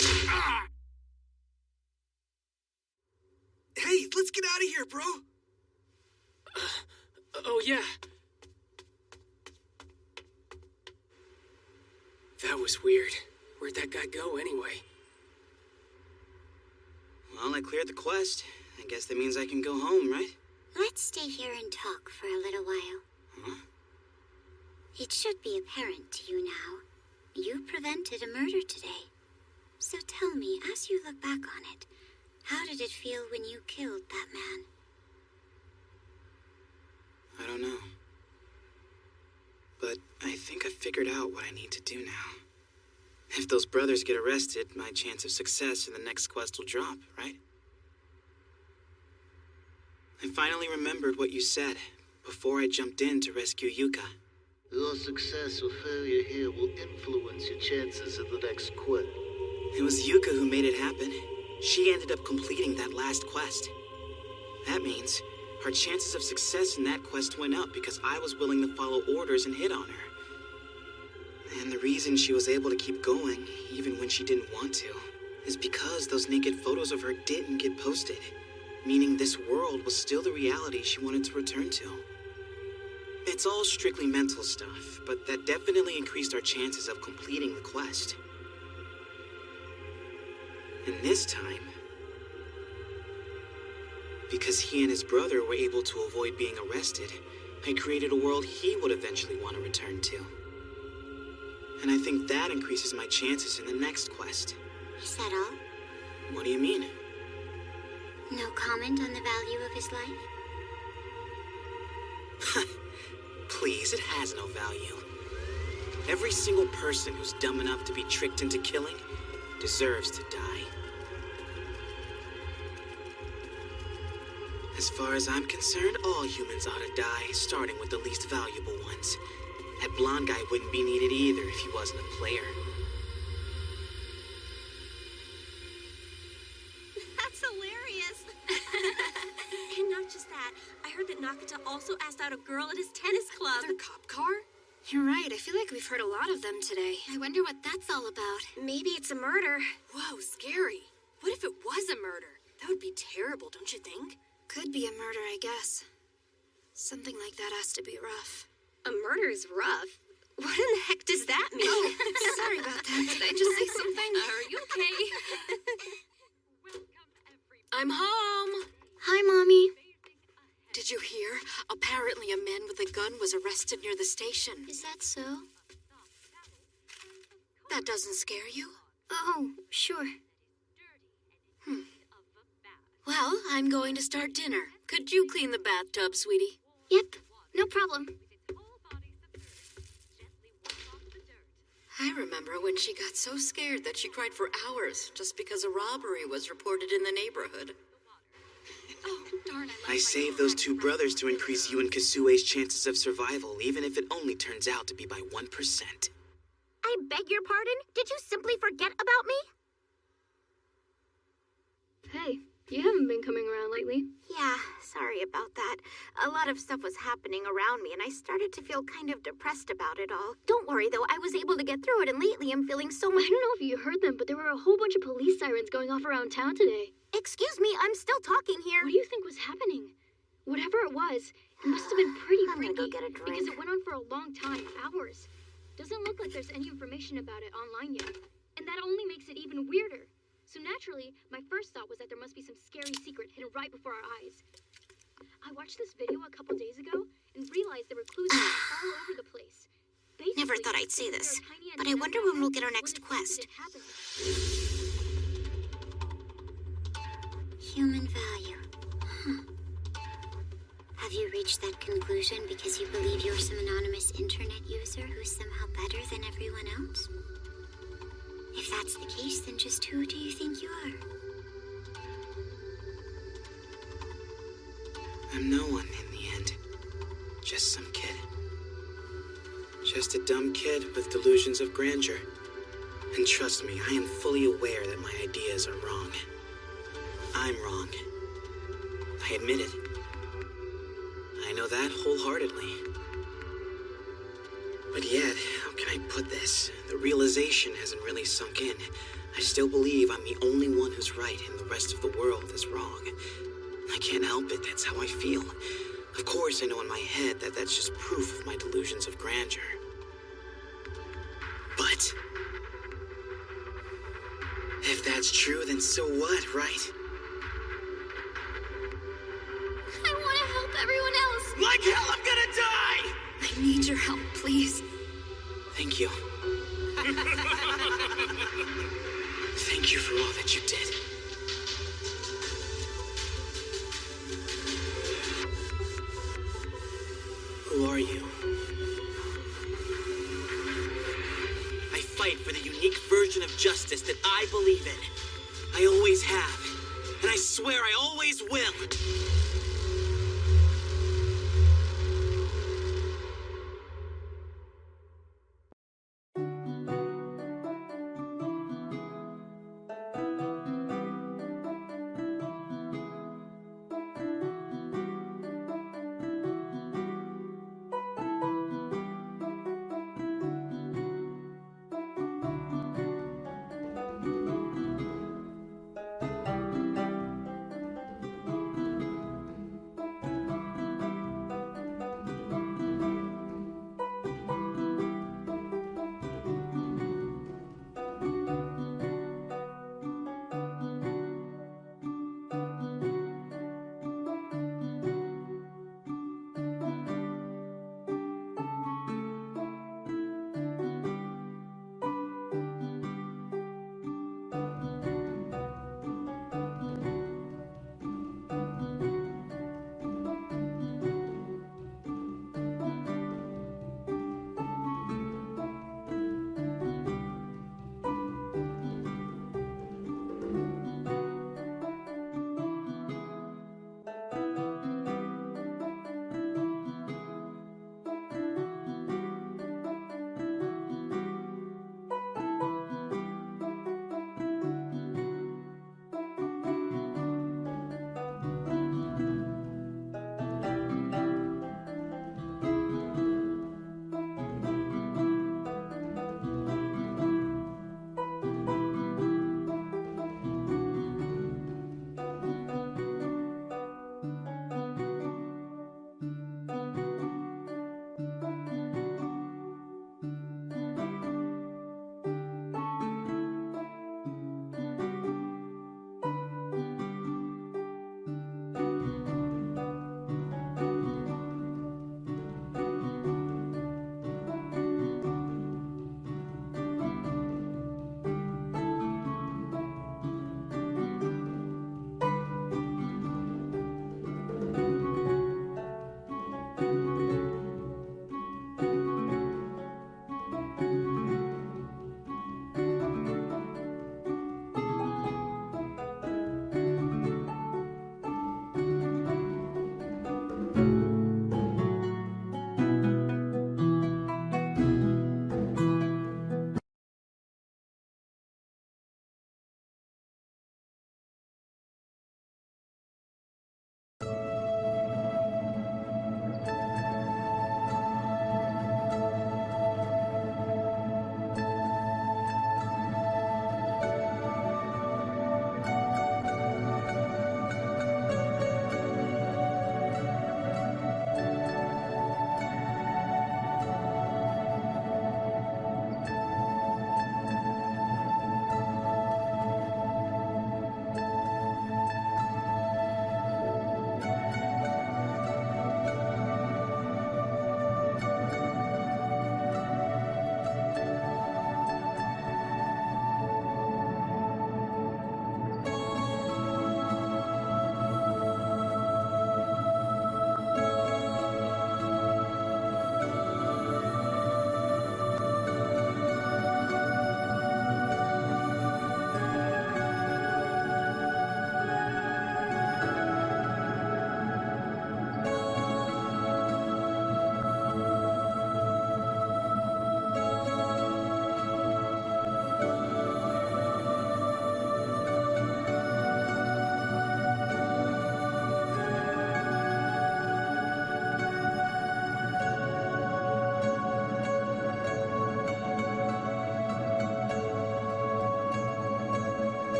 Hey, let's get out of here, bro! Oh, yeah. That was weird. Where'd that guy go, anyway? Well, I cleared the quest. I guess that means I can go home, right? Let's stay here and talk for a little while. Huh? It should be apparent to you now. You prevented a murder today. So tell me, as you look back on it, how did it feel when you killed that man? I don't know. But I think I figured out what I need to do now. If those brothers get arrested, my chance of success in the next quest will drop, right? I finally remembered what you said before I jumped in to rescue Yuka. Your success or failure here will influence your chances at the next quest. It was Yuka who made it happen. She ended up completing that last quest. That means her chances of success in that quest went up because I was willing to follow orders and hit on her. And the reason she was able to keep going, even when she didn't want to, is because those naked photos of her didn't get posted, meaning this world was still the reality she wanted to return to. It's all strictly mental stuff, but that definitely increased our chances of completing the quest. And this time, because he and his brother were able to avoid being arrested, I created a world he would eventually want to return to. And I think that increases my chances in the next quest. Is that all? What do you mean? No comment on the value of his life? Please, it has no value. Every single person who's dumb enough to be tricked into killing deserves to die. As far as I'm concerned, all humans ought to die, starting with the least valuable ones. That blonde guy wouldn't be needed either if he wasn't a player. That's hilarious. And not just that, I heard that Nakata also asked out a girl at his tennis club. Another cop car? You're right, I feel like we've heard a lot of them today. I wonder what that's all about. Maybe it's a murder. Whoa, scary. What if it was a murder? That would be terrible, don't you think? Could be a murder, I guess. Something like that has to be rough. A murder is rough? What in the heck does that mean? Oh, sorry about that. Did I just say something? Are you okay? I'm home. Hi, Mommy. Did you hear? Apparently a man with a gun was arrested near the station. Is that so? That doesn't scare you? Oh, sure. Well, I'm going to start dinner. Could you clean the bathtub, sweetie? Yep, no problem. I remember when she got so scared that she cried for hours just because a robbery was reported in the neighborhood. Oh, darn, I saved those two brothers to increase you and Kasue's chances of survival, even if it only turns out to be by 1%. I beg your pardon? Did you simply forget about me? Hey, you haven't been coming around lately. Yeah, sorry about that. A lot of stuff was happening around me, and I started to feel kind of depressed about it all. Don't worry, though, I was able to get through it, and lately I'm feeling so much— I don't know if you heard them, but there were a whole bunch of police sirens going off around town today. Excuse me, I'm still talking here. What do you think was happening? Whatever it was, it must have been pretty freaky. I'm gonna go get a drink. Because it went on for a long time, hours. Doesn't look like there's any information about it online yet. And that only makes it even weirder. So naturally, my first thought was that there must be some scary secret hidden right before our eyes. I watched this video a couple days ago and realized there were clues all over the place. Basically, Never thought I'd say this, but I wonder when we'll get our next quest. Human value. Huh. Have you reached that conclusion because you believe you're some anonymous internet user who's somehow better than everyone else? If that's the case, then just who do you think you are? I'm no one in the end. Just some kid. Just a dumb kid with delusions of grandeur. And trust me, I am fully aware that my ideas are wrong. I'm wrong. I admit it. I know that wholeheartedly. But yet, how can I put this? The realization hasn't really sunk in. I still believe I'm the only one who's right and the rest of the world is wrong. I can't help it, that's how I feel. Of course, I know in my head that that's just proof of my delusions of grandeur. But if that's true, then so what, right? I want to help everyone else. Like hell, I'm gonna die! I need your help, please. Thank you. Thank you for all that you did. Who are you? I fight for the unique version of justice that I believe in. I always have. And I swear I always will.